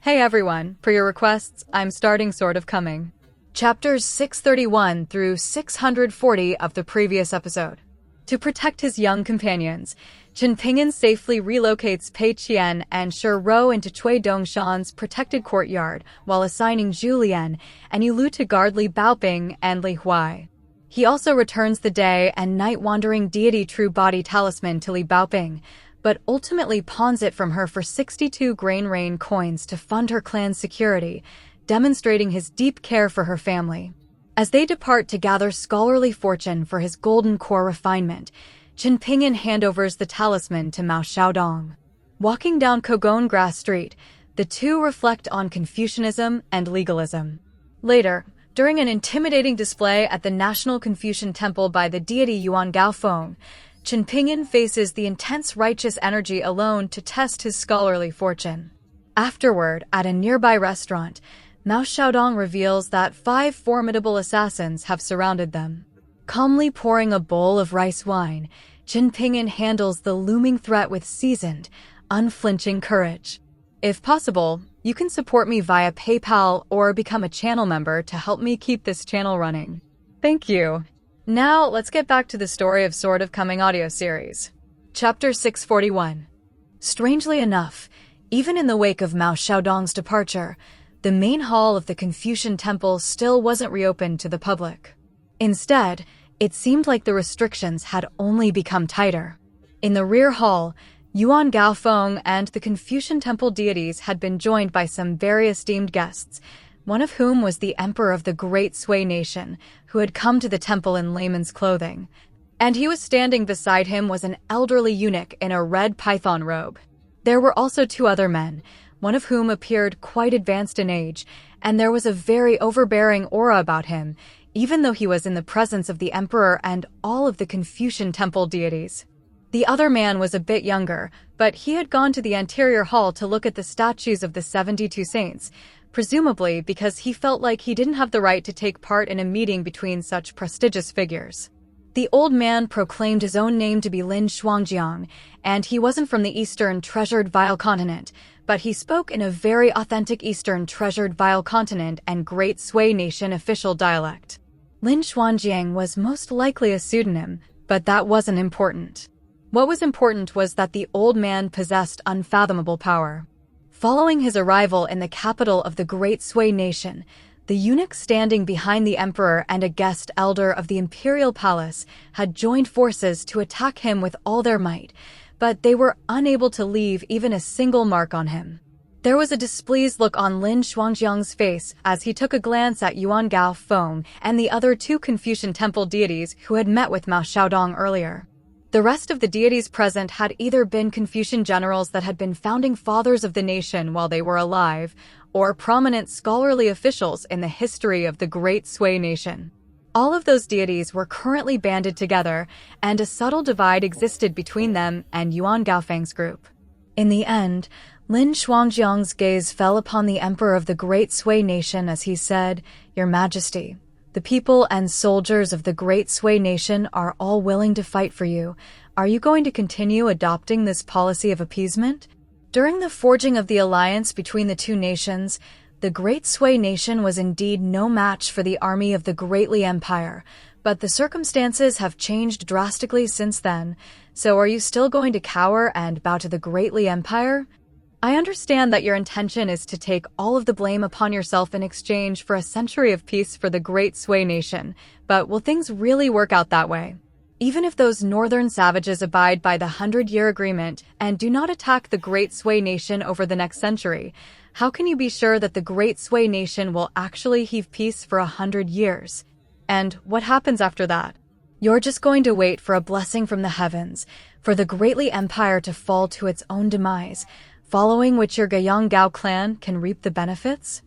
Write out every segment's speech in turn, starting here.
Hey everyone, per your requests, I'm starting Sword of Coming. Chapters 631 through 640 of the previous episode. To protect his young companions, Chen Ping'an safely relocates Pei Qian and Shi Ro into Cui Dongshan's protected courtyard while assigning Zhu Lian and Yulu to guard Li Baoping and Li Huai. He also returns the day and night wandering deity true body talisman to Li Baoping, but ultimately pawns it from her for 62 grain rain coins to fund her clan's security, demonstrating his deep care for her family. As they depart to gather scholarly fortune for his golden core refinement, Chen Ping'an handovers the talisman to Mao Xiaodong. Walking down Kogon Grass Street, the two reflect on Confucianism and legalism. Later, during an intimidating display at the National Confucian Temple by the deity Yuan Gao Feng, Chen Ping'an faces the intense righteous energy alone to test his scholarly fortune. Afterward, at a nearby restaurant, Mao Xiaodong reveals that 5 formidable assassins have surrounded them. Calmly pouring a bowl of rice wine, Chen Ping'an handles the looming threat with seasoned, unflinching courage. If possible, you can support me via PayPal or become a channel member to help me keep this channel running. Thank you. Now, let's get back to the story of Sword of Coming audio series. Chapter 641. Strangely enough, even in the wake of Mao Xiaodong's departure, the main hall of the Confucian Temple still wasn't reopened to the public. Instead, it seemed like the restrictions had only become tighter. In the rear hall, Yuan Gao Feng and the Confucian Temple deities had been joined by some very esteemed guests, one of whom was the emperor of the Great Sui nation, who had come to the temple in layman's clothing. And he was standing beside him was an elderly eunuch in a red python robe. There were also 2 other men, one of whom appeared quite advanced in age, and there was a very overbearing aura about him, even though he was in the presence of the emperor and all of the Confucian temple deities. The other man was a bit younger, but he had gone to the anterior hall to look at the statues of the 72 saints, presumably because he felt like he didn't have the right to take part in a meeting between such prestigious figures. The old man proclaimed his own name to be Lin Shuangjiang, and he wasn't from the Eastern Treasured Vile Continent, but he spoke in a very authentic Eastern Treasured Vile Continent and Great Sui Nation official dialect. Lin Shuangjiang was most likely a pseudonym, but that wasn't important. What was important was that the old man possessed unfathomable power. Following his arrival in the capital of the Great Sui Nation, the eunuch standing behind the emperor and a guest elder of the imperial palace had joined forces to attack him with all their might, but they were unable to leave even a single mark on him. There was a displeased look on Lin Shuangjiang's face as he took a glance at Yuan Gao Feng and the other 2 Confucian temple deities who had met with Mao Xiaodong earlier. The rest of the deities present had either been Confucian generals that had been founding fathers of the nation while they were alive, or prominent scholarly officials in the history of the Great Sui Nation. All of those deities were currently banded together, and a subtle divide existed between them and Yuan Gaofeng's group. In the end, Lin Shuangjiang's gaze fell upon the emperor of the Great Sui Nation as he said, "Your Majesty, the people and soldiers of the Great Sui Nation are all willing to fight for you. Are you going to continue adopting this policy of appeasement?" During the forging of the alliance between the 2 nations, the Great Sui Nation was indeed no match for the army of the Great Li Empire, but the circumstances have changed drastically since then, so are you still going to cower and bow to the Great Li Empire? I understand that your intention is to take all of the blame upon yourself in exchange for a century of peace for the Great Sui Nation, but will things really work out that way? Even if those northern savages abide by the 100-year agreement and do not attack the Great Sui Nation over the next century, how can you be sure that the Great Sui Nation will actually heave peace for 100 years? And what happens after that? You're just going to wait for a blessing from the heavens, for the Great Li Empire to fall to its own demise, following which your Guiyang Gao clan can reap the benefits?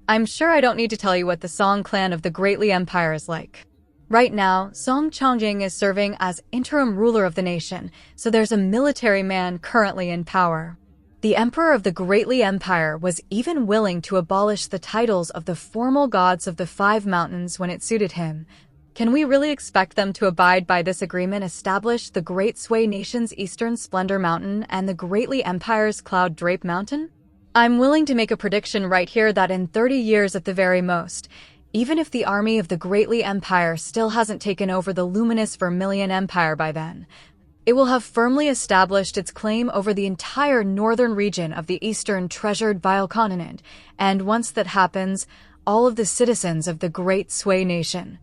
I'm sure I don't need to tell you what the Song clan of the Great Li Empire is like. Right now, Song Chongjing is serving as interim ruler of the nation, so there's a military man currently in power. The emperor of the Great Li Empire was even willing to abolish the titles of the formal gods of the 5 mountains when it suited him. Can we really expect them to abide by this agreement, establish the Great Sui Nation's Eastern Splendor Mountain and the Great Li Empire's Cloud Drape Mountain? I'm willing to make a prediction right here that in 30 years at the very most, even if the army of the Great Li Empire still hasn't taken over the luminous Vermilion Empire by then, it will have firmly established its claim over the entire northern region of the eastern treasured Vile continent, and once that happens, all of the citizens of the Great Sui nation,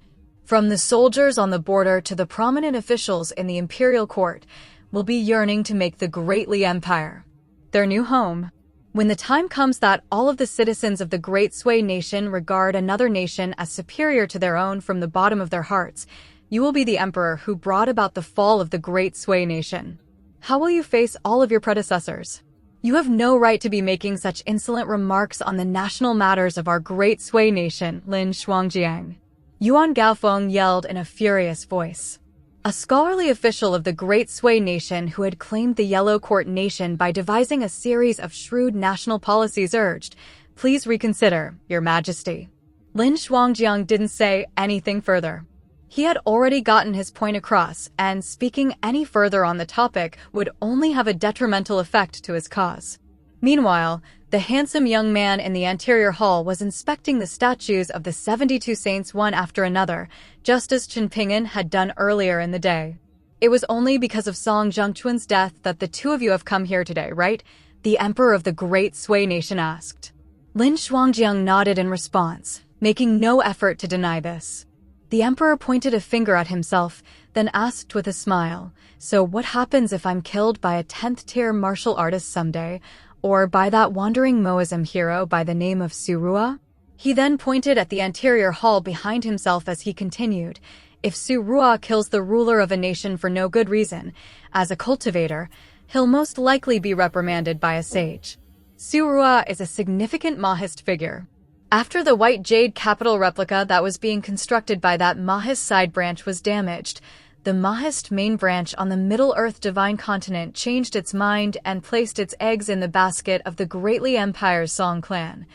from the soldiers on the border to the prominent officials in the imperial court, will be yearning to make the Great Li Empire their new home. When the time comes that all of the citizens of the Great Sui nation regard another nation as superior to their own from the bottom of their hearts, you will be the emperor who brought about the fall of the Great Sui nation. How will you face all of your predecessors? You have no right to be making such insolent remarks on the national matters of our Great Sui nation, Lin Shuangjiang. Yuan Gaofeng yelled in a furious voice. A scholarly official of the Great Sui nation who had claimed the Yellow Court nation by devising a series of shrewd national policies urged, "Please reconsider, Your Majesty." Lin Shuangjiang didn't say anything further. He had already gotten his point across, and speaking any further on the topic would only have a detrimental effect to his cause. Meanwhile, the handsome young man in the anterior hall was inspecting the statues of the 72 saints one after another, just as Chen Ping'an had done earlier in the day. "It was only because of Song Zhengquan's death that the two of you have come here today, right?" the emperor of the Great Sui nation asked. Lin Shuangjiang nodded in response, making no effort to deny this. The emperor pointed a finger at himself, then asked with a smile, "So what happens if I'm killed by a 10th-tier martial artist someday, or by that wandering Moism hero by the name of Surua?" He then pointed at the anterior hall behind himself as he continued, "If Surua kills the ruler of a nation for no good reason, as a cultivator, he'll most likely be reprimanded by a sage. Surua is a significant Mahist figure. After the white jade capital replica that was being constructed by that Mahist side branch was damaged, the Mahist main branch on the Middle-earth Divine Continent changed its mind and placed its eggs in the basket of the Great Li Empire's Song clan.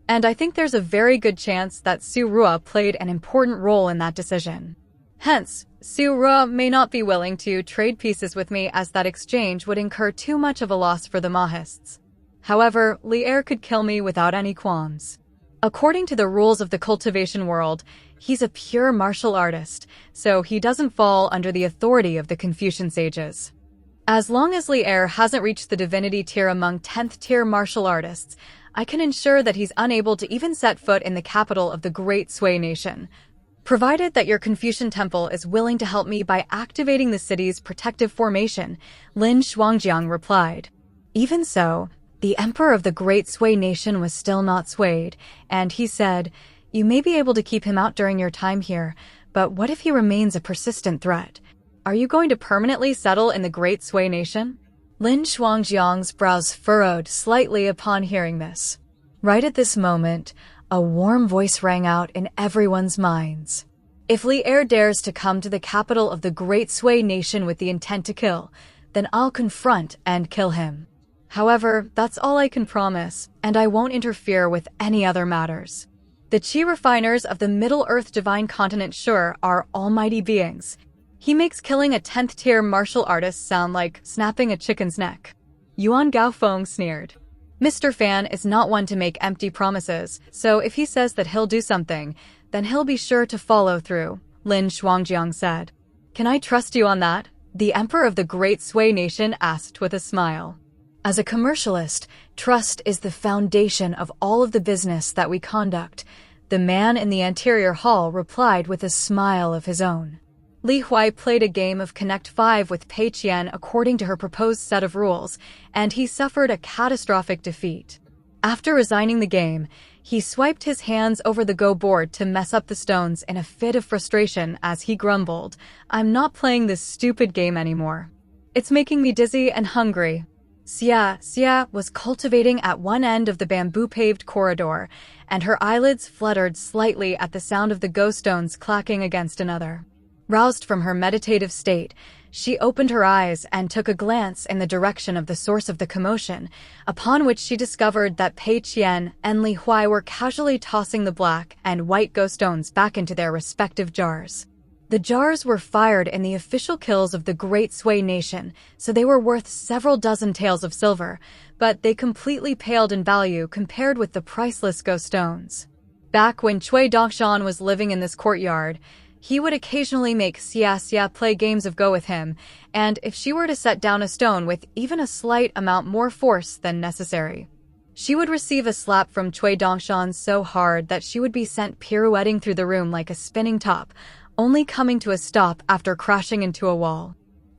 And I think there's a very good chance that Surua played an important role in that decision. Hence, Surua may not be willing to trade pieces with me as that exchange would incur too much of a loss for the Mahists. However, Li'er could kill me without any qualms. According to the rules of the cultivation world, he's a pure martial artist, so he doesn't fall under the authority of the Confucian sages. As long as Li'er hasn't reached the divinity tier among 10th-tier martial artists, I can ensure that he's unable to even set foot in the capital of the Great Sui nation, provided that your Confucian temple is willing to help me by activating the city's protective formation," Lin Shuangjiang replied. Even so, the emperor of the Great Sui nation was still not swayed, and he said, "You may be able to keep him out during your time here, but what if he remains a persistent threat? Are you going to permanently settle in the Great Sui nation?" Lin Shuangjiang's brows furrowed slightly upon hearing this. Right at this moment, a warm voice rang out in everyone's minds. "If Li'er dares to come to the capital of the Great Sui nation with the intent to kill, then I'll confront and kill him. However, that's all I can promise, and I won't interfere with any other matters. The Qi refiners of the Middle-earth Divine Continent sure are almighty beings." He makes killing a 10th-tier martial artist sound like snapping a chicken's neck. Yuan Gaofeng sneered. Mr. Fan is not one to make empty promises, so if he says that he'll do something, then he'll be sure to follow through, Lin Shuangjiang said. "Can I trust you on that?" the emperor of the Great Sui nation asked with a smile. "As a commercialist, trust is the foundation of all of the business that we conduct," the man in the anterior hall replied with a smile of his own. Li Huai played a game of Connect 5 with Pei Qian according to her proposed set of rules, and he suffered a catastrophic defeat. After resigning the game, he swiped his hands over the Go board to mess up the stones in a fit of frustration as he grumbled, "I'm not playing this stupid game anymore. It's making me dizzy and hungry." Xia was cultivating at one end of the bamboo-paved corridor, and her eyelids fluttered slightly at the sound of the Go stones clacking against another. Roused from her meditative state, she opened her eyes and took a glance in the direction of the source of the commotion, upon which she discovered that Pei Qian and Li Huai were casually tossing the black and white Go stones back into their respective jars. The jars were fired in the official kills of the Great Sui nation, so they were worth several dozen taels of silver, but they completely paled in value compared with the priceless ghost stones. Back when Cui Dongshan was living in this courtyard, he would occasionally make Xia play games of Go with him, and if she were to set down a stone with even a slight amount more force than necessary, she would receive a slap from Cui Dongshan so hard that she would be sent pirouetting through the room like a spinning top, only coming to a stop after crashing into a wall.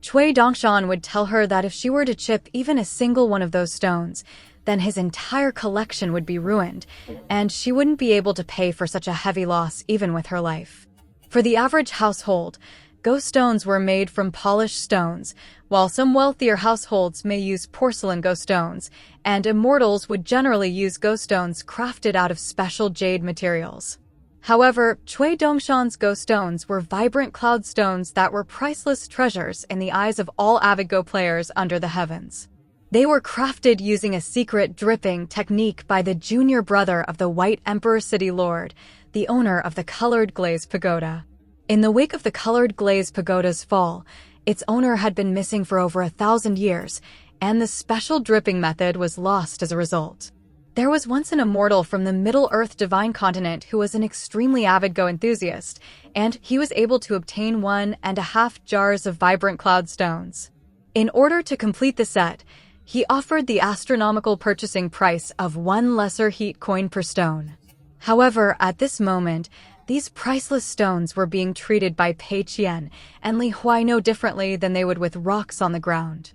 Cui Dongshan would tell her that if she were to chip even a single one of those stones, then his entire collection would be ruined, and she wouldn't be able to pay for such a heavy loss even with her life. For the average household, ghost stones were made from polished stones, while some wealthier households may use porcelain ghost stones, and immortals would generally use ghost stones crafted out of special jade materials. However, Cui Dongshan's ghost stones were vibrant cloud stones that were priceless treasures in the eyes of all avid Go players under the heavens. They were crafted using a secret dripping technique by the junior brother of the White Emperor City Lord, the owner of the Colored Glaze Pagoda. In the wake of the Colored Glaze Pagoda's fall, its owner had been missing for over 1,000 years, and the special dripping method was lost as a result. There was once an immortal from the Middle-earth Divine Continent who was an extremely avid Go enthusiast, and he was able to obtain 1.5 jars of vibrant cloud stones. In order to complete the set, he offered the astronomical purchasing price of 1 lesser heat coin per stone. However, at this moment, these priceless stones were being treated by Pei Qian and Li Huai no differently than they would with rocks on the ground.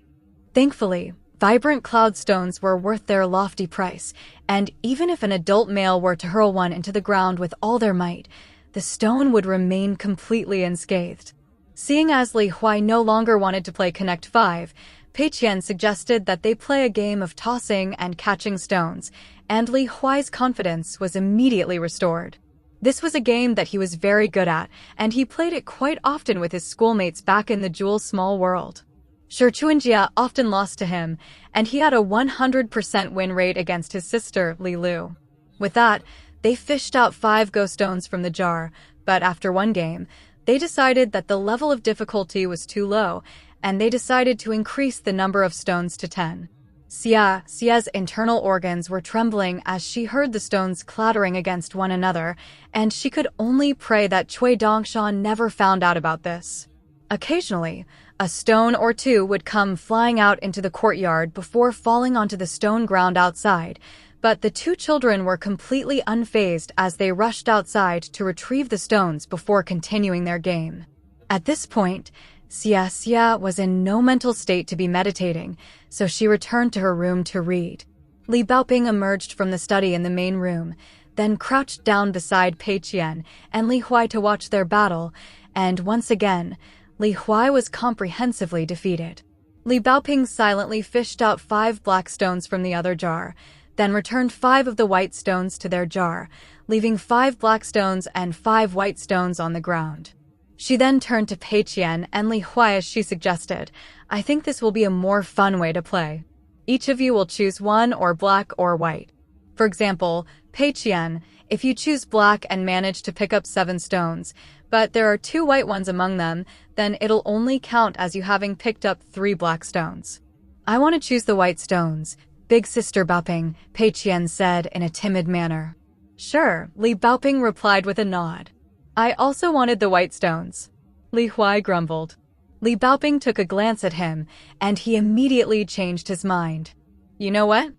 Thankfully, vibrant cloud stones were worth their lofty price, and even if an adult male were to hurl one into the ground with all their might, the stone would remain completely unscathed. Seeing as Li Huai no longer wanted to play Connect 5, Pei Qian suggested that they play a game of tossing and catching stones, and Li Huai's confidence was immediately restored. This was a game that he was very good at, and he played it quite often with his schoolmates back in the Jewel's small world. Shi Chuanjia often lost to him, and he had a 100% win rate against his sister, Li Lu. With that, they fished out 5 ghost stones from the jar, but after one game, they decided that the level of difficulty was too low, and they decided to increase the number of stones to 10. Xia's internal organs were trembling as she heard the stones clattering against one another, and she could only pray that Cui Dongshan never found out about this. Occasionally, a stone or two would come flying out into the courtyard before falling onto the stone ground outside, but the 2 children were completely unfazed as they rushed outside to retrieve the stones before continuing their game. At this point, Xia was in no mental state to be meditating, so she returned to her room to read. Li Baoping emerged from the study in the main room, then crouched down beside Pei Qian and Li Huai to watch their battle, and once again, Li Huai was comprehensively defeated. Li Baoping silently fished out 5 black stones from the other jar, then returned 5 of the white stones to their jar, leaving 5 black stones and 5 white stones on the ground. She then turned to Pei Qian and Li Huai as she suggested, "I think this will be a more fun way to play. Each of you will choose one or black or white. For example, Pei Qian, if you choose black and manage to pick up 7 stones, but there are 2 white ones among them, then it'll only count as you having picked up 3 black stones." "I want to choose the white stones, Big Sister Baoping," Pei Qian said in a timid manner. "Sure," Li Baoping replied with a nod. "I also wanted the white stones," Li Huai grumbled. Li Baoping took a glance at him, and he immediately changed his mind. "You know what?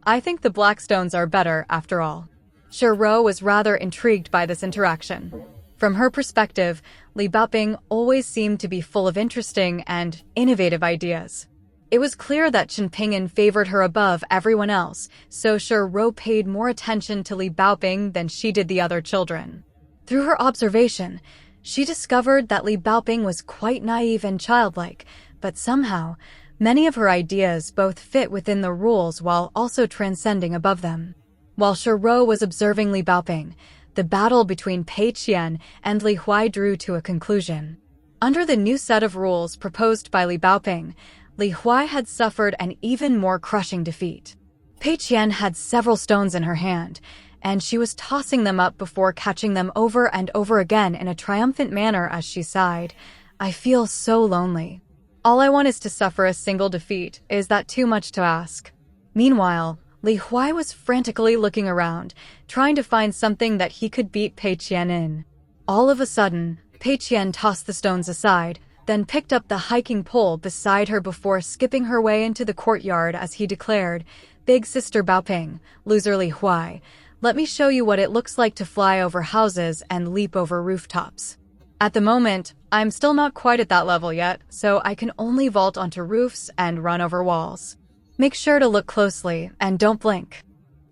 I think the black stones are better, after all." Shi Ro was rather intrigued by this interaction. From her perspective, Li Baoping always seemed to be full of interesting and innovative ideas. It was clear that Chen Ping'an favored her above everyone else, so Shi Ro paid more attention to Li Baoping than she did the other children. Through her observation, she discovered that Li Baoping was quite naive and childlike, but somehow, many of her ideas both fit within the rules while also transcending above them. While Shi Ro was observing Li Baoping, the battle between Pei Qian and Li Huai drew to a conclusion. Under the new set of rules proposed by Li Baoping, Li Huai had suffered an even more crushing defeat. Pei Qian had several stones in her hand, and she was tossing them up before catching them over and over again in a triumphant manner as she sighed. I feel so lonely. All I want is to suffer a single defeat. Is that too much to ask? Meanwhile, Li Huai was frantically looking around, trying to find something that he could beat Pei Qian in. All of a sudden, Pei Qian tossed the stones aside, then picked up the hiking pole beside her before skipping her way into the courtyard as he declared, "Big sister Baoping, loser Li Huai, let me show you what it looks like to fly over houses and leap over rooftops. At the moment, I'm still not quite at that level yet, so I can only vault onto roofs and run over walls. Make sure to look closely and don't blink."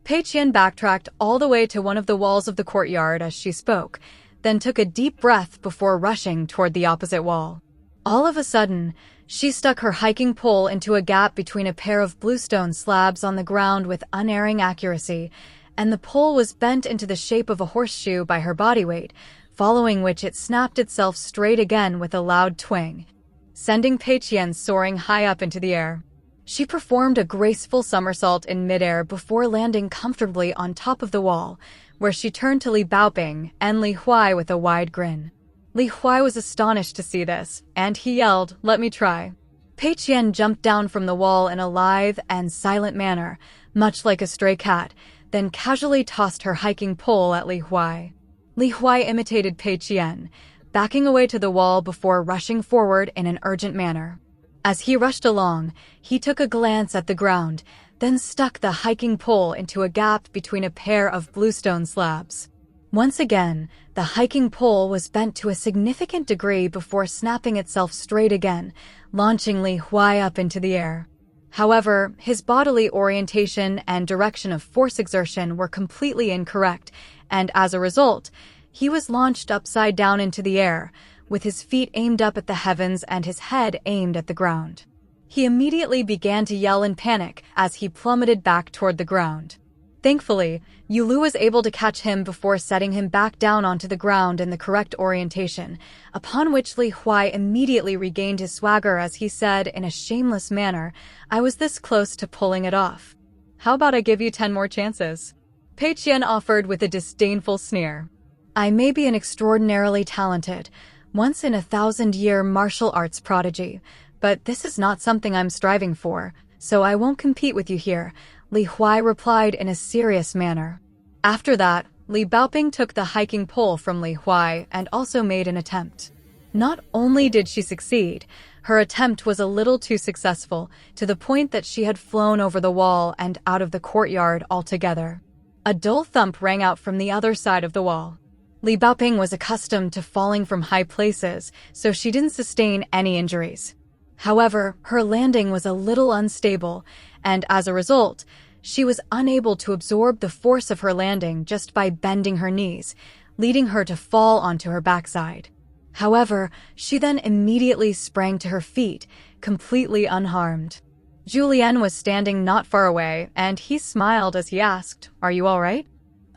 Pei Qian backtracked all the way to one of the walls of the courtyard as she spoke, then took a deep breath before rushing toward the opposite wall. All of a sudden, she stuck her hiking pole into a gap between a pair of bluestone slabs on the ground with unerring accuracy, and the pole was bent into the shape of a horseshoe by her body weight, following which it snapped itself straight again with a loud twang, sending Pei Qian soaring high up into the air. She performed a graceful somersault in midair before landing comfortably on top of the wall, where she turned to Li Baoping and Li Huai with a wide grin. Li Huai was astonished to see this, and he yelled, "Let me try." Pei Qian jumped down from the wall in a lithe and silent manner, much like a stray cat, then casually tossed her hiking pole at Li Huai. Li Huai imitated Pei Qian, backing away to the wall before rushing forward in an urgent manner. As he rushed along, he took a glance at the ground, then stuck the hiking pole into a gap between a pair of bluestone slabs. Once again, the hiking pole was bent to a significant degree before snapping itself straight again, launching Li Huai up into the air. However, his bodily orientation and direction of force exertion were completely incorrect, and as a result, he was launched upside down into the air, with his feet aimed up at the heavens and his head aimed at the ground. He immediately began to yell in panic as he plummeted back toward the ground. Thankfully, Yulu was able to catch him before setting him back down onto the ground in the correct orientation, upon which Li Huai immediately regained his swagger as he said in a shameless manner, "I was this close to pulling it off. How about I give you 10 more chances?" Pei Qian offered with a disdainful sneer. "I may be an extraordinarily talented, once-in-a-thousand-year martial arts prodigy, but this is not something I'm striving for, so I won't compete with you here," Li Huai replied in a serious manner. After that, Li Baoping took the hiking pole from Li Huai and also made an attempt. Not only did she succeed, her attempt was a little too successful, to the point that she had flown over the wall and out of the courtyard altogether. A dull thump rang out from the other side of the wall. Li Baoping was accustomed to falling from high places, so she didn't sustain any injuries. However, her landing was a little unstable, and as a result, she was unable to absorb the force of her landing just by bending her knees, leading her to fall onto her backside. However, she then immediately sprang to her feet, completely unharmed. Julien was standing not far away, and he smiled as he asked, "Are you all right?"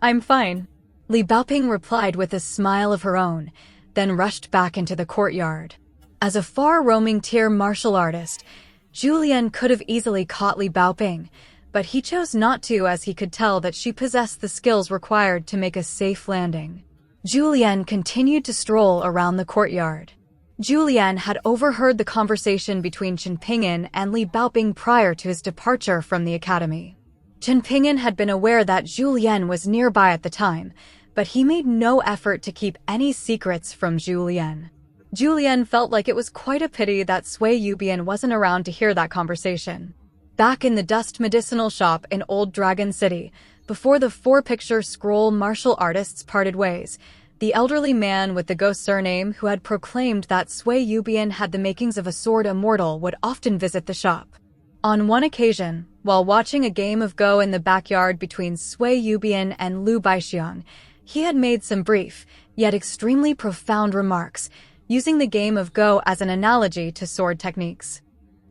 "I'm fine," Li Baoping replied with a smile of her own, then rushed back into the courtyard. As a far-roaming tier martial artist, Julien could have easily caught Li Baoping, but he chose not to as he could tell that she possessed the skills required to make a safe landing. Julien continued to stroll around the courtyard. Julien had overheard the conversation between Chen Ping'an and Li Baoping prior to his departure from the academy. Chen Ping'an had been aware that Julien was nearby at the time, but he made no effort to keep any secrets from Julien. Julien felt like it was quite a pity that Sui Yubian wasn't around to hear that conversation. Back in the dust medicinal shop in Old Dragon City, before the 4-picture scroll martial artists parted ways, the elderly man with the ghost surname who had proclaimed that Sui Yubian had the makings of a sword immortal would often visit the shop. On one occasion, while watching a game of Go in the backyard between Sui Yubian and Lu Baixiang, he had made some brief, yet extremely profound remarks, using the game of Go as an analogy to sword techniques.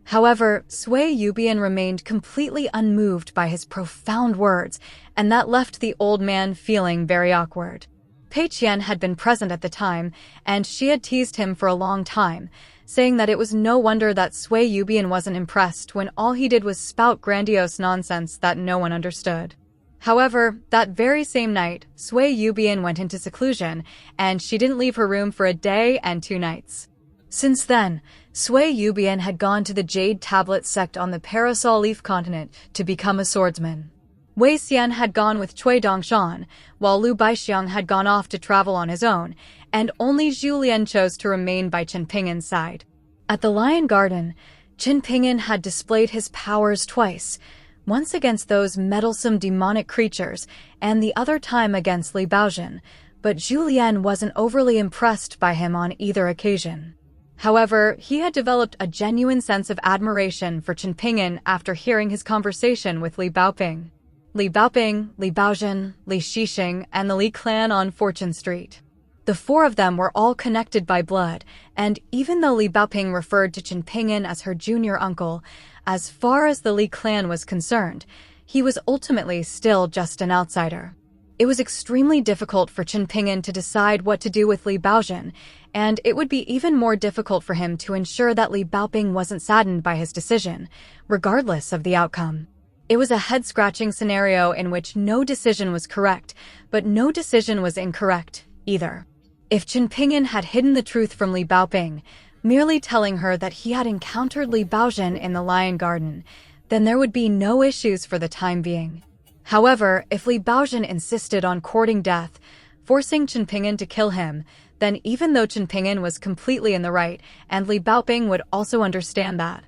However, Sui Yubian remained completely unmoved by his profound words, and that left the old man feeling very awkward. Pei Qian had been present at the time, and she had teased him for a long time, saying that it was no wonder that Sui Yubian wasn't impressed when all he did was spout grandiose nonsense that no one understood. However, that very same night, Sui Yubian went into seclusion, and she didn't leave her room for a day and 2 nights. Since then, Sui Yubian had gone to the Jade Tablet sect on the Parasol Leaf continent to become a swordsman. Wei Xian had gone with Cui Dongshan, while Liu Baixiang had gone off to travel on his own, and only Zhu Lian chose to remain by Chen Ping'an's side. At the Lion Garden, Chen Ping'an had displayed his powers twice, once against those meddlesome demonic creatures, and the other time against Li Baozhen, but Zhu Lian wasn't overly impressed by him on either occasion. However, he had developed a genuine sense of admiration for Chen Ping'an after hearing his conversation with Li Baoping. Li Baoping, Li Baozhen, Li Shixing, and the Li clan on Fortune Street. The 4 of them were all connected by blood, and even though Li Baoping referred to Chen Ping'an as her junior uncle, as far as the Li clan was concerned, he was ultimately still just an outsider. It was extremely difficult for Chen Ping'an to decide what to do with Li Baozhen, and it would be even more difficult for him to ensure that Li Baoping wasn't saddened by his decision, regardless of the outcome. It was a head-scratching scenario in which no decision was correct, but no decision was incorrect either. If Chen Ping'an had hidden the truth from Li Baoping, merely telling her that he had encountered Li Baozhen in the Lion Garden, then there would be no issues for the time being. However, if Li Baozhen insisted on courting death, forcing Chen Ping'an to kill him, then even though Chen Ping'an was completely in the right, and Li Baoping would also understand that,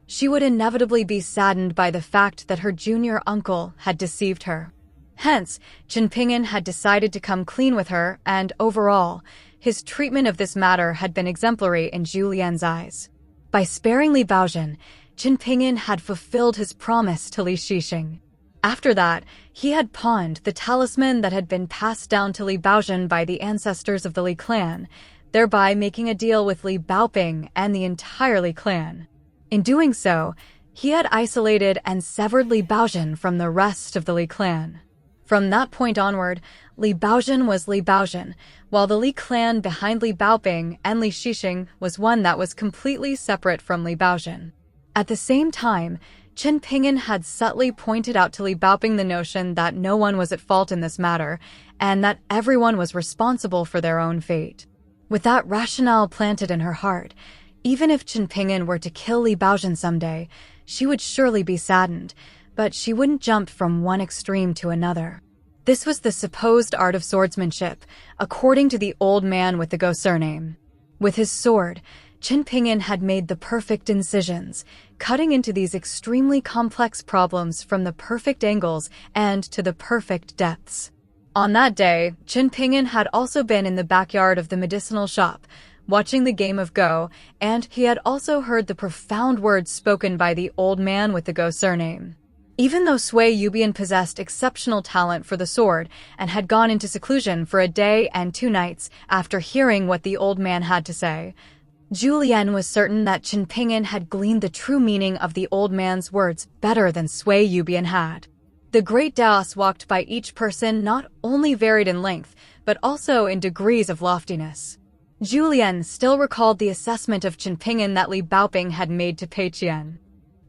she would inevitably be saddened by the fact that her junior uncle had deceived her. Hence, Chen Ping'an had decided to come clean with her, and overall, his treatment of this matter had been exemplary in Zhu Lian's eyes. By sparing Li Baozhen, Chen Ping'an had fulfilled his promise to Li Shixing. After that, he had pawned the talisman that had been passed down to Li Baozhen by the ancestors of the Li clan, thereby making a deal with Li Baoping and the entire Li clan. In doing so, he had isolated and severed Li Baozhen from the rest of the Li clan. From that point onward, Li Baozhen was Li Baozhen, while the Li clan behind Li Baoping and Li Shixing was one that was completely separate from Li Baozhen. At the same time, Chen Ping'an had subtly pointed out to Li Baoping the notion that no one was at fault in this matter, and that everyone was responsible for their own fate. With that rationale planted in her heart, even if Chen Ping'an were to kill Li Baozhen someday, she would surely be saddened, but she wouldn't jump from one extreme to another. This was the supposed art of swordsmanship, according to the old man with the Go surname. With his sword, Chen Ping'an had made the perfect incisions, cutting into these extremely complex problems from the perfect angles and to the perfect depths. On that day, Chen Ping'an had also been in the backyard of the medicinal shop, watching the game of Go, and he had also heard the profound words spoken by the old man with the Go surname. Even though Sui Yubian possessed exceptional talent for the sword and had gone into seclusion for a day and 2 nights after hearing what the old man had to say, Zhu Lian was certain that Chen Ping'an had gleaned the true meaning of the old man's words better than Sui Yubian had. The great Daos walked by each person not only varied in length, but also in degrees of loftiness. Zhu Lian still recalled the assessment of Chen Ping'an that Li Baoping had made to Pei Qian.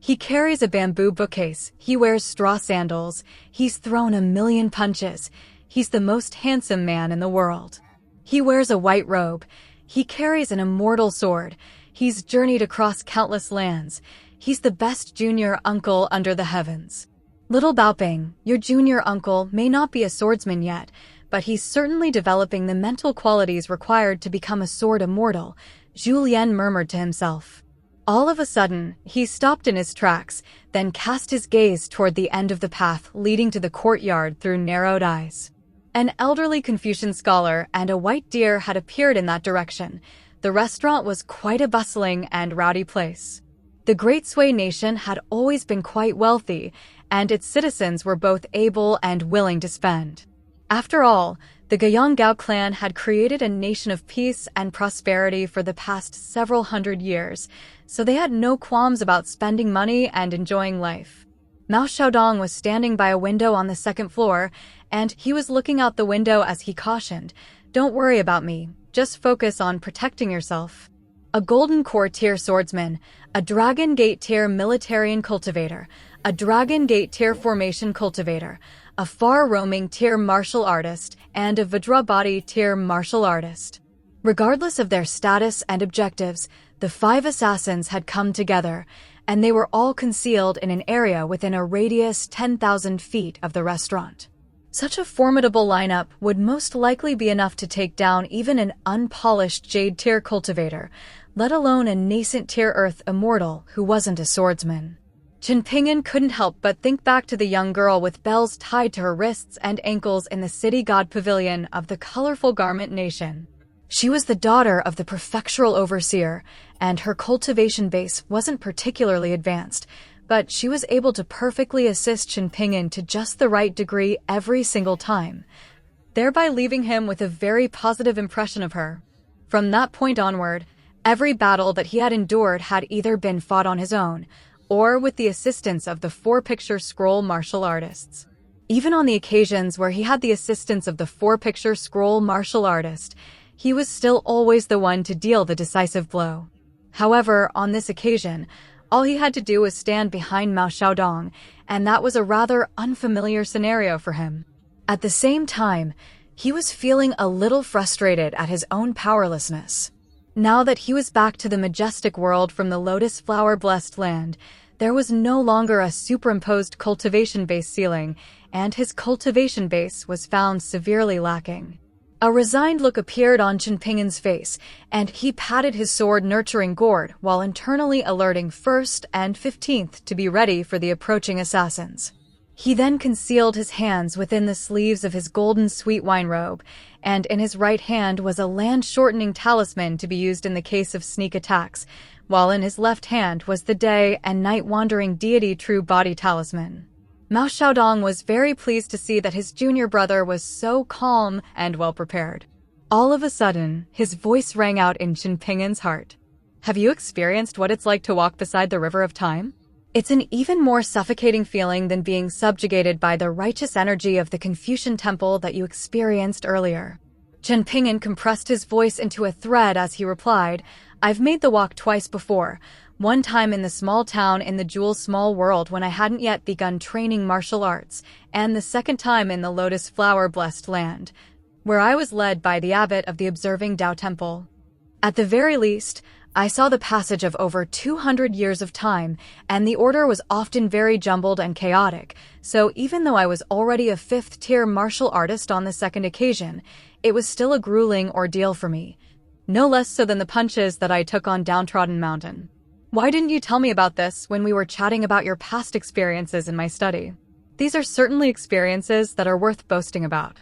He carries a bamboo bookcase, he wears straw sandals, he's thrown 1,000,000 punches, he's the most handsome man in the world. He wears a white robe, he carries an immortal sword, he's journeyed across countless lands, he's the best junior uncle under the heavens. Little Baoping, your junior uncle may not be a swordsman yet, but he's certainly developing the mental qualities required to become a sword immortal, Zhu Lian murmured to himself. All of a sudden, he stopped in his tracks, then cast his gaze toward the end of the path leading to the courtyard through narrowed eyes. An elderly Confucian scholar and a white deer had appeared in that direction. The restaurant was quite a bustling and rowdy place. The Great Sui nation had always been quite wealthy, and its citizens were both able and willing to spend. After all, the Guiyang clan had created a nation of peace and prosperity for the past several hundred years, so they had no qualms about spending money and enjoying life. Mao Xiaodong was standing by a window on the 2nd floor, and he was looking out the window as he cautioned, "Don't worry about me, just focus on protecting yourself." A Golden Core tier swordsman, a Dragon Gate tier military and cultivator, a Dragon Gate tier formation cultivator, a far-roaming tier martial artist, and a Vajrabhati tier martial artist. Regardless of their status and objectives, the 5 assassins had come together, and they were all concealed in an area within a radius 10,000 feet of the restaurant. Such a formidable lineup would most likely be enough to take down even an unpolished Jade tier cultivator, let alone a nascent tier Earth immortal who wasn't a swordsman. Chen Ping'an couldn't help but think back to the young girl with bells tied to her wrists and ankles in the city god pavilion of the colorful garment nation. She was the daughter of the prefectural overseer, and her cultivation base wasn't particularly advanced, but she was able to perfectly assist Chen Ping'an to just the right degree every single time, thereby leaving him with a very positive impression of her. From that point onward, every battle that he had endured had either been fought on his own, or with the assistance of the 4-picture scroll martial artists. Even on the occasions where he had the assistance of the 4-picture scroll martial artist, he was still always the one to deal the decisive blow. However, on this occasion, all he had to do was stand behind Mao Xiaodong, and that was a rather unfamiliar scenario for him. At the same time, he was feeling a little frustrated at his own powerlessness. Now that he was back to the majestic world from the lotus flower-blessed land, there was no longer a superimposed cultivation base ceiling, and his cultivation base was found severely lacking. A resigned look appeared on Chen Ping'an's face, and he patted his sword-nurturing gourd while internally alerting 1st and 15th to be ready for the approaching assassins. He then concealed his hands within the sleeves of his golden sweet wine robe, and in his right hand was a land-shortening talisman to be used in the case of sneak attacks, while in his left hand was the day and night-wandering deity true body talisman. Mao Xiaodong was very pleased to see that his junior brother was so calm and well-prepared. All of a sudden, his voice rang out in Chen Ping'an's heart. Have you experienced what it's like to walk beside the river of time? It's an even more suffocating feeling than being subjugated by the righteous energy of the Confucian temple that you experienced earlier. Chen Ping'an compressed his voice into a thread as he replied, I've made the walk twice before, one time in the small town in the Jewel Small World when I hadn't yet begun training martial arts, and the second time in the Lotus Flower Blessed Land, where I was led by the abbot of the Observing Tao Temple. At the very least, I saw the passage of over 200 years of time, and the order was often very jumbled and chaotic, so even though I was already a 5th-tier martial artist on the second occasion, it was still a grueling ordeal for me, no less so than the punches that I took on Downtrodden Mountain. Why didn't you tell me about this when we were chatting about your past experiences in my study? These are certainly experiences that are worth boasting about.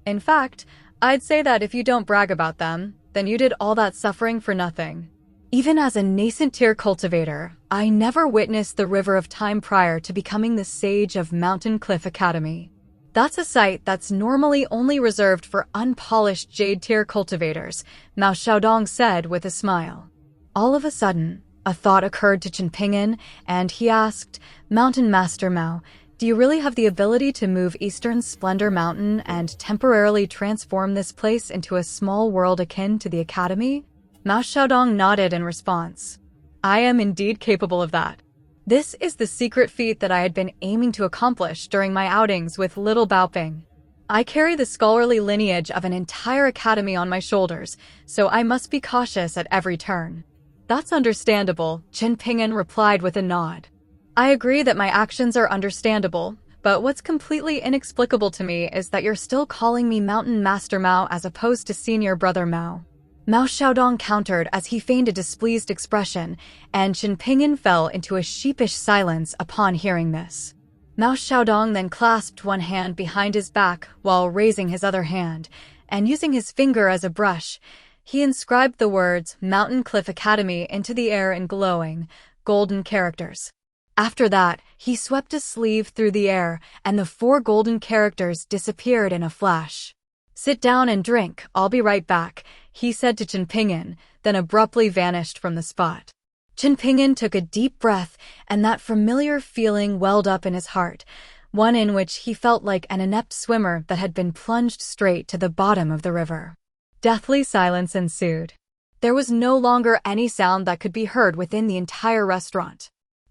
In fact, I'd say that if you don't brag about them, then you did all that suffering for nothing. Even as a nascent tier cultivator, I never witnessed the River of Time prior to becoming the Sage of Mountain Cliff Academy. That's a sight that's normally only reserved for unpolished Jade tier cultivators, Mao Xiaodong said with a smile. All of a sudden, a thought occurred to Chen Ping'an, and he asked, Mountain Master Mao, do you really have the ability to move Eastern Splendor Mountain and temporarily transform this place into a small world akin to the Academy? Mao Xiaodong nodded in response. I am indeed capable of that. This is the secret feat that I had been aiming to accomplish during my outings with Little Baoping. I carry the scholarly lineage of an entire academy on my shoulders, so I must be cautious at every turn. That's understandable, Chen Ping'an replied with a nod. I agree that my actions are understandable, but what's completely inexplicable to me is that you're still calling me Mountain Master Mao as opposed to Senior Brother Mao. Mao Xiaodong countered as he feigned a displeased expression, and Chen Ping'an fell into a sheepish silence upon hearing this. Mao Xiaodong then clasped one hand behind his back while raising his other hand, and using his finger as a brush, he inscribed the words Mountain Cliff Academy into the air in glowing, golden characters. After that, he swept a sleeve through the air, and the 4 golden characters disappeared in a flash. Sit down and drink, I'll be right back, he said to Chen Ping'an, then abruptly vanished from the spot. Chen Ping'an took a deep breath, and that familiar feeling welled up in his heart, one in which he felt like an inept swimmer that had been plunged straight to the bottom of the river. Deathly silence ensued. There was no longer any sound that could be heard within the entire restaurant.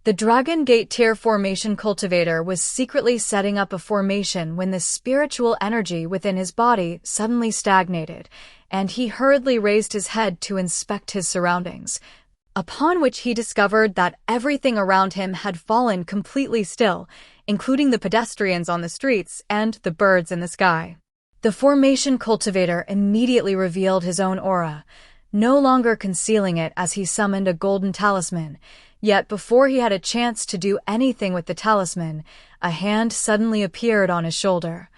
The Dragon Gate tier formation cultivator was secretly setting up a formation when the spiritual energy within his body suddenly stagnated, and he hurriedly raised his head to inspect his surroundings, upon which he discovered that everything around him had fallen completely still, including the pedestrians on the streets and the birds in the sky. The formation cultivator immediately revealed his own aura, no longer concealing it as he summoned a golden talisman. Yet before he had a chance to do anything with the talisman, a hand suddenly appeared on his shoulder,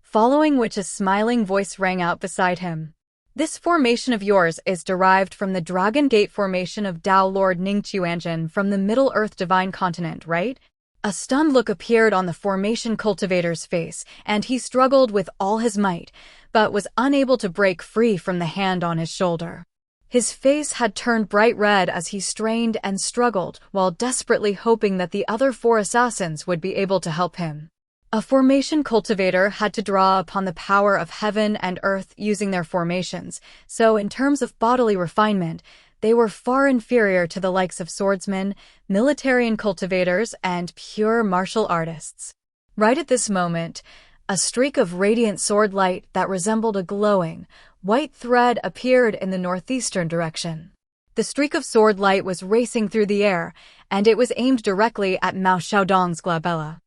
following which a smiling voice rang out beside him. This formation of yours is derived from the Dragon Gate formation of Tao Lord Ningqiuanjin from the Middle-earth Divine Continent, right? A stunned look appeared on the formation cultivator's face, and he struggled with all his might, but was unable to break free from the hand on his shoulder. His face had turned bright red as he strained and struggled, while desperately hoping that the other 4 assassins would be able to help him. A formation cultivator had to draw upon the power of heaven and earth using their formations, so in terms of bodily refinement, they were far inferior to the likes of swordsmen, military cultivators, and pure martial artists. Right at this moment, a streak of radiant sword light that resembled a glowing, white thread appeared in the northeastern direction. The streak of sword light was racing through the air, and it was aimed directly at Mao Xiaodong's glabella.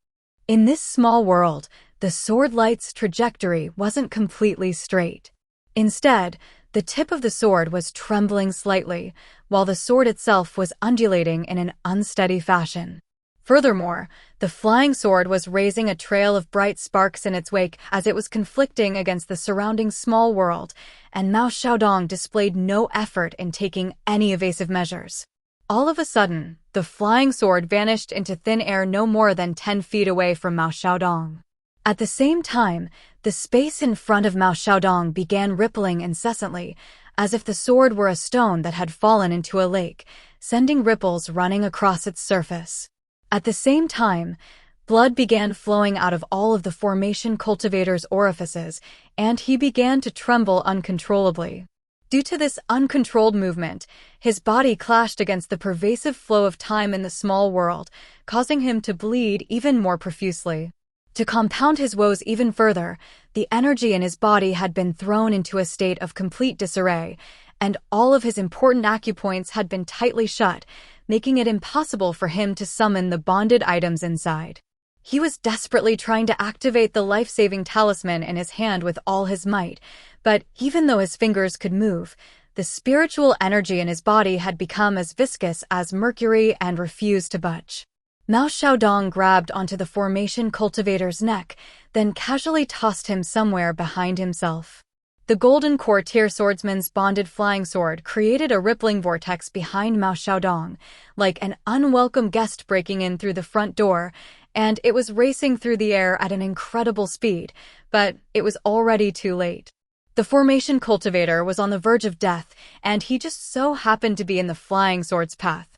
In this small world, the sword light's trajectory wasn't completely straight. Instead, the tip of the sword was trembling slightly, while the sword itself was undulating in an unsteady fashion. Furthermore, the flying sword was raising a trail of bright sparks in its wake as it was conflicting against the surrounding small world, and Mao Xiaodong displayed no effort in taking any evasive measures. All of a sudden, the flying sword vanished into thin air no more than 10 feet away from Mao Xiaodong. At the same time, the space in front of Mao Xiaodong began rippling incessantly, as if the sword were a stone that had fallen into a lake, sending ripples running across its surface. At the same time, blood began flowing out of all of the formation cultivator's orifices, and he began to tremble uncontrollably. Due to this uncontrolled movement, his body clashed against the pervasive flow of time in the small world, causing him to bleed even more profusely. To compound his woes even further, the energy in his body had been thrown into a state of complete disarray, and all of his important acupoints had been tightly shut, making it impossible for him to summon the bonded items inside. He was desperately trying to activate the life-saving talisman in his hand with all his might, but even though his fingers could move, the spiritual energy in his body had become as viscous as mercury and refused to budge. Mao Xiaodong grabbed onto the formation cultivator's neck, then casually tossed him somewhere behind himself. The golden courtier swordsman's bonded flying sword created a rippling vortex behind Mao Xiaodong, like an unwelcome guest breaking in through the front door, and it was racing through the air at an incredible speed, but it was already too late. The formation cultivator was on the verge of death, and he just so happened to be in the flying sword's path.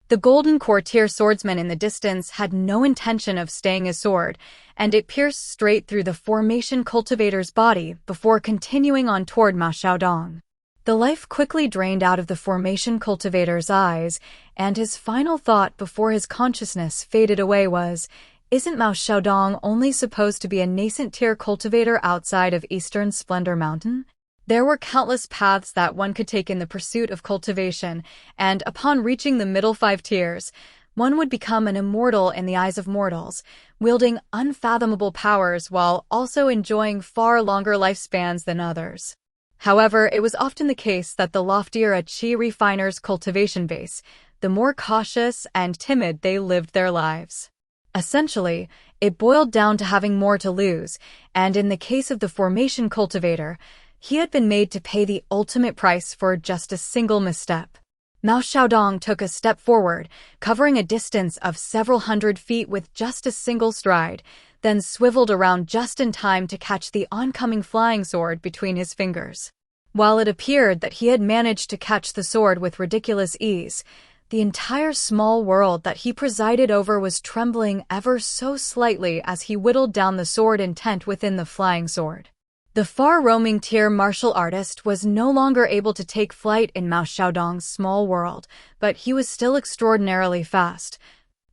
The golden courtier swordsman in the distance had no intention of staying his sword, and it pierced straight through the formation cultivator's body before continuing on toward Mao Xiaodong. The life quickly drained out of the formation cultivator's eyes, and his final thought before his consciousness faded away was, "Isn't Mao Xiaodong only supposed to be a nascent tier cultivator outside of Eastern Splendor Mountain?" There were countless paths that one could take in the pursuit of cultivation, and upon reaching the middle 5 tiers, one would become an immortal in the eyes of mortals, wielding unfathomable powers while also enjoying far longer lifespans than others. However, it was often the case that the loftier a chi refiner's cultivation base, the more cautious and timid they lived their lives. Essentially, it boiled down to having more to lose, and in the case of the formation cultivator, he had been made to pay the ultimate price for just a single misstep. Mao Xiaodong took a step forward, covering a distance of several hundred feet with just a single stride, then swiveled around just in time to catch the oncoming flying sword between his fingers. While it appeared that he had managed to catch the sword with ridiculous ease, the entire small world that he presided over was trembling ever so slightly as he whittled down the sword intent within the flying sword. The far-roaming tier martial artist was no longer able to take flight in Mao Xiaodong's small world, but he was still extraordinarily fast.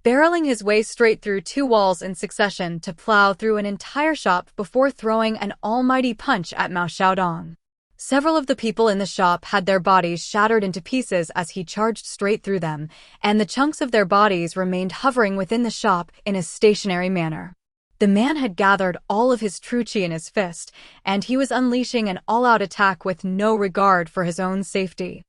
barreling his way straight through 2 walls in succession to plow through an entire shop before throwing an almighty punch at Mao Xiaodong. Several of the people in the shop had their bodies shattered into pieces as he charged straight through them, and the chunks of their bodies remained hovering within the shop in a stationary manner. The man had gathered all of his true chi in his fist, and he was unleashing an all-out attack with no regard for his own safety.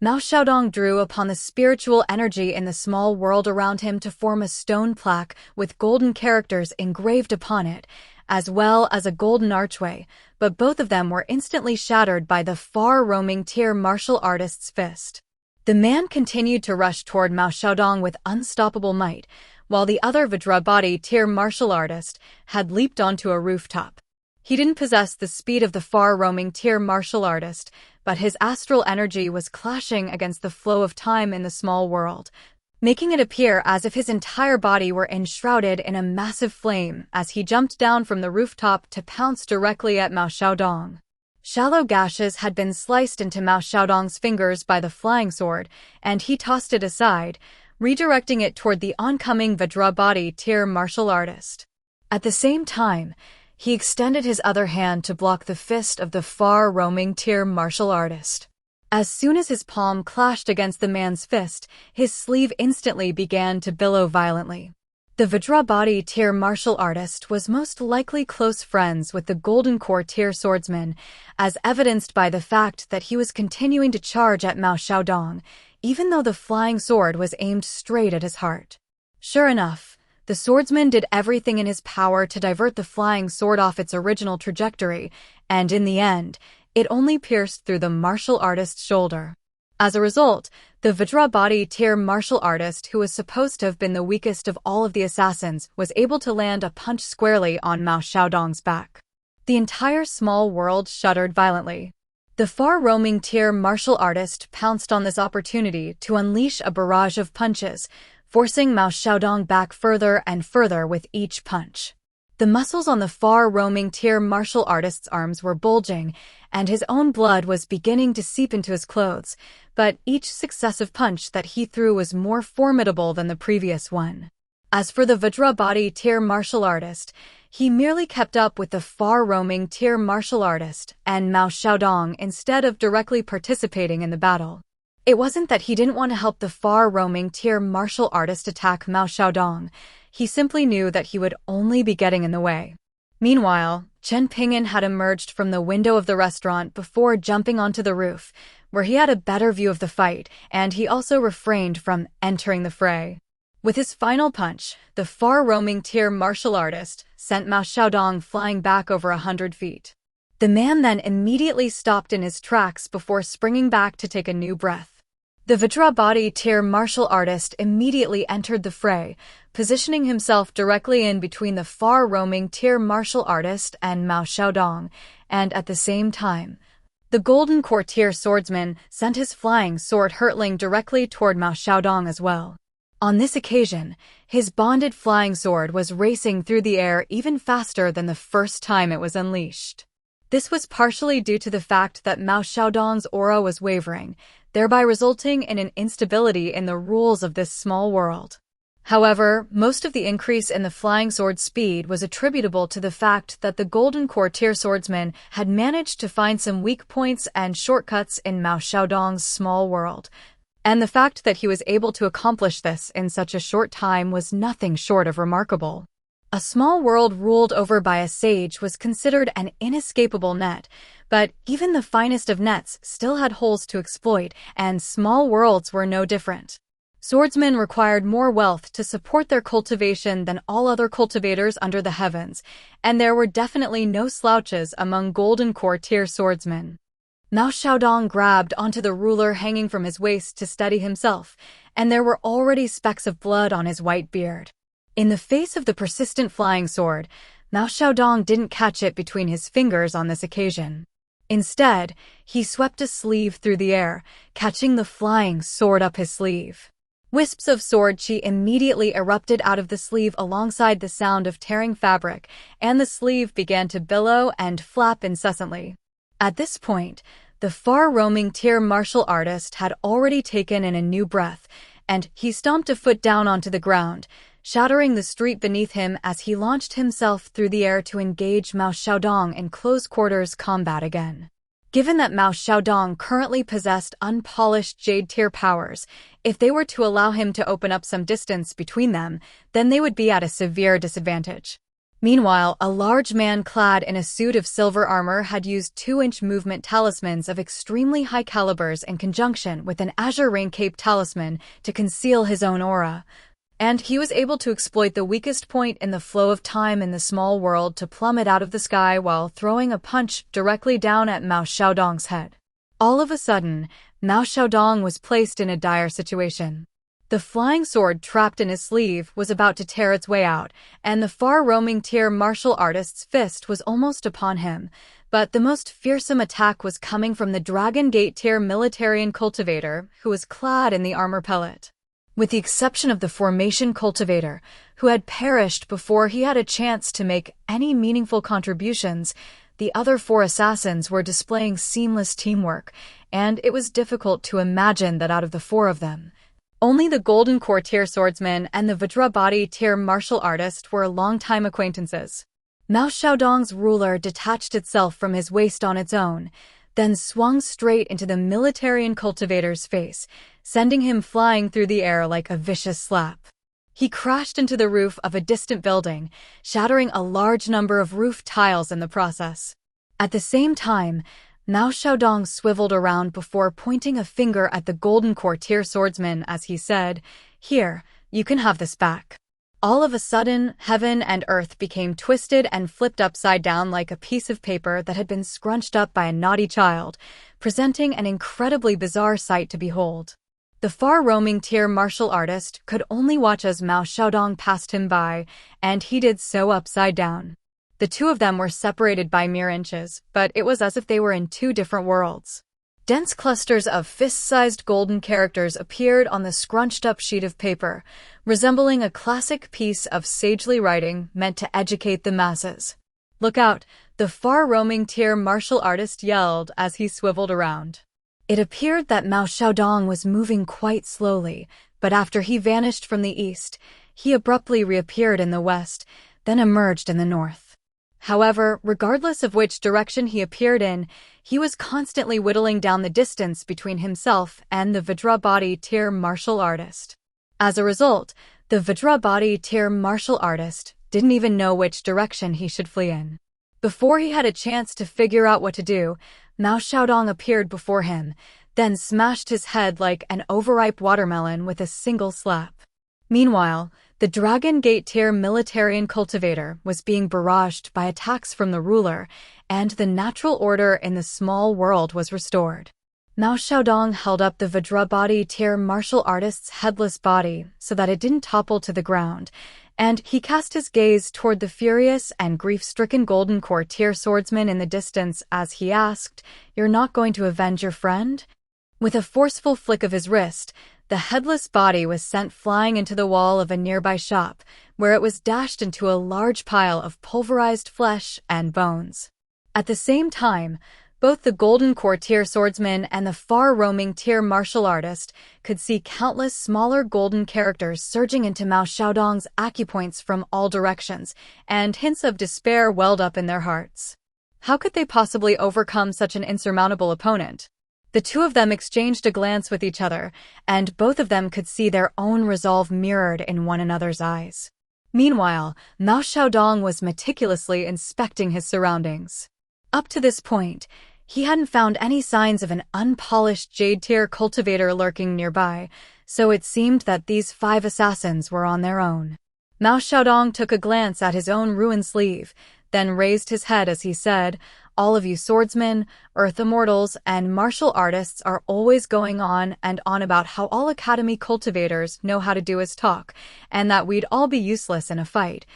Mao Xiaodong drew upon the spiritual energy in the small world around him to form a stone plaque with golden characters engraved upon it, as well as a golden archway, but both of them were instantly shattered by the far-roaming tier martial artist's fist. The man continued to rush toward Mao Xiaodong with unstoppable might, while the other Vajrabody tier martial artist had leaped onto a rooftop. He didn't possess the speed of the far-roaming tier martial artist, but his astral energy was clashing against the flow of time in the small world, making it appear as if his entire body were enshrouded in a massive flame as he jumped down from the rooftop to pounce directly at Mao Xiaodong. Shallow gashes had been sliced into Mao Xiaodong's fingers by the flying sword, and he tossed it aside, redirecting it toward the oncoming Vajrabody tier martial artist. At the same time, he extended his other hand to block the fist of the far-roaming tier martial artist. As soon as his palm clashed against the man's fist, his sleeve instantly began to billow violently. The Vajrabody tier martial artist was most likely close friends with the Golden Core tier swordsman, as evidenced by the fact that he was continuing to charge at Mao Xiaodong, even though the flying sword was aimed straight at his heart. Sure enough, the swordsman did everything in his power to divert the flying sword off its original trajectory, and in the end, it only pierced through the martial artist's shoulder. As a result, the Vajrabody tier martial artist, who was supposed to have been the weakest of all of the assassins, was able to land a punch squarely on Mao Xiaodong's back. The entire small world shuddered violently. The far-roaming tier martial artist pounced on this opportunity to unleash a barrage of punches, forcing Mao Xiaodong back further and further with each punch. The muscles on the far-roaming tier martial artist's arms were bulging, and his own blood was beginning to seep into his clothes, but each successive punch that he threw was more formidable than the previous one. As for the Vajrabody tier martial artist, he merely kept up with the far-roaming tier martial artist and Mao Xiaodong instead of directly participating in the battle. It wasn't that he didn't want to help the far-roaming tier martial artist attack Mao Xiaodong. He simply knew that he would only be getting in the way. Meanwhile, Chen Ping'an had emerged from the window of the restaurant before jumping onto the roof, where he had a better view of the fight, and he also refrained from entering the fray. With his final punch, the far-roaming tier martial artist sent Mao Xiaodong flying back over 100 feet. The man then immediately stopped in his tracks before springing back to take a new breath. The Vajrabody tier martial artist immediately entered the fray, positioning himself directly in between the far-roaming tier martial artist and Mao Xiaodong, and at the same time, the Golden Core tier swordsman sent his flying sword hurtling directly toward Mao Xiaodong as well. On this occasion, his bonded flying sword was racing through the air even faster than the first time it was unleashed. This was partially due to the fact that Mao Xiaodong's aura was wavering, thereby resulting in an instability in the rules of this small world. However, most of the increase in the flying sword's speed was attributable to the fact that the Golden Core tier swordsman had managed to find some weak points and shortcuts in Mao Xiaodong's small world, and the fact that he was able to accomplish this in such a short time was nothing short of remarkable. A small world ruled over by a sage was considered an inescapable net, but even the finest of nets still had holes to exploit, and small worlds were no different. Swordsmen required more wealth to support their cultivation than all other cultivators under the heavens, and there were definitely no slouches among Golden Core tier swordsmen. Mao Xiaodong grabbed onto the ruler hanging from his waist to steady himself, and there were already specks of blood on his white beard. In the face of the persistent flying sword, Mao Xiaodong didn't catch it between his fingers on this occasion. Instead, he swept a sleeve through the air, catching the flying sword up his sleeve. Wisps of sword chi immediately erupted out of the sleeve alongside the sound of tearing fabric, and the sleeve began to billow and flap incessantly. At this point, the far-roaming tier martial artist had already taken in a new breath, and he stomped a foot down onto the ground, shattering the street beneath him as he launched himself through the air to engage Mao Xiaodong in close-quarters combat again. Given that Mao Xiaodong currently possessed unpolished Jade-tier powers, if they were to allow him to open up some distance between them, then they would be at a severe disadvantage. Meanwhile, a large man clad in a suit of silver armor had used 2-inch movement talismans of extremely high calibers in conjunction with an azure ring cape talisman to conceal his own aura, and he was able to exploit the weakest point in the flow of time in the small world to plummet out of the sky while throwing a punch directly down at Mao Xiaodong's head. All of a sudden, Mao Xiaodong was placed in a dire situation. The flying sword trapped in his sleeve was about to tear its way out, and the far-roaming tier martial artist's fist was almost upon him, but the most fearsome attack was coming from the Dragon Gate tier militarian cultivator, who was clad in the armor pellet. With the exception of the formation cultivator, who had perished before he had a chance to make any meaningful contributions, the other 4 assassins were displaying seamless teamwork, and it was difficult to imagine that out of the 4 of them, only the Golden Core tier swordsman and the Vajrabadi tier martial artist were longtime acquaintances. Mao Xiaodong's ruler detached itself from his waist on its own, then swung straight into the militarian cultivator's face, sending him flying through the air like a vicious slap. He crashed into the roof of a distant building, shattering a large number of roof tiles in the process. At the same time, Mao Xiaodong swiveled around before pointing a finger at the Golden Core tier swordsman as he said, "Here, you can have this back." All of a sudden, heaven and earth became twisted and flipped upside down like a piece of paper that had been scrunched up by a naughty child, presenting an incredibly bizarre sight to behold. The far-roaming tier martial artist could only watch as Mao Xiaodong passed him by, and he did so upside down. The 2 of them were separated by mere inches, but it was as if they were in 2 different worlds. Dense clusters of fist-sized golden characters appeared on the scrunched-up sheet of paper, resembling a classic piece of sagely writing meant to educate the masses. "Look out!" the far-roaming tier martial artist yelled as he swiveled around. It appeared that Mao Xiaodong was moving quite slowly, but after he vanished from the east, he abruptly reappeared in the west, then emerged in the north. However, regardless of which direction he appeared in, he was constantly whittling down the distance between himself and the Vajrabadi tier martial artist. As a result, the Vajrabadi tier martial artist didn't even know which direction he should flee in. Before he had a chance to figure out what to do, Mao Xiaodong appeared before him, then smashed his head like an overripe watermelon with a single slap. Meanwhile, the Dragon Gate tier militarian cultivator was being barraged by attacks from the ruler, and the natural order in the small world was restored. Mao Xiaodong held up the Vajrabadi tier martial artist's headless body so that it didn't topple to the ground, and he cast his gaze toward the furious and grief-stricken Golden Core tier swordsman in the distance as he asked, "You're not going to avenge your friend?" With a forceful flick of his wrist, the headless body was sent flying into the wall of a nearby shop, where it was dashed into a large pile of pulverized flesh and bones. At the same time, both the Golden Core tier swordsman and the far-roaming tier martial artist could see countless smaller golden characters surging into Mao Xiaodong's acupoints from all directions, and hints of despair welled up in their hearts. How could they possibly overcome such an insurmountable opponent? The 2 of them exchanged a glance with each other, and both of them could see their own resolve mirrored in one another's eyes. Meanwhile, Mao Xiaodong was meticulously inspecting his surroundings. Up to this point, he hadn't found any signs of an unpolished Jade-tier cultivator lurking nearby, so it seemed that these 5 assassins were on their own. Mao Xiaodong took a glance at his own ruined sleeve, then raised his head as he said, "All of you swordsmen, earth immortals, and martial artists are always going on and on about how all academy cultivators know how to do is talk, and that we'd all be useless in a fight.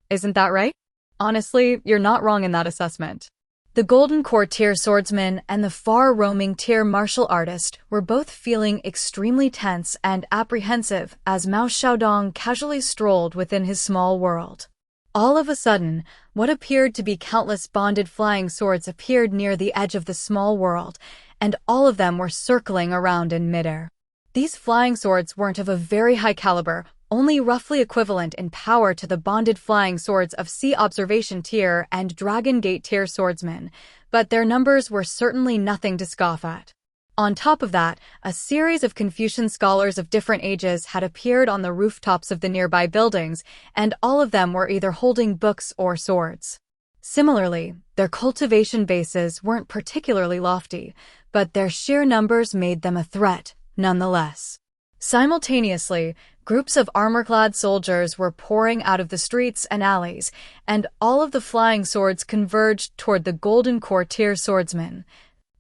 Isn't that right? Honestly, you're not wrong in that assessment." The Golden Core tier swordsman and the far-roaming tier martial artist were both feeling extremely tense and apprehensive as Mao Xiaodong casually strolled within his small world. All of a sudden, what appeared to be countless bonded flying swords appeared near the edge of the small world, and all of them were circling around in midair. These flying swords weren't of a very high caliber, only roughly equivalent in power to the bonded flying swords of Sea Observation Tier and Dragon Gate Tier swordsmen, but their numbers were certainly nothing to scoff at. On top of that, a series of Confucian scholars of different ages had appeared on the rooftops of the nearby buildings, and all of them were either holding books or swords. Similarly, their cultivation bases weren't particularly lofty, but their sheer numbers made them a threat, nonetheless. Simultaneously, groups of armor-clad soldiers were pouring out of the streets and alleys, and all of the flying swords converged toward the Golden Core Tier swordsmen,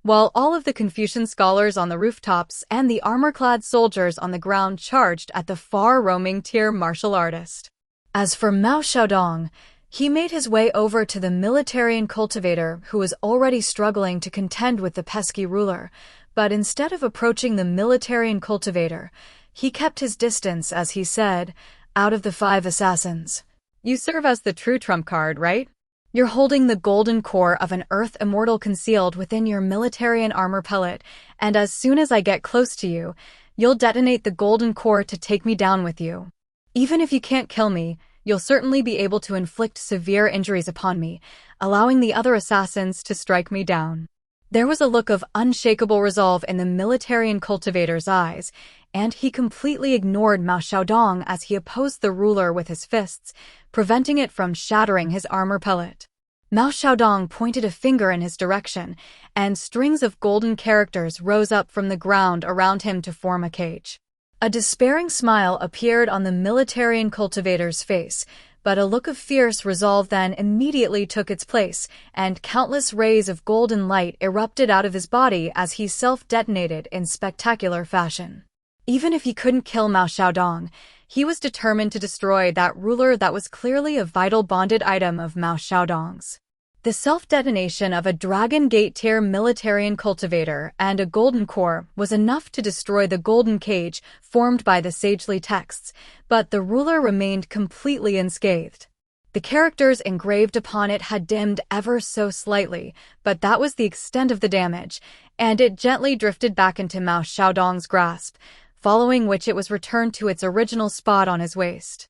while all of the Confucian scholars on the rooftops and the armor-clad soldiers on the ground charged at the far-roaming Tier martial artist. As for Mao Xiaodong, he made his way over to the military and cultivator who was already struggling to contend with the pesky ruler, but instead of approaching the military and cultivator, he kept his distance as he said, "Out of the 5 assassins, you serve as the true trump card, right? You're holding the golden core of an earth immortal concealed within your military and armor pellet, and as soon as I get close to you, you'll detonate the golden core to take me down with you. Even if you can't kill me, you'll certainly be able to inflict severe injuries upon me, allowing the other assassins to strike me down." There was a look of unshakable resolve in the military and cultivator's eyes, and he completely ignored Mao Xiaodong as he opposed the ruler with his fists, preventing it from shattering his armor pellet. Mao Xiaodong pointed a finger in his direction, and strings of golden characters rose up from the ground around him to form a cage. A despairing smile appeared on the military and cultivator's face, but a look of fierce resolve then immediately took its place, and countless rays of golden light erupted out of his body as he self-detonated in spectacular fashion. Even if he couldn't kill Mao Xiaodong, he was determined to destroy that ruler that was clearly a vital bonded item of Mao Xiaodong's. The self-detonation of a Dragon Gate Tier military and cultivator and a golden core was enough to destroy the golden cage formed by the sagely texts, but the ruler remained completely unscathed. The characters engraved upon it had dimmed ever so slightly, but that was the extent of the damage, and it gently drifted back into Mao Xiaodong's grasp, following which it was returned to its original spot on his waist.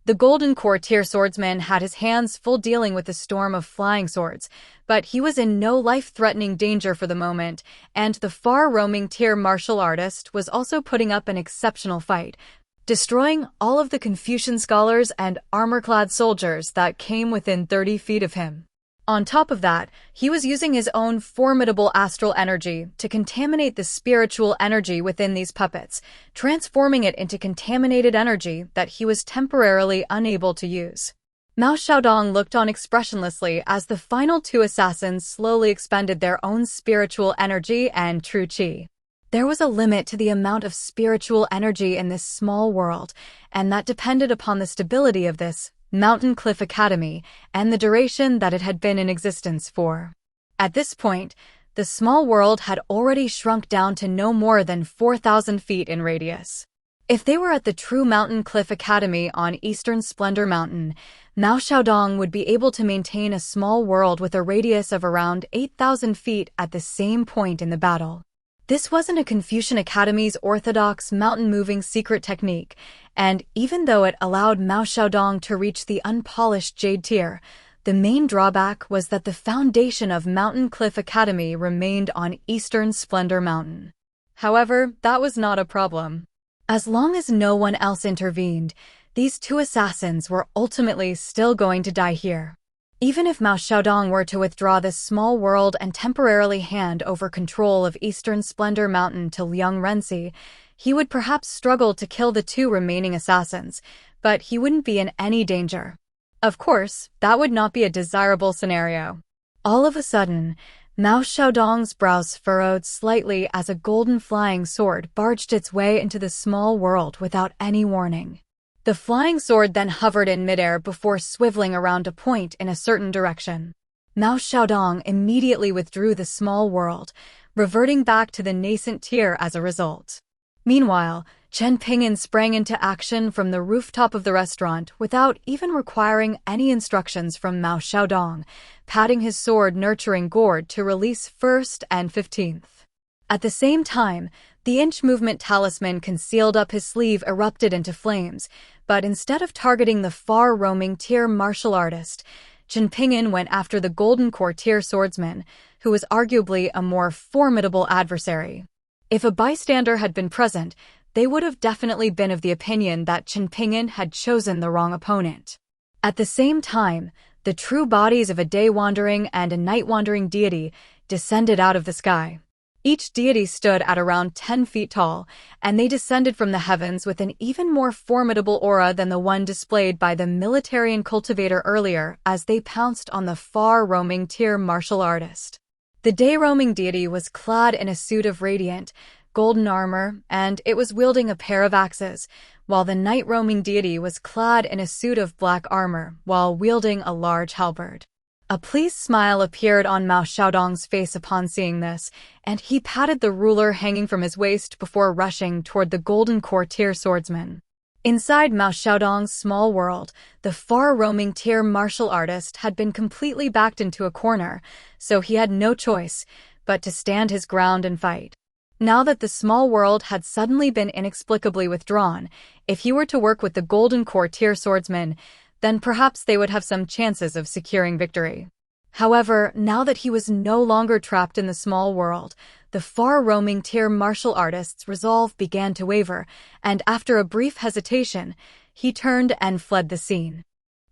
The Golden Core Tier swordsman had his hands full dealing with the storm of flying swords, but he was in no life-threatening danger for the moment, and the far-roaming Tier martial artist was also putting up an exceptional fight, destroying all of the Confucian scholars and armor-clad soldiers that came within 30 feet of him. On top of that, he was using his own formidable astral energy to contaminate the spiritual energy within these puppets, transforming it into contaminated energy that he was temporarily unable to use. Mao Xiaodong looked on expressionlessly as the final 2 assassins slowly expended their own spiritual energy and true qi. There was a limit to the amount of spiritual energy in this small world, and that depended upon the stability of this Mountain Cliff Academy and the duration that it had been in existence for. At this point, the small world had already shrunk down to no more than 4,000 feet in radius. If they were at the true Mountain Cliff Academy on Eastern Splendor Mountain, Mao Xiaodong would be able to maintain a small world with a radius of around 8,000 feet at the same point in the battle. This wasn't a Confucian Academy's orthodox mountain-moving secret technique, and even though it allowed Mao Xiaodong to reach the unpolished Jade Tier, the main drawback was that the foundation of Mountain Cliff Academy remained on Eastern Splendor Mountain. However, that was not a problem. As long as no one else intervened, these 2 assassins were ultimately still going to die here. Even if Mao Xiaodong were to withdraw this small world and temporarily hand over control of Eastern Splendor Mountain to Liang Renzi, he would perhaps struggle to kill the 2 remaining assassins, but he wouldn't be in any danger. Of course, that would not be a desirable scenario. All of a sudden, Mao Xiaodong's brows furrowed slightly as a golden flying sword barged its way into the small world without any warning. The flying sword then hovered in midair before swiveling around a point in a certain direction. Mao Xiaodong immediately withdrew the small world, reverting back to the nascent tier as a result. Meanwhile, Chen Ping'an sprang into action from the rooftop of the restaurant without even requiring any instructions from Mao Xiaodong, patting his sword nurturing gourd to release 1st and 15th. At the same time, The inch movement talisman concealed up his sleeve erupted into flames, but instead of targeting the far-roaming tier martial artist, Jian Ping'an went after the golden courtier swordsman, who was arguably a more formidable adversary. If a bystander had been present, they would have definitely been of the opinion that Jian Ping'an had chosen the wrong opponent. At the same time, the true bodies of a day-wandering and a night-wandering deity descended out of the sky. Each deity stood at around 10 feet tall, and they descended from the heavens with an even more formidable aura than the one displayed by the military and cultivator earlier as they pounced on the far-roaming tier martial artist. The day-roaming deity was clad in a suit of radiant, golden armor, and it was wielding a pair of axes, while the night-roaming deity was clad in a suit of black armor while wielding a large halberd. A pleased smile appeared on Mao Xiaodong's face upon seeing this, and he patted the ruler hanging from his waist before rushing toward the golden courtier swordsman. Inside Mao Xiaodong's small world, the far-roaming tier martial artist had been completely backed into a corner, so he had no choice but to stand his ground and fight. Now that the small world had suddenly been inexplicably withdrawn, if he were to work with the golden courtier swordsman, then perhaps they would have some chances of securing victory. However, now that he was no longer trapped in the small world, the far-roaming tier martial artist's resolve began to waver, and after a brief hesitation, he turned and fled the scene.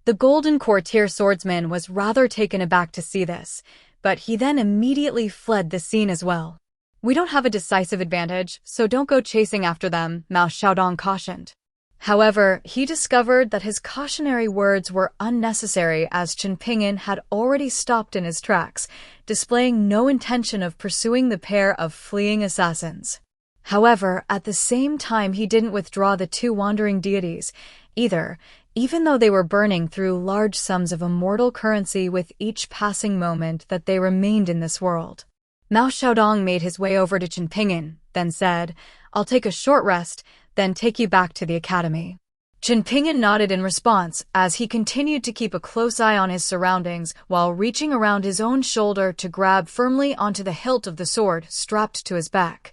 The golden courtier swordsman was rather taken aback to see this, but he then immediately fled the scene as well. "We don't have a decisive advantage, so don't go chasing after them," Mao Xiaodong cautioned. However, he discovered that his cautionary words were unnecessary as Jian Ping'an had already stopped in his tracks, displaying no intention of pursuing the pair of fleeing assassins. However, at the same time he didn't withdraw the two wandering deities, either, even though they were burning through large sums of immortal currency with each passing moment that they remained in this world. Mao Xiaodong made his way over to Jian Ping'an, then said, "I'll take a short rest, then take you back to the academy." Jian Ping'an nodded in response as he continued to keep a close eye on his surroundings while reaching around his own shoulder to grab firmly onto the hilt of the sword strapped to his back,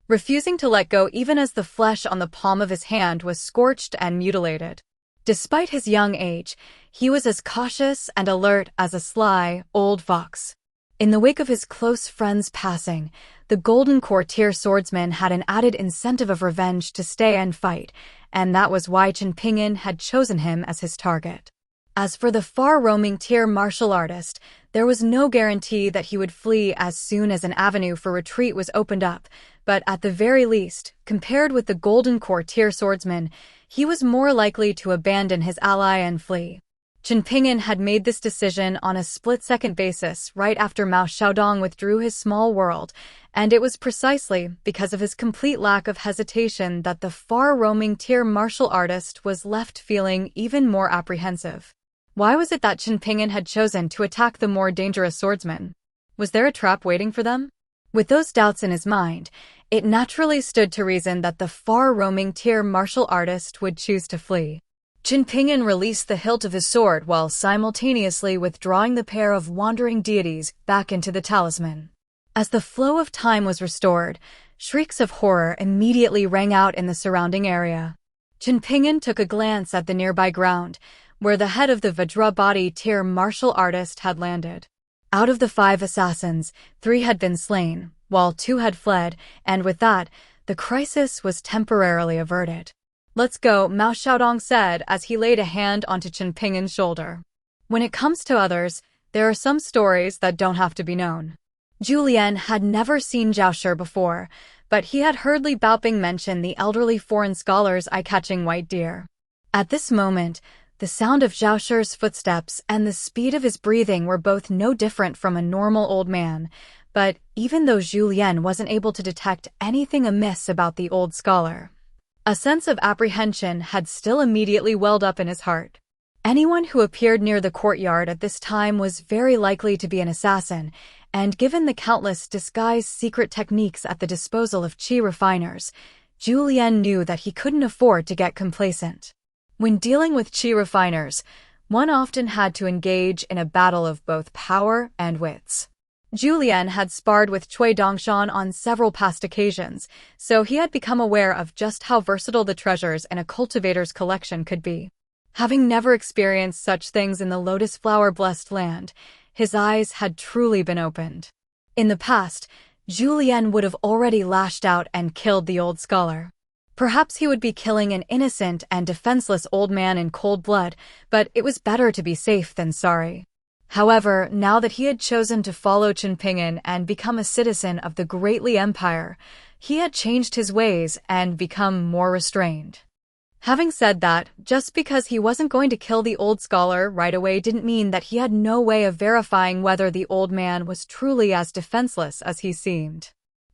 refusing to let go even as the flesh on the palm of his hand was scorched and mutilated. Despite his young age, he was as cautious and alert as a sly, old fox. In the wake of his close friend's passing, the golden courtier swordsman had an added incentive of revenge to stay and fight, and that was why Jian Ping'an had chosen him as his target. As for the far-roaming tier martial artist, there was no guarantee that he would flee as soon as an avenue for retreat was opened up, but at the very least, compared with the golden courtier swordsman, he was more likely to abandon his ally and flee. Jian Ping'an had made this decision on a split-second basis right after Mao Xiaodong withdrew his small world, and it was precisely because of his complete lack of hesitation that the far-roaming tier martial artist was left feeling even more apprehensive. Why was it that Jian Ping'an had chosen to attack the more dangerous swordsman? Was there a trap waiting for them? With those doubts in his mind, it naturally stood to reason that the far-roaming tier martial artist would choose to flee. Jian Ping'an released the hilt of his sword while simultaneously withdrawing the pair of wandering deities back into the talisman. As the flow of time was restored, shrieks of horror immediately rang out in the surrounding area. Jian Ping'an took a glance at the nearby ground, where the head of the Vajra-body tier martial artist had landed. Out of the 5 assassins, 3 had been slain, while 2 had fled, and with that, the crisis was temporarily averted. "Let's go," Mao Xiaodong said as he laid a hand onto Jian Ping'an's shoulder. When it comes to others, there are some stories that don't have to be known. Julian had never seen Zhao Shi before, but he had heard Li Baoping mention the elderly foreign scholar's eye-catching white deer. At this moment, the sound of Zhao Shi's footsteps and the speed of his breathing were both no different from a normal old man, but even though Julian wasn't able to detect anything amiss about the old scholar, a sense of apprehension had still immediately welled up in his heart. Anyone who appeared near the courtyard at this time was very likely to be an assassin, and given the countless disguise secret techniques at the disposal of qi refiners, Julian knew that he couldn't afford to get complacent. When dealing with qi refiners, one often had to engage in a battle of both power and wits. Julian had sparred with Cui Dongshan on several past occasions, so he had become aware of just how versatile the treasures in a cultivator's collection could be. Having never experienced such things in the lotus flower-blessed land, his eyes had truly been opened. In the past, Julian would have already lashed out and killed the old scholar. Perhaps he would be killing an innocent and defenseless old man in cold blood, but it was better to be safe than sorry. However, now that he had chosen to follow Chen Ping'an and become a citizen of the Great Li Empire, he had changed his ways and become more restrained. Having said that, just because he wasn't going to kill the old scholar right away didn't mean that he had no way of verifying whether the old man was truly as defenseless as he seemed.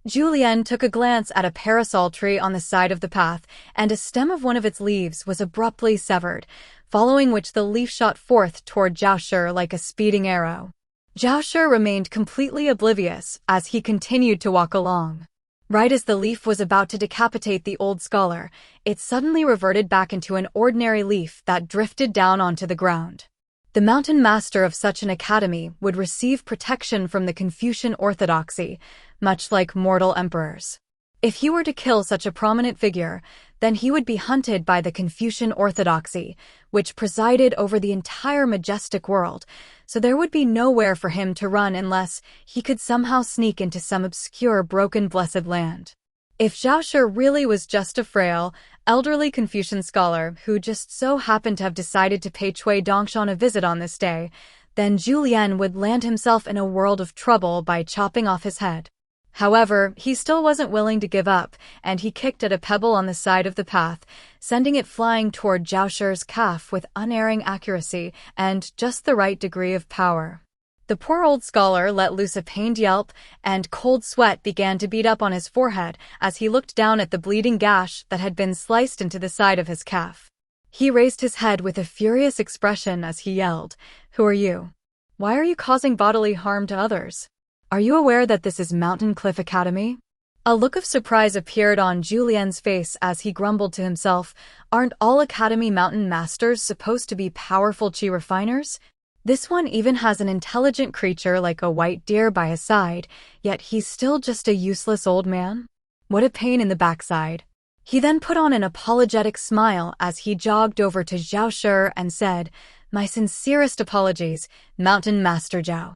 Julian took a glance at a parasol tree on the side of the path, and a stem of one of its leaves was abruptly severed, following which the leaf shot forth toward Zhao Shi like a speeding arrow. Zhao Shi remained completely oblivious as he continued to walk along. Right as the leaf was about to decapitate the old scholar, it suddenly reverted back into an ordinary leaf that drifted down onto the ground. The mountain master of such an academy would receive protection from the Confucian orthodoxy, much like mortal emperors. If he were to kill such a prominent figure, then he would be hunted by the Confucian orthodoxy, which presided over the entire majestic world, so there would be nowhere for him to run unless he could somehow sneak into some obscure broken blessed land. If Zhao Shi really was just a frail, elderly Confucian scholar who just so happened to have decided to pay Cui Dongshan a visit on this day, then Julian would land himself in a world of trouble by chopping off his head. However, he still wasn't willing to give up, and he kicked at a pebble on the side of the path, sending it flying toward Zhao Shi's calf with unerring accuracy and just the right degree of power. The poor old scholar let loose a pained yelp, and cold sweat began to bead up on his forehead as he looked down at the bleeding gash that had been sliced into the side of his calf. He raised his head with a furious expression as he yelled, "Who are you? Why are you causing bodily harm to others? Are you aware that this is Mountain Cliff Academy?" A look of surprise appeared on Julian's face as he grumbled to himself, "Aren't all Academy Mountain Masters supposed to be powerful chi refiners? This one even has an intelligent creature like a white deer by his side, yet he's still just a useless old man? What a pain in the backside." He then put on an apologetic smile as he jogged over to Zhao Shi and said, "My sincerest apologies, Mountain Master Zhao.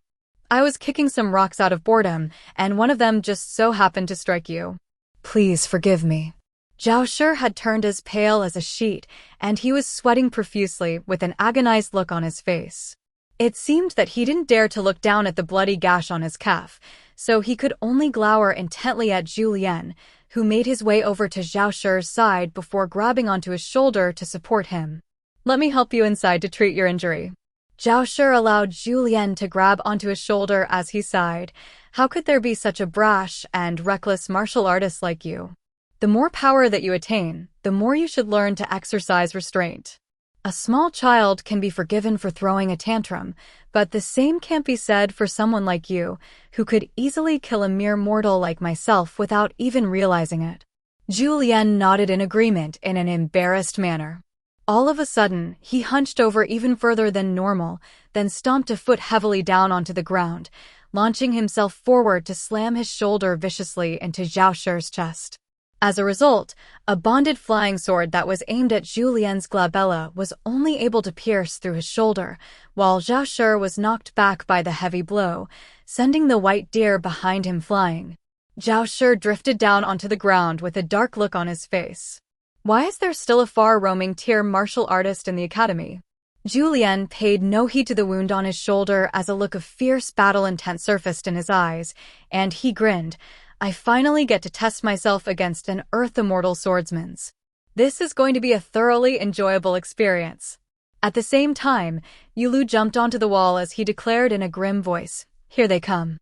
I was kicking some rocks out of boredom, and one of them just so happened to strike you. Please forgive me." Zhao Shi had turned as pale as a sheet, and he was sweating profusely with an agonized look on his face. It seemed that he didn't dare to look down at the bloody gash on his calf, so he could only glower intently at Julian, who made his way over to Zhao Shi's side before grabbing onto his shoulder to support him. "Let me help you inside to treat your injury." Zhao Shi allowed Julian to grab onto his shoulder as he sighed. "How could there be such a brash and reckless martial artist like you? The more power that you attain, the more you should learn to exercise restraint. A small child can be forgiven for throwing a tantrum, but the same can't be said for someone like you, who could easily kill a mere mortal like myself without even realizing it." Julian nodded in agreement in an embarrassed manner. All of a sudden, he hunched over even further than normal, then stomped a foot heavily down onto the ground, launching himself forward to slam his shoulder viciously into Zhao Shi's chest. As a result, a bonded flying sword that was aimed at Julian's glabella was only able to pierce through his shoulder, while Zhao Shi was knocked back by the heavy blow, sending the white deer behind him flying. Zhao Shi drifted down onto the ground with a dark look on his face. Why is there still a far-roaming tier martial artist in the academy? Julian paid no heed to the wound on his shoulder as a look of fierce battle intent surfaced in his eyes, and he grinned. "I finally get to test myself against an Earth Immortal swordsman's. This is going to be a thoroughly enjoyable experience." At the same time, Yulu jumped onto the wall as he declared in a grim voice, "Here they come.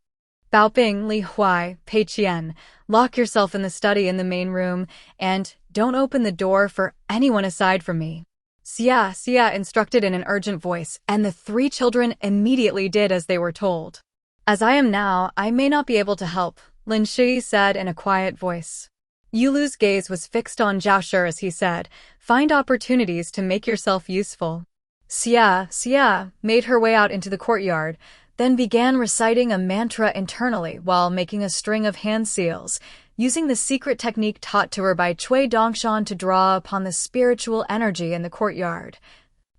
Baoping, Li Huai, Pei Qian, lock yourself in the study in the main room, and don't open the door for anyone aside from me." Xia instructed in an urgent voice, and the three children immediately did as they were told. "As I am now, I may not be able to help," Lin Shi said in a quiet voice. Yulu's gaze was fixed on Zhao Shi as he said, "Find opportunities to make yourself useful." Xia made her way out into the courtyard, then began reciting a mantra internally while making a string of hand seals, using the secret technique taught to her by Cui Dongshan to draw upon the spiritual energy in the courtyard,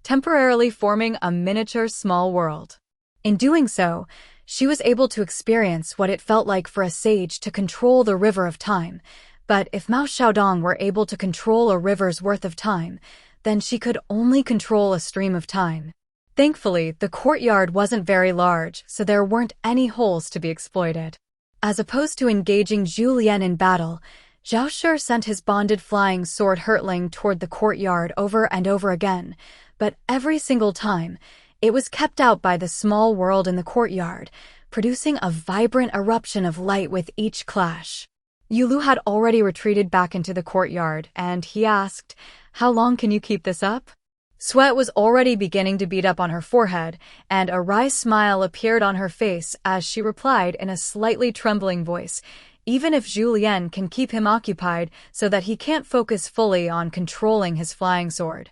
temporarily forming a miniature small world. In doing so, she was able to experience what it felt like for a sage to control the river of time. But if Mao Xiaodong were able to control a river's worth of time, then she could only control a stream of time. Thankfully, the courtyard wasn't very large, so there weren't any holes to be exploited. As opposed to engaging Zhu Lian in battle, Zhao Shi sent his bonded flying sword hurtling toward the courtyard over and over again, but every single time, it was kept out by the small world in the courtyard, producing a vibrant eruption of light with each clash. Yulu had already retreated back into the courtyard, and he asked, "How long can you keep this up?" Sweat was already beginning to bead up on her forehead, and a wry smile appeared on her face as she replied in a slightly trembling voice, "Even if Zhu Lian can keep him occupied so that he can't focus fully on controlling his flying sword,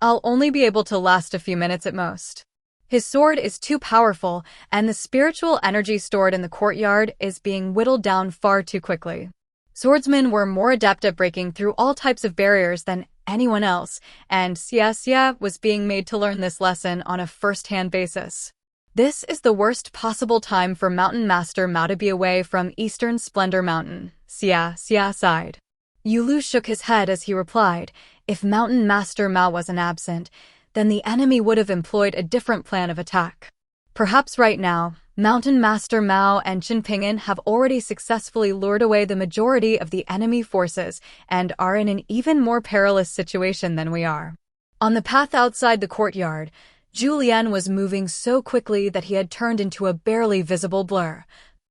I'll only be able to last a few minutes at most. His sword is too powerful, and the spiritual energy stored in the courtyard is being whittled down far too quickly." Swordsmen were more adept at breaking through all types of barriers than anyone else, and Xia was being made to learn this lesson on a first-hand basis. This is the worst possible time for Mountain Master Mao to be away from Eastern Splendor Mountain, Xia sighed. Yulu shook his head as he replied, "If Mountain Master Mao wasn't absent, then the enemy would have employed a different plan of attack. Perhaps right now, Mountain Master Mao and Qin Ping'an have already successfully lured away the majority of the enemy forces and are in an even more perilous situation than we are." On the path outside the courtyard, Zhu Lian was moving so quickly that he had turned into a barely visible blur,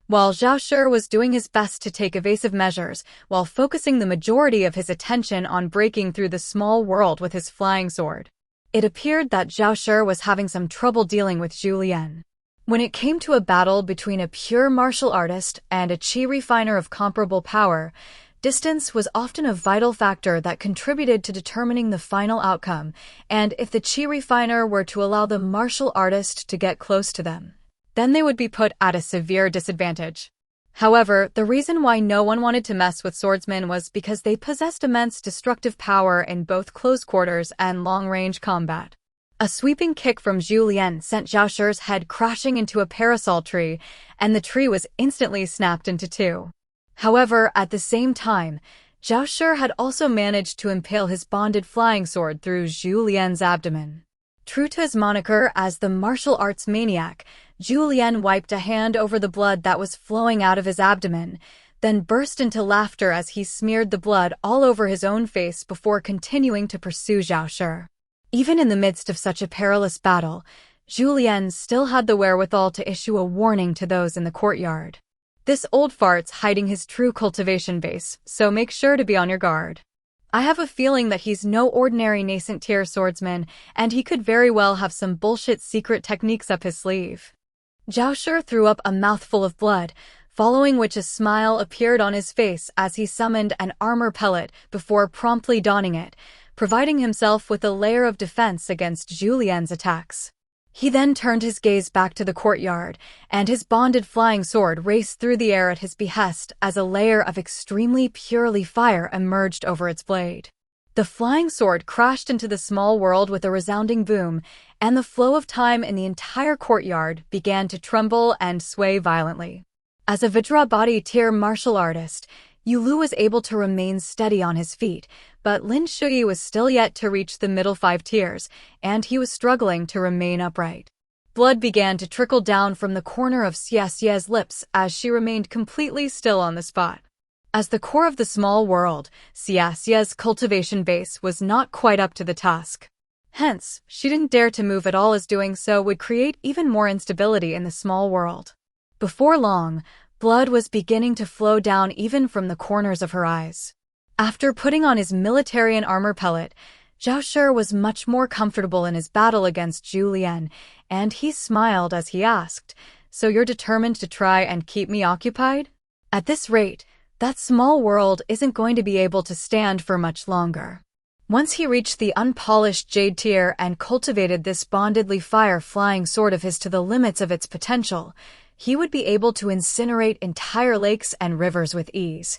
while Zhao Shi was doing his best to take evasive measures while focusing the majority of his attention on breaking through the small world with his flying sword. It appeared that Zhao Shi was having some trouble dealing with Zhu Lian. When it came to a battle between a pure martial artist and a qi refiner of comparable power, distance was often a vital factor that contributed to determining the final outcome, and if the qi refiner were to allow the martial artist to get close to them, then they would be put at a severe disadvantage. However, the reason why no one wanted to mess with swordsmen was because they possessed immense destructive power in both close quarters and long-range combat. A sweeping kick from Zhu Lian sent Zhao Shi's head crashing into a parasol tree, and the tree was instantly snapped into two. However, at the same time, Zhao Shi had also managed to impale his bonded flying sword through Zhu Lian's abdomen. True to his moniker as the martial arts maniac, Zhu Lian wiped a hand over the blood that was flowing out of his abdomen, then burst into laughter as he smeared the blood all over his own face before continuing to pursue Zhao Shi. Even in the midst of such a perilous battle, Zhu Lian still had the wherewithal to issue a warning to those in the courtyard. "This old fart's hiding his true cultivation base, so make sure to be on your guard. I have a feeling that he's no ordinary nascent tier swordsman, and he could very well have some bullshit secret techniques up his sleeve." Zhao Shi threw up a mouthful of blood, following which a smile appeared on his face as he summoned an armor pellet before promptly donning it, providing himself with a layer of defense against Zhu Lian's attacks. He then turned his gaze back to the courtyard, and his bonded flying sword raced through the air at his behest as a layer of extremely purely fire emerged over its blade. The flying sword crashed into the small world with a resounding boom, and the flow of time in the entire courtyard began to tremble and sway violently. As a Vajrabhati tier martial artist, Yulu was able to remain steady on his feet, but Lin Shuyi was still yet to reach the middle 5 tiers, and he was struggling to remain upright. Blood began to trickle down from the corner of Xia's lips as she remained completely still on the spot. As the core of the small world, Xia's cultivation base was not quite up to the task. Hence, she didn't dare to move at all, as doing so would create even more instability in the small world. Before long, blood was beginning to flow down even from the corners of her eyes. After putting on his military and armor pellet, Zhao Shi was much more comfortable in his battle against Zhu Lian, and he smiled as he asked, "So you're determined to try and keep me occupied? At this rate, that small world isn't going to be able to stand for much longer." Once he reached the unpolished jade tier and cultivated this bondedly fire-flying sword of his to the limits of its potential, he would be able to incinerate entire lakes and rivers with ease.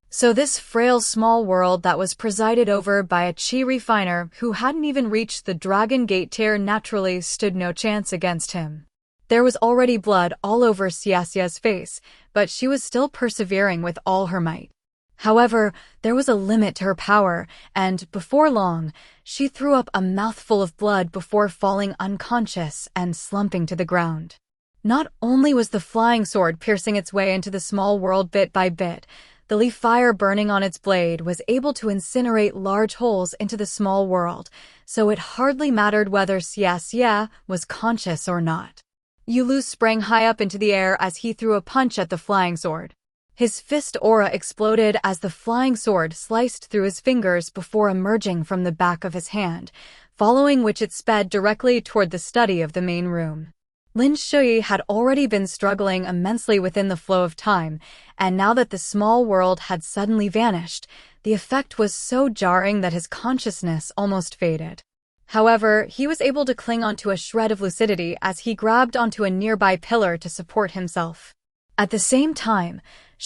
So this frail small world that was presided over by a chi refiner who hadn't even reached the Dragon Gate tier naturally stood no chance against him. There was already blood all over Xiaxia's face, but she was still persevering with all her might. However, there was a limit to her power, and, before long, she threw up a mouthful of blood before falling unconscious and slumping to the ground. Not only was the flying sword piercing its way into the small world bit by bit, the leaf fire burning on its blade was able to incinerate large holes into the small world, so it hardly mattered whether Xiaxia was conscious or not. Yulu sprang high up into the air as he threw a punch at the flying sword. His fist aura exploded as the flying sword sliced through his fingers before emerging from the back of his hand, following which it sped directly toward the study of the main room. Lin Shui had already been struggling immensely within the flow of time, and now that the small world had suddenly vanished, the effect was so jarring that his consciousness almost faded. However, he was able to cling onto a shred of lucidity as he grabbed onto a nearby pillar to support himself. At the same time,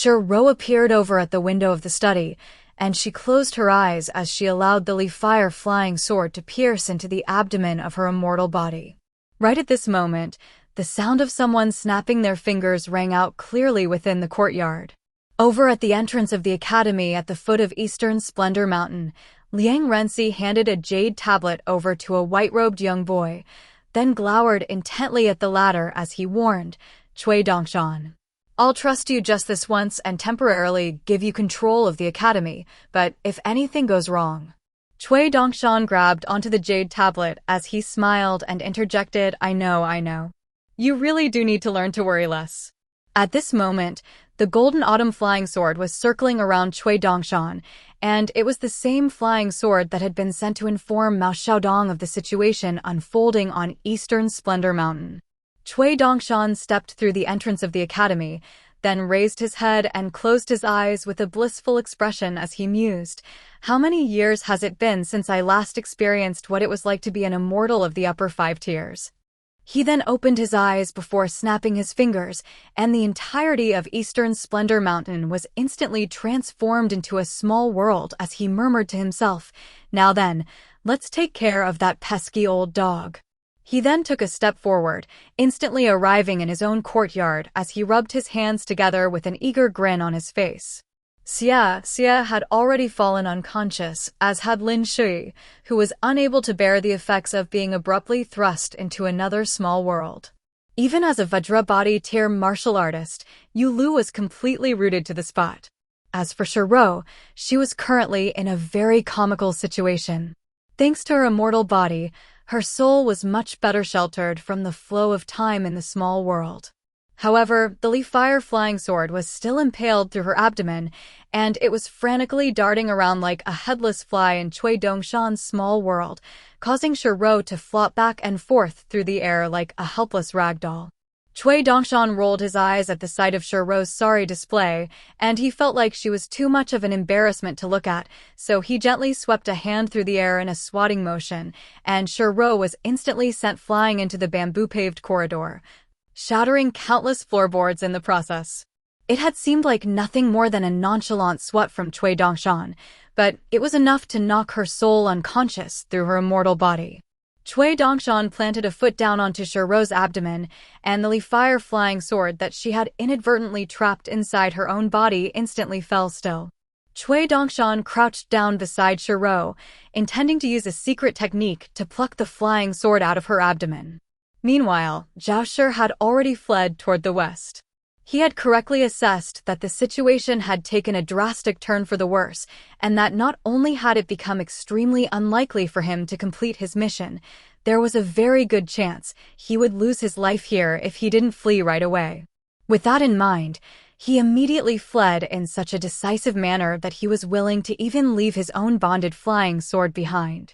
Ro appeared over at the window of the study, and she closed her eyes as she allowed the leaf fire flying sword to pierce into the abdomen of her immortal body. Right at this moment, the sound of someone snapping their fingers rang out clearly within the courtyard. Over at the entrance of the academy at the foot of Eastern Splendor Mountain, Liang Renzi handed a jade tablet over to a white-robed young boy, then glowered intently at the latter as he warned, "Cui Dongshan. I'll trust you just this once and temporarily give you control of the academy, but if anything goes wrong..." Cui Dongshan grabbed onto the jade tablet as he smiled and interjected, I know. You really do need to learn to worry less." At this moment, the golden autumn flying sword was circling around Cui Dongshan, and it was the same flying sword that had been sent to inform Mao Xiaodong of the situation unfolding on Eastern Splendor Mountain. Cui Dongshan stepped through the entrance of the academy, then raised his head and closed his eyes with a blissful expression as he mused, "How many years has it been since I last experienced what it was like to be an immortal of the upper 5 tiers?" He then opened his eyes before snapping his fingers, and the entirety of Eastern Splendor Mountain was instantly transformed into a small world as he murmured to himself, "Now then, let's take care of that pesky old dog." He then took a step forward, instantly arriving in his own courtyard as he rubbed his hands together with an eager grin on his face. Xia had already fallen unconscious, as had Lin Shui, who was unable to bear the effects of being abruptly thrust into another small world. Even as a Vajrabody tier martial artist, Yu Lu was completely rooted to the spot. As for Ro, she was currently in a very comical situation. Thanks to her immortal body, her soul was much better sheltered from the flow of time in the small world. However, the leaf fire flying sword was still impaled through her abdomen, and it was frantically darting around like a headless fly in Cui Dongshan's small world, causing Ro to flop back and forth through the air like a helpless ragdoll. Cui Dongshan rolled his eyes at the sight of Ro's sorry display, and he felt like she was too much of an embarrassment to look at, so he gently swept a hand through the air in a swatting motion, and Ro was instantly sent flying into the bamboo-paved corridor, shattering countless floorboards in the process. It had seemed like nothing more than a nonchalant swat from Cui Dongshan, but it was enough to knock her soul unconscious through her immortal body. Cui Dongshan planted a foot down onto Ro's abdomen, and the leaf fire flying sword that she had inadvertently trapped inside her own body instantly fell still. Cui Dongshan crouched down beside Ro, intending to use a secret technique to pluck the flying sword out of her abdomen. Meanwhile, Zhao Shi had already fled toward the west. He had correctly assessed that the situation had taken a drastic turn for the worse, and that not only had it become extremely unlikely for him to complete his mission, there was a very good chance he would lose his life here if he didn't flee right away. With that in mind, he immediately fled in such a decisive manner that he was willing to even leave his own bonded flying sword behind.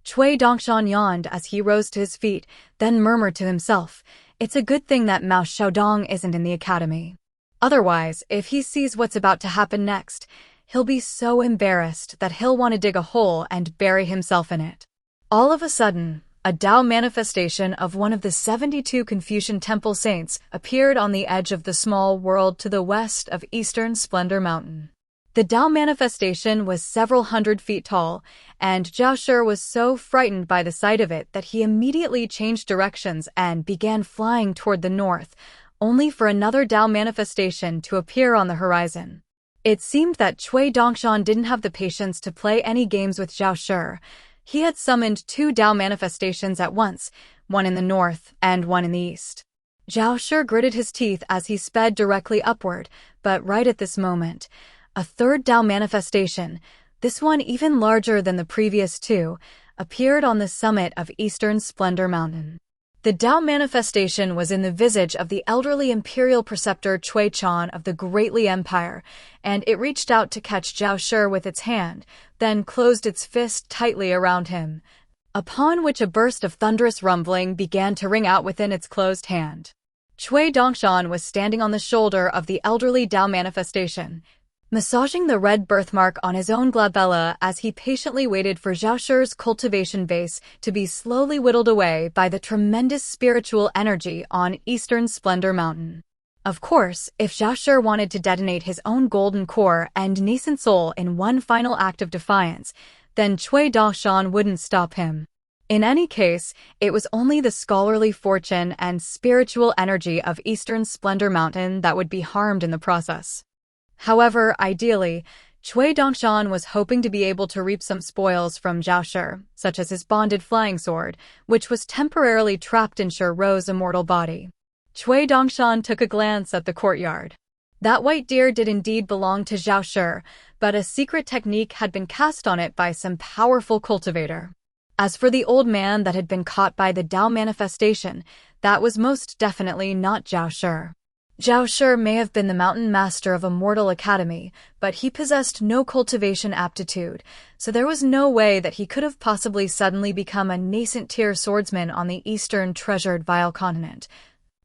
Cui Dongshan yawned as he rose to his feet, then murmured to himself, "It's a good thing that Mao Xiaodong isn't in the academy. Otherwise, if he sees what's about to happen next, he'll be so embarrassed that he'll want to dig a hole and bury himself in it. All of a sudden, a Tao manifestation of one of the 72 Confucian temple saints appeared on the edge of the small world to the west of Eastern Splendor Mountain. The Tao manifestation was several hundred feet tall, and Zhao Shi was so frightened by the sight of it that he immediately changed directions and began flying toward the north, only for another Tao manifestation to appear on the horizon. It seemed that Cui Dongshan didn't have the patience to play any games with Zhao Shi. He had summoned 2 Tao manifestations at once, one in the north and one in the east. Zhao Shi gritted his teeth as he sped directly upward, but right at this moment, a third Tao manifestation, this one even larger than the previous 2, appeared on the summit of Eastern Splendor Mountain. The Tao manifestation was in the visage of the elderly imperial preceptor Cui Chan of the Great Li Empire, and it reached out to catch Zhao Shi with its hand, then closed its fist tightly around him, upon which a burst of thunderous rumbling began to ring out within its closed hand. Cui Dongshan was standing on the shoulder of the elderly Tao manifestation, massaging the red birthmark on his own glabella as he patiently waited for Zhao Shi's cultivation base to be slowly whittled away by the tremendous spiritual energy on Eastern Splendor Mountain. Of course, if Zhao Shi wanted to detonate his own golden core and nascent soul in one final act of defiance, then Cui Dongshan wouldn't stop him. In any case, it was only the scholarly fortune and spiritual energy of Eastern Splendor Mountain that would be harmed in the process. However, ideally, Cui Dongshan was hoping to be able to reap some spoils from Zhao Shi, such as his bonded flying sword, which was temporarily trapped in Shi Rou's immortal body. Cui Dongshan took a glance at the courtyard. That white deer did indeed belong to Zhao Shi, but a secret technique had been cast on it by some powerful cultivator. As for the old man that had been caught by the Tao manifestation, that was most definitely not Zhao Shi. Zhao Shi may have been the mountain master of a mortal academy, but he possessed no cultivation aptitude, so there was no way that he could have possibly suddenly become a nascent-tier swordsman on the eastern treasured Vile continent.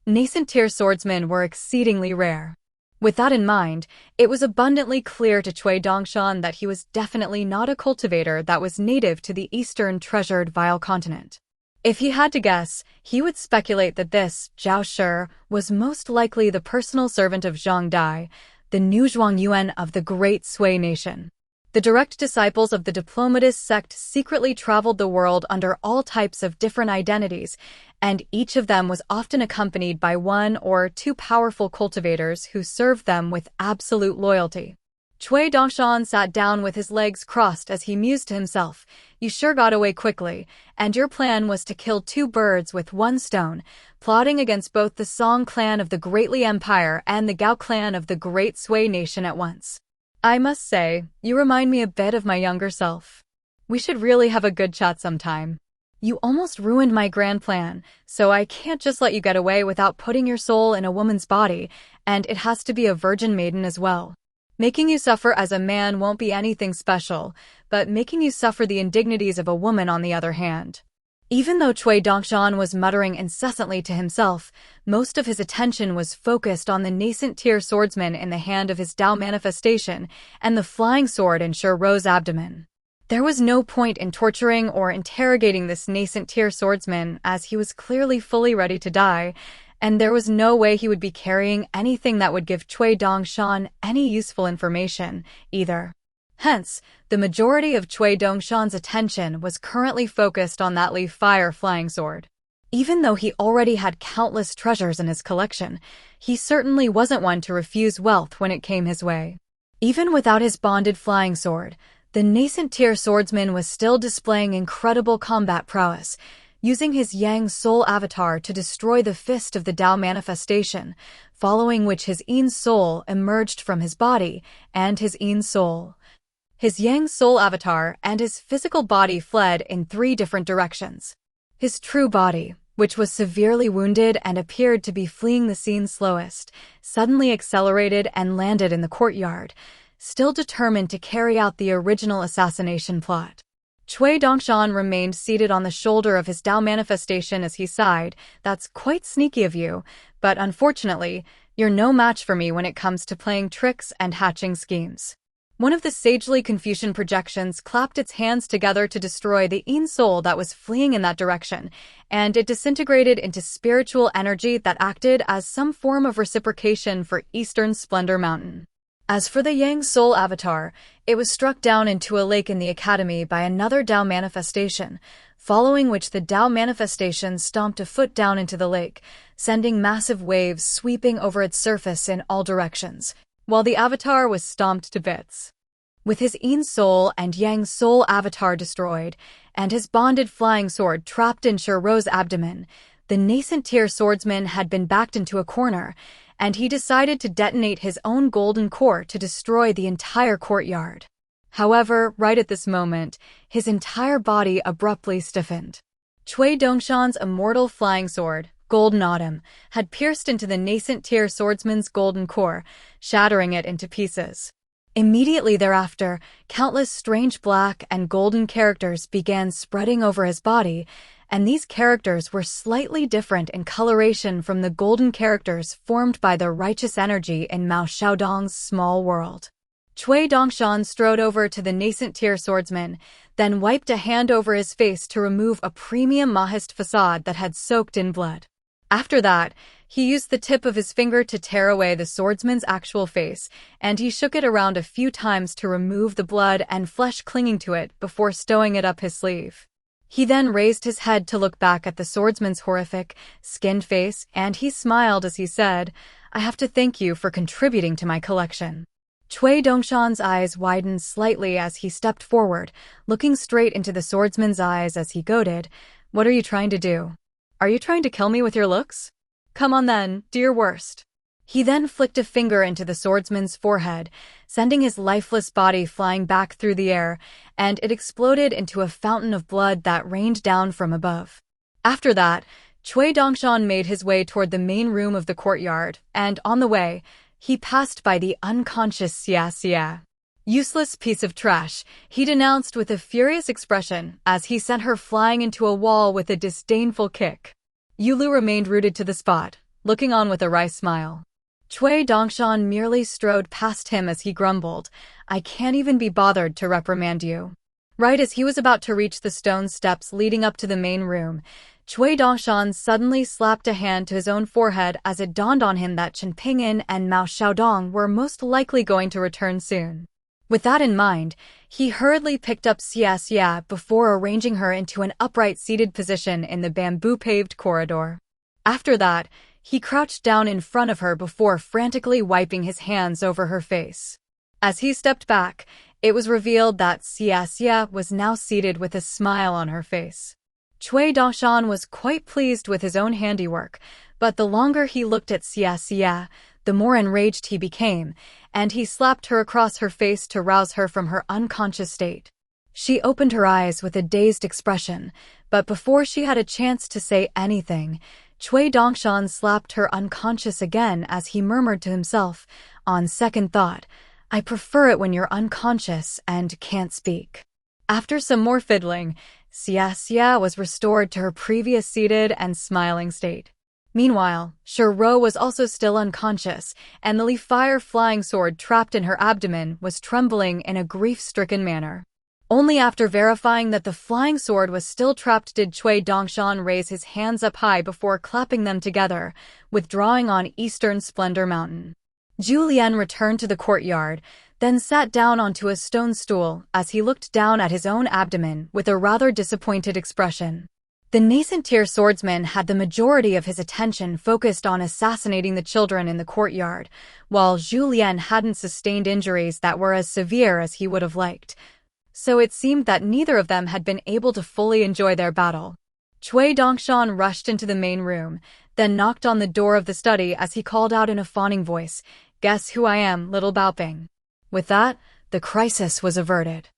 Nascent-tier swordsmen were exceedingly rare. With that in mind, it was abundantly clear to Cui Dongshan that he was definitely not a cultivator that was native to the eastern treasured Vile continent. If he had to guess, he would speculate that this, Zhao Shi, was most likely the personal servant of Zhang Dai, the new Zhuangyuan of the Great Sui nation. The direct disciples of the diplomatist sect secretly traveled the world under all types of different identities, and each of them was often accompanied by 1 or 2 powerful cultivators who served them with absolute loyalty. Cui Dongshan sat down with his legs crossed as he mused to himself. You sure got away quickly, and your plan was to kill 2 birds with 1 stone, plotting against both the Song clan of the Great Li Empire and the Gao clan of the Great Sui nation at once. I must say, you remind me a bit of my younger self. We should really have a good chat sometime. You almost ruined my grand plan, so I can't just let you get away without putting your soul in a woman's body, and it has to be a virgin maiden as well. Making you suffer as a man won't be anything special, but making you suffer the indignities of a woman on the other hand. Even though Cui Dongshan was muttering incessantly to himself, most of his attention was focused on the nascent-tier swordsman in the hand of his Tao manifestation and the flying sword in Shi Rou's abdomen. There was no point in torturing or interrogating this nascent-tier swordsman, as he was clearly fully ready to die, and there was no way he would be carrying anything that would give Cui Dongshan any useful information, either. Hence, the majority of Cui Dongshan's attention was currently focused on that leaf fire flying sword. Even though he already had countless treasures in his collection, he certainly wasn't one to refuse wealth when it came his way. Even without his bonded flying sword, the nascent-tier swordsman was still displaying incredible combat prowess, using his Yang Soul avatar to destroy the fist of the Tao manifestation, following which his Yin Soul emerged from his body and his Yin Soul. His Yang Soul avatar and his physical body fled in 3 different directions. His true body, which was severely wounded and appeared to be fleeing the scene slowest, suddenly accelerated and landed in the courtyard, still determined to carry out the original assassination plot. Cui Dongshan remained seated on the shoulder of his Tao manifestation as he sighed. That's quite sneaky of you, but unfortunately, you're no match for me when it comes to playing tricks and hatching schemes. One of the sagely Confucian projections clapped its hands together to destroy the Yin soul that was fleeing in that direction, and it disintegrated into spiritual energy that acted as some form of reciprocation for Eastern Splendor Mountain. As for the Yang soul avatar, it was struck down into a lake in the academy by another Tao manifestation, following which the Tao manifestation stomped a foot down into the lake, sending massive waves sweeping over its surface in all directions, while the avatar was stomped to bits. With his Yin soul and Yang soul avatar destroyed, and his bonded flying sword trapped in Shiro's abdomen, the nascent tier swordsman had been backed into a corner, and he decided to detonate his own golden core to destroy the entire courtyard. However, right at this moment, his entire body abruptly stiffened. Cui Dongshan's immortal flying sword, Golden Autumn, had pierced into the nascent tier swordsman's golden core, shattering it into pieces. Immediately thereafter, countless strange black and golden characters began spreading over his body, and these characters were slightly different in coloration from the golden characters formed by the righteous energy in Mao Xiaodong's small world. Cui Dongshan strode over to the nascent tier swordsman, then wiped a hand over his face to remove a premium Mahist facade that had soaked in blood. After that, he used the tip of his finger to tear away the swordsman's actual face, and he shook it around a few times to remove the blood and flesh clinging to it before stowing it up his sleeve. He then raised his head to look back at the swordsman's horrific, skinned face, and he smiled as he said, "I have to thank you for contributing to my collection." Cui Dongshan's eyes widened slightly as he stepped forward, looking straight into the swordsman's eyes as he goaded, "What are you trying to do? Are you trying to kill me with your looks? Come on then, do your worst." He then flicked a finger into the swordsman's forehead, sending his lifeless body flying back through the air, and it exploded into a fountain of blood that rained down from above. After that, Cui Dongshan made his way toward the main room of the courtyard, and on the way, he passed by the unconscious Xia. "Useless piece of trash," he denounced with a furious expression as he sent her flying into a wall with a disdainful kick. Yulu remained rooted to the spot, looking on with a wry smile. Cui Dongshan merely strode past him as he grumbled, "I can't even be bothered to reprimand you." Right as he was about to reach the stone steps leading up to the main room, Cui Dongshan suddenly slapped a hand to his own forehead as it dawned on him that Chen Ping'an and Mao Xiaodong were most likely going to return soon. With that in mind, he hurriedly picked up Xia before arranging her into an upright seated position in the bamboo-paved corridor. After that, he crouched down in front of her before frantically wiping his hands over her face. As he stepped back, it was revealed that Xia was now seated with a smile on her face. Cui Dongshan was quite pleased with his own handiwork, but the longer he looked at Xia, the more enraged he became, and he slapped her across her face to rouse her from her unconscious state. She opened her eyes with a dazed expression, but before she had a chance to say anything, Cui Dongshan slapped her unconscious again as he murmured to himself, "On second thought, I prefer it when you're unconscious and can't speak." After some more fiddling, Xia was restored to her previous seated and smiling state. Meanwhile, Shiro was also still unconscious, and the Li-Fire flying sword trapped in her abdomen was trembling in a grief-stricken manner. Only after verifying that the flying sword was still trapped did Cui Dongshan raise his hands up high before clapping them together, withdrawing on Eastern Splendor Mountain. Julian returned to the courtyard, then sat down onto a stone stool as he looked down at his own abdomen with a rather disappointed expression. The nascent tier swordsman had the majority of his attention focused on assassinating the children in the courtyard, while Julian hadn't sustained injuries that were as severe as he would have liked. So it seemed that neither of them had been able to fully enjoy their battle. Cui Dongshan rushed into the main room, then knocked on the door of the study as he called out in a fawning voice, "Guess who I am, little Baoping." With that, the crisis was averted.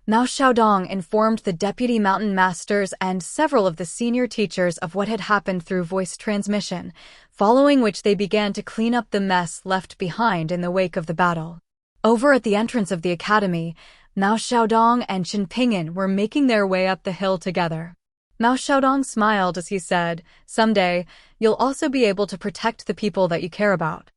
Mao Xiaodong informed the deputy mountain masters and several of the senior teachers of what had happened through voice transmission, following which they began to clean up the mess left behind in the wake of the battle. Over at the entrance of the academy, Mao Xiaodong and Chen Ping'an were making their way up the hill together. Mao Xiaodong smiled as he said, "Someday, you'll also be able to protect the people that you care about.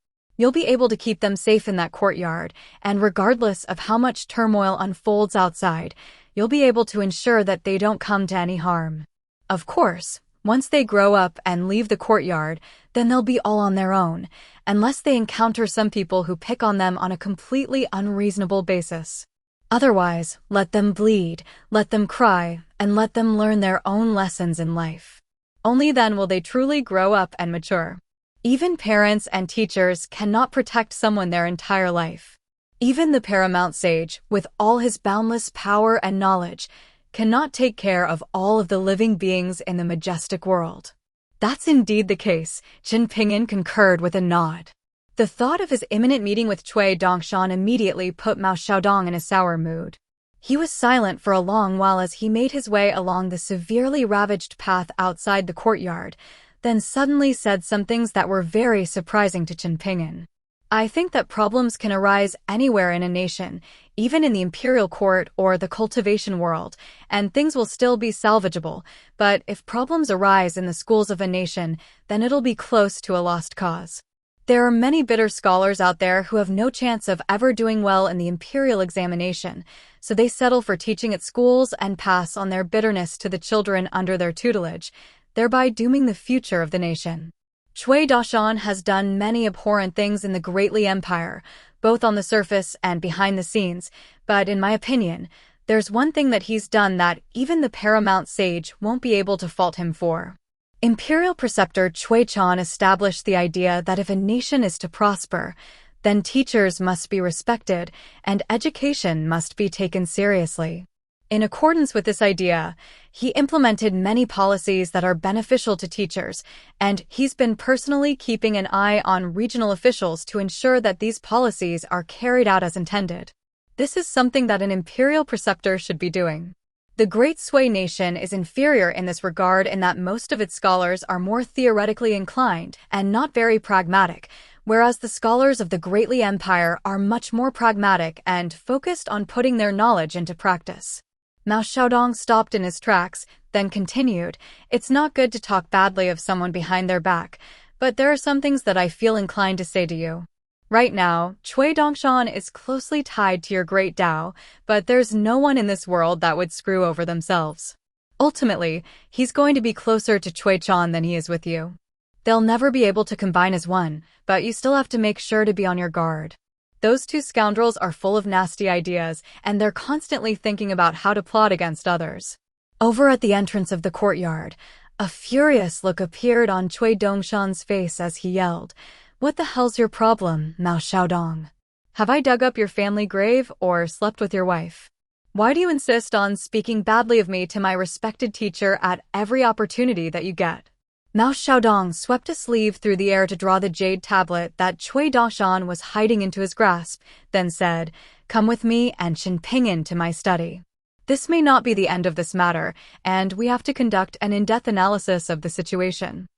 You'll be able to keep them safe in that courtyard, and regardless of how much turmoil unfolds outside, you'll be able to ensure that they don't come to any harm. Of course, once they grow up and leave the courtyard, then they'll be all on their own, unless they encounter some people who pick on them on a completely unreasonable basis. Otherwise, let them bleed, let them cry, and let them learn their own lessons in life. Only then will they truly grow up and mature. Even parents and teachers cannot protect someone their entire life. Even the paramount sage, with all his boundless power and knowledge, cannot take care of all of the living beings in the majestic world. That's indeed the case, Qin Pingyan concurred with a nod. The thought of his imminent meeting with Cui Dongshan immediately put Mao Xiaodong in a sour mood. He was silent for a long while as he made his way along the severely ravaged path outside the courtyard, then suddenly said some things that were very surprising to Qin Pingyan. I think that problems can arise anywhere in a nation, even in the imperial court or the cultivation world, and things will still be salvageable, but if problems arise in the schools of a nation, then it'll be close to a lost cause. There are many bitter scholars out there who have no chance of ever doing well in the imperial examination, so they settle for teaching at schools and pass on their bitterness to the children under their tutelage, thereby dooming the future of the nation. Cui Dongshan has done many abhorrent things in the Great Li Empire, both on the surface and behind the scenes, but in my opinion, there's one thing that he's done that even the paramount sage won't be able to fault him for. Imperial preceptor Cui Chan established the idea that if a nation is to prosper, then teachers must be respected and education must be taken seriously. In accordance with this idea, he implemented many policies that are beneficial to teachers, and he's been personally keeping an eye on regional officials to ensure that these policies are carried out as intended. This is something that an imperial preceptor should be doing. The Great Sui nation is inferior in this regard in that most of its scholars are more theoretically inclined and not very pragmatic, whereas the scholars of the Great Li Empire are much more pragmatic and focused on putting their knowledge into practice. Mao Xiaodong stopped in his tracks, then continued, "It's not good to talk badly of someone behind their back, but there are some things that I feel inclined to say to you. Right now, Cui Dongshan is closely tied to your great Tao, but there's no one in this world that would screw over themselves. Ultimately, he's going to be closer to Cui Chan than he is with you. They'll never be able to combine as one, but you still have to make sure to be on your guard. Those two scoundrels are full of nasty ideas, and they're constantly thinking about how to plot against others." Over at the entrance of the courtyard, a furious look appeared on Cui Dongshan's face as he yelled, "What the hell's your problem, Mao Xiaodong? Have I dug up your family grave or slept with your wife? Why do you insist on speaking badly of me to my respected teacher at every opportunity that you get?" Mao Xiaodong swept a sleeve through the air to draw the jade tablet that Cui Dongshan was hiding into his grasp, then said, "Come with me and Qin Pingyan to my study. This may not be the end of this matter, and we have to conduct an in-depth analysis of the situation."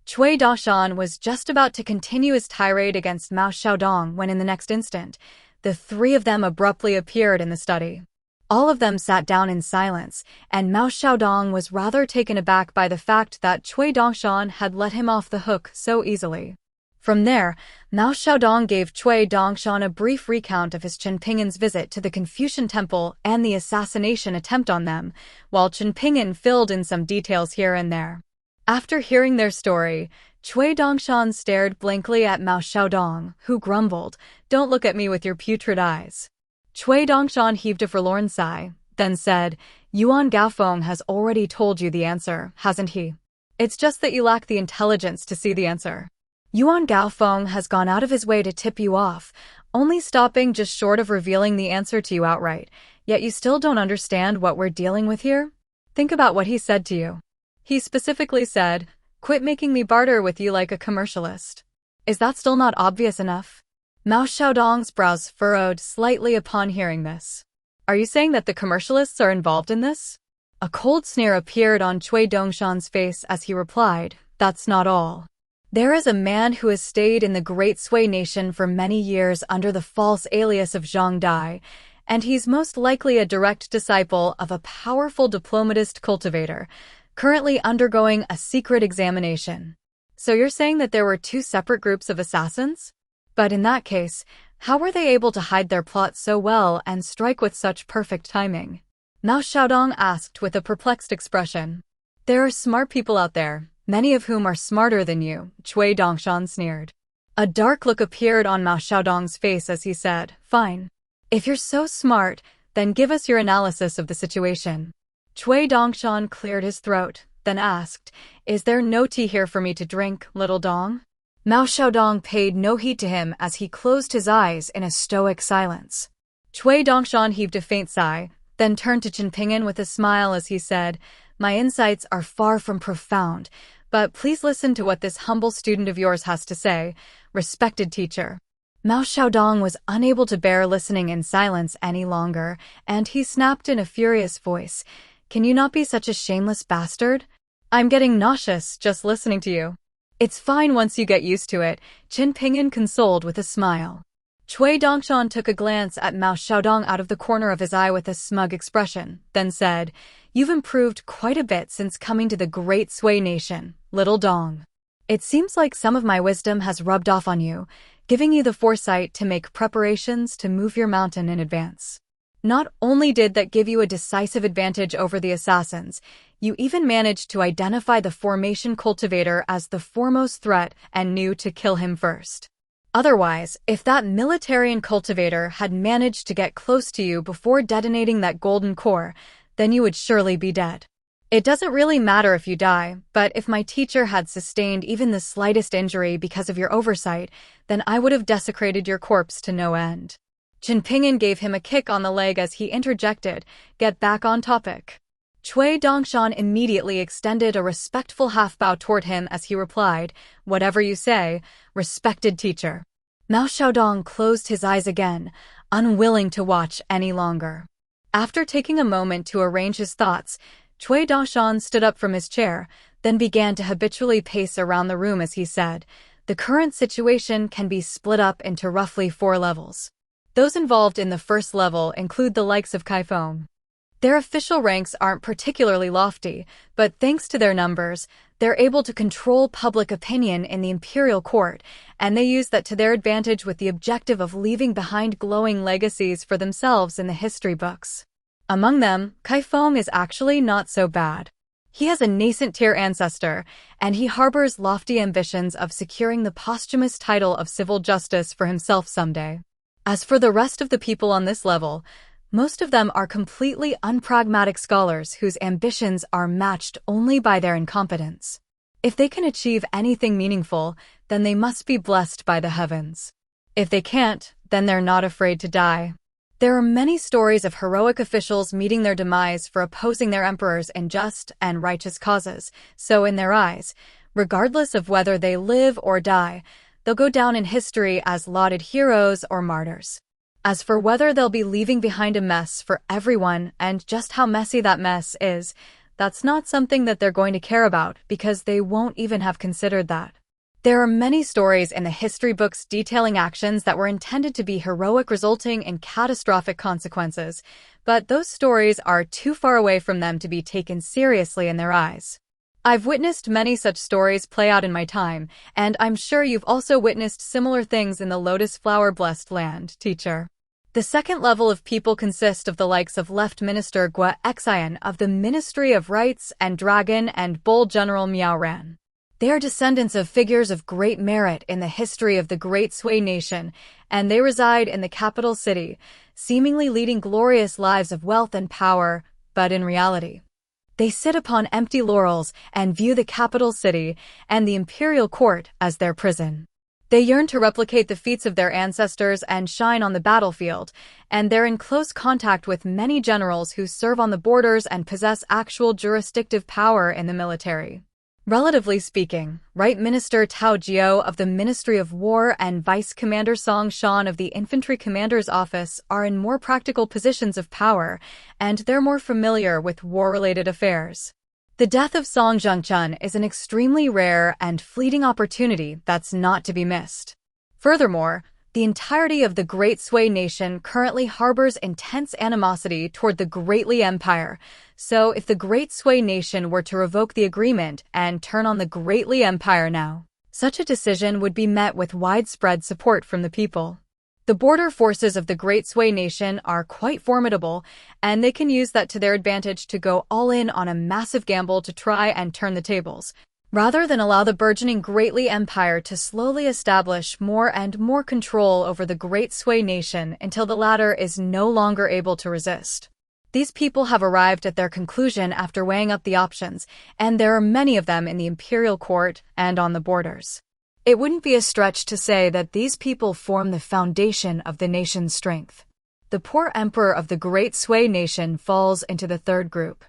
Cui Dongshan was just about to continue his tirade against Mao Xiaodong when in the next instant, the three of them abruptly appeared in the study. All of them sat down in silence, and Mao Xiaodong was rather taken aback by the fact that Cui Dongshan had let him off the hook so easily. From there, Mao Xiaodong gave Cui Dongshan a brief recount of his Qin Pingyan's visit to the Confucian Temple and the assassination attempt on them, while Qin Pingyan filled in some details here and there. After hearing their story, Cui Dongshan stared blankly at Mao Xiaodong, who grumbled, "Don't look at me with your putrid eyes." Cui Dongshan heaved a forlorn sigh, then said, "Yuan Gaofeng has already told you the answer, hasn't he? It's just that you lack the intelligence to see the answer. Yuan Gaofeng has gone out of his way to tip you off, only stopping just short of revealing the answer to you outright, yet you still don't understand what we're dealing with here? Think about what he said to you. He specifically said, 'Quit making me barter with you like a commercialist.' Is that still not obvious enough?" Mao Xiaodong's brows furrowed slightly upon hearing this. "Are you saying that the commercialists are involved in this?" A cold sneer appeared on Cui Dongshan's face as he replied, "That's not all. There is a man who has stayed in the Great Sui nation for many years under the false alias of Zhang Dai, and he's most likely a direct disciple of a powerful diplomatist Cultivator, currently undergoing a secret examination. So you're saying that there were two separate groups of assassins?" But in that case, how were they able to hide their plot so well and strike with such perfect timing? Mao Xiaodong asked with a perplexed expression. There are smart people out there, many of whom are smarter than you, Cui Dongshan sneered. A dark look appeared on Mao Xiaodong's face as he said, Fine. If you're so smart, then give us your analysis of the situation. Cui Dongshan cleared his throat, then asked, Is there no tea here for me to drink, little Dong? Mao Xiaodong paid no heed to him as he closed his eyes in a stoic silence. Cui Dongshan heaved a faint sigh, then turned to Chen Ping'an with a smile as he said, My insights are far from profound, but please listen to what this humble student of yours has to say, respected teacher. Mao Xiaodong was unable to bear listening in silence any longer, and he snapped in a furious voice, Can you not be such a shameless bastard? I'm getting nauseous just listening to you. It's fine once you get used to it, Chen Ping'an consoled with a smile. Cui Dongshan took a glance at Mao Xiaodong out of the corner of his eye with a smug expression, then said, You've improved quite a bit since coming to the Great Sui Nation, little Dong. It seems like some of my wisdom has rubbed off on you, giving you the foresight to make preparations to move your mountain in advance. Not only did that give you a decisive advantage over the assassins, you even managed to identify the formation cultivator as the foremost threat and knew to kill him first. Otherwise, if that military cultivator had managed to get close to you before detonating that golden core, then you would surely be dead. It doesn't really matter if you die, but if my teacher had sustained even the slightest injury because of your oversight, then I would have desecrated your corpse to no end. Chen Ping'an gave him a kick on the leg as he interjected, Get back on topic. Cui Dongshan immediately extended a respectful half-bow toward him as he replied, Whatever you say, respected teacher. Mao Xiaodong closed his eyes again, unwilling to watch any longer. After taking a moment to arrange his thoughts, Cui Dongshan stood up from his chair, then began to habitually pace around the room as he said, The current situation can be split up into roughly 4 levels. Those involved in the first level include the likes of Feng. Their official ranks aren't particularly lofty, but thanks to their numbers, they're able to control public opinion in the imperial court, and they use that to their advantage with the objective of leaving behind glowing legacies for themselves in the history books. Among them, Feng is actually not so bad. He has a nascent tier ancestor, and he harbors lofty ambitions of securing the posthumous title of civil justice for himself someday. As for the rest of the people on this level, most of them are completely unpragmatic scholars whose ambitions are matched only by their incompetence. If they can achieve anything meaningful, then they must be blessed by the heavens. If they can't, then they're not afraid to die. There are many stories of heroic officials meeting their demise for opposing their emperors in just and righteous causes, so in their eyes, regardless of whether they live or die, they'll go down in history as lauded heroes or martyrs. As for whether they'll be leaving behind a mess for everyone and just how messy that mess is, that's not something that they're going to care about because they won't even have considered that. There are many stories in the history books detailing actions that were intended to be heroic resulting in catastrophic consequences, but those stories are too far away from them to be taken seriously in their eyes. I've witnessed many such stories play out in my time, and I'm sure you've also witnessed similar things in the lotus flower-blessed land, teacher. The second level of people consist of the likes of Left Minister Gua Xian of the Ministry of Rights and Dragon and Bull General Miao Ran. They are descendants of figures of great merit in the history of the Great Sui Nation, and they reside in the capital city, seemingly leading glorious lives of wealth and power, but in reality, they sit upon empty laurels and view the capital city and the imperial court as their prison. They yearn to replicate the feats of their ancestors and shine on the battlefield, and they're in close contact with many generals who serve on the borders and possess actual jurisdictive power in the military. Relatively speaking, Right Minister Tao Jiao of the Ministry of War and Vice Commander Song Shan of the Infantry Commander's Office are in more practical positions of power, and they're more familiar with war-related affairs. The death of Song Zhengchun is an extremely rare and fleeting opportunity that's not to be missed. Furthermore, the entirety of the Great Sui Nation currently harbors intense animosity toward the Great Li Empire, so if the Great Sui Nation were to revoke the agreement and turn on the Great Li Empire now, Such a decision would be met with widespread support from the people. The border forces of the Great Sui nation are quite formidable, and they can use that to their advantage to go all in on a massive gamble to try and turn the tables, rather than allow the burgeoning Great Li Empire to slowly establish more and more control over the Great Sui nation until the latter is no longer able to resist. These people have arrived at their conclusion after weighing up the options, and there are many of them in the imperial court and on the borders. It wouldn't be a stretch to say that these people form the foundation of the nation's strength. The poor emperor of the Great Sui nation falls into the third group.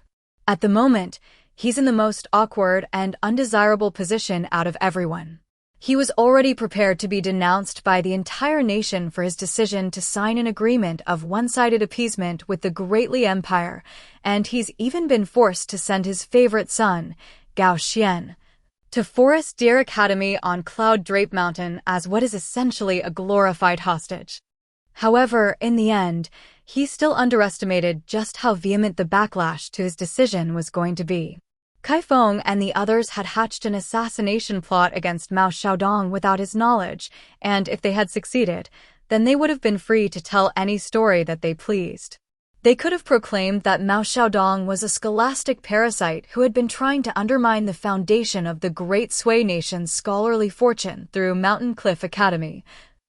At the moment, he's in the most awkward and undesirable position out of everyone. He was already prepared to be denounced by the entire nation for his decision to sign an agreement of one-sided appeasement with the Great Li Empire, and he's even been forced to send his favorite son, Gao Xian, to Forest Deer Academy on Cloud Drape Mountain as what is essentially a glorified hostage. However, in the end, he still underestimated just how vehement the backlash to his decision was going to be. Feng and the others had hatched an assassination plot against Mao Xiaodong without his knowledge, and if they had succeeded, then they would have been free to tell any story that they pleased. They could have proclaimed that Mao Xiaodong was a scholastic parasite who had been trying to undermine the foundation of the Great Sui nation's scholarly fortune through Mountain Cliff Academy,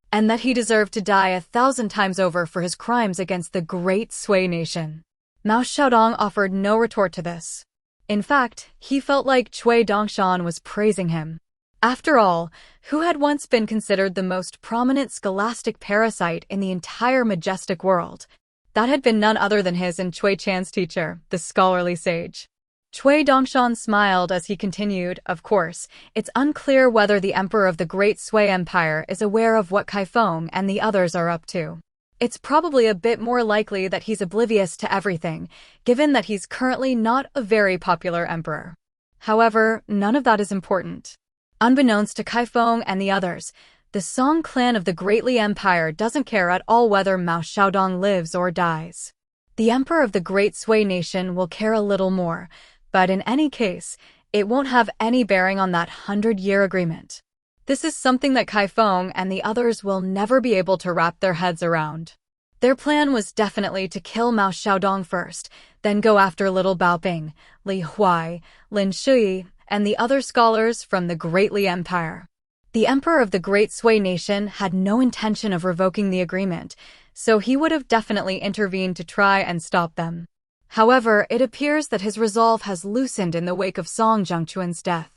and that he deserved to die 1,000 times over for his crimes against the Great Sui nation. Mao Xiaodong offered no retort to this. In fact, he felt like Cui Dongshan was praising him. After all, who had once been considered the most prominent scholastic parasite in the entire majestic world? That had been none other than his and Cui Chan's teacher, the scholarly sage. Cui Dongshan smiled as he continued, of course, it's unclear whether the emperor of the Great Sui Empire is aware of what Feng and the others are up to. It's probably a bit more likely that he's oblivious to everything, given that he's currently not a very popular emperor. However, none of that is important. Unbeknownst to Feng and the others, the Song clan of the Great Li Empire doesn't care at all whether Mao Xiaodong lives or dies. The emperor of the Great Sui nation will care a little more, but in any case, it won't have any bearing on that 100-year agreement. This is something that Feng and the others will never be able to wrap their heads around. Their plan was definitely to kill Mao Xiaodong first, then go after Little Baobing, Li Huai, Lin Shui, and the other scholars from the Great Li Empire. The emperor of the Great Sui nation had no intention of revoking the agreement, so he would have definitely intervened to try and stop them. However, it appears that his resolve has loosened in the wake of Song Zhengquan's death.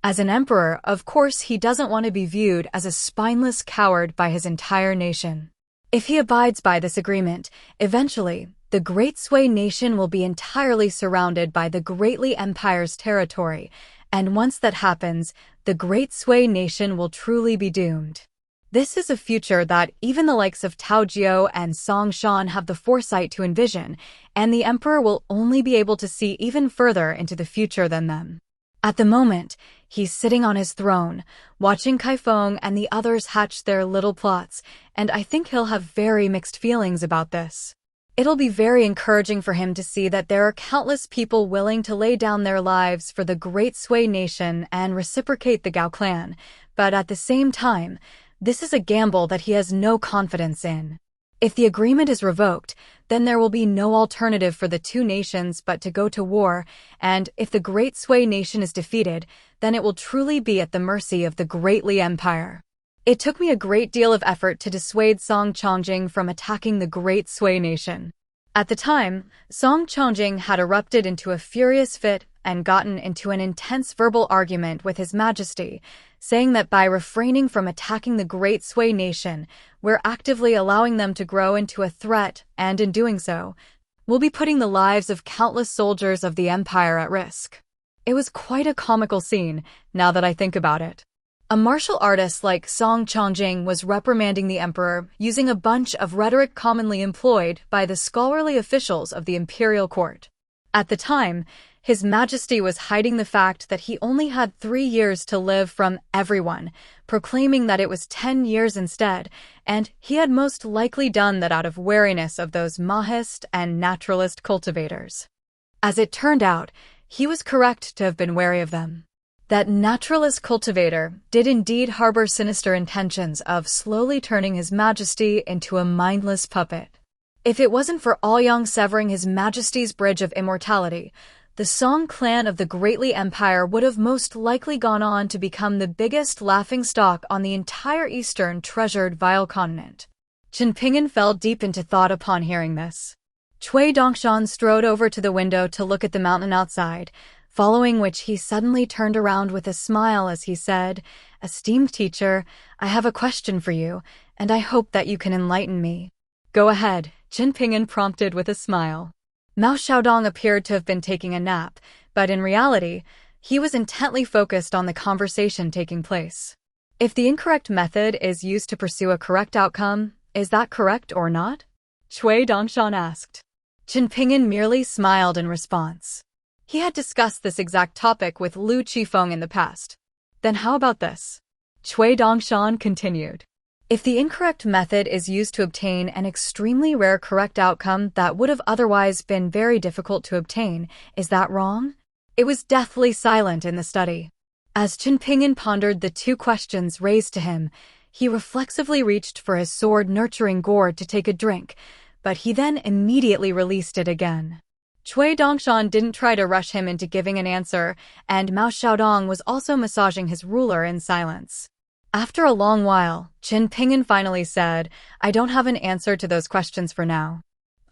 As an emperor, of course, he doesn't want to be viewed as a spineless coward by his entire nation. If he abides by this agreement, eventually, the Great Sui nation will be entirely surrounded by the Great Li Empire's territory, and once that happens, the Great Sui nation will truly be doomed. This is a future that even the likes of Tao Jiao and Song Shan have the foresight to envision, and the emperor will only be able to see even further into the future than them. At the moment, he's sitting on his throne, watching Feng and the others hatch their little plots, and I think he'll have very mixed feelings about this. It'll be very encouraging for him to see that there are countless people willing to lay down their lives for the Great Sui nation and reciprocate the Gao clan, but at the same time, this is a gamble that he has no confidence in. If the agreement is revoked, then there will be no alternative for the two nations but to go to war, and if the Great Sui nation is defeated, then it will truly be at the mercy of the Great Li Empire. It took me a great deal of effort to dissuade Song Chongjing from attacking the Great Sui nation. At the time, Song Chongjing had erupted into a furious fit and gotten into an intense verbal argument with His Majesty, saying that by refraining from attacking the Great Sui nation, we're actively allowing them to grow into a threat, and in doing so, we'll be putting the lives of countless soldiers of the empire at risk. It was quite a comical scene, now that I think about it. A martial artist like Song Chongjing was reprimanding the emperor using a bunch of rhetoric commonly employed by the scholarly officials of the imperial court. At the time, His Majesty was hiding the fact that he only had 3 years to live from everyone, proclaiming that it was 10 years instead, and he had most likely done that out of wariness of those Mahist and naturalist cultivators. As it turned out, he was correct to have been wary of them. That naturalist Cultivator did indeed harbor sinister intentions of slowly turning His Majesty into a mindless puppet. If it wasn't for Aoyang severing His Majesty's bridge of immortality, the Song clan of the Greatly Empire would have most likely gone on to become the biggest laughingstock on the entire eastern treasured vile continent. Chen Ping'an fell deep into thought upon hearing this. Cui Dongshan strode over to the window to look at the mountain outside, following which he suddenly turned around with a smile as he said, "Esteemed teacher, I have a question for you, and I hope that you can enlighten me." "Go ahead," Chen Ping'an prompted with a smile. Mao Xiaodong appeared to have been taking a nap, but in reality, he was intently focused on the conversation taking place. If the incorrect method is used to pursue a correct outcome, is that correct or not? Cui Dongshan asked. Chen Ping'an merely smiled in response. He had discussed this exact topic with Lu Qifeng in the past. Then how about this? Cui Dongshan continued. If the incorrect method is used to obtain an extremely rare correct outcome that would have otherwise been very difficult to obtain, is that wrong? It was deathly silent in the study. As Chen Ping'an pondered the two questions raised to him, he reflexively reached for his sword-nurturing gourd to take a drink, but he then immediately released it again. Cui Dongshan didn't try to rush him into giving an answer, and Mao Xiaodong was also massaging his ruler in silence. After a long while, Chen Ping'an finally said, "I don't have an answer to those questions for now.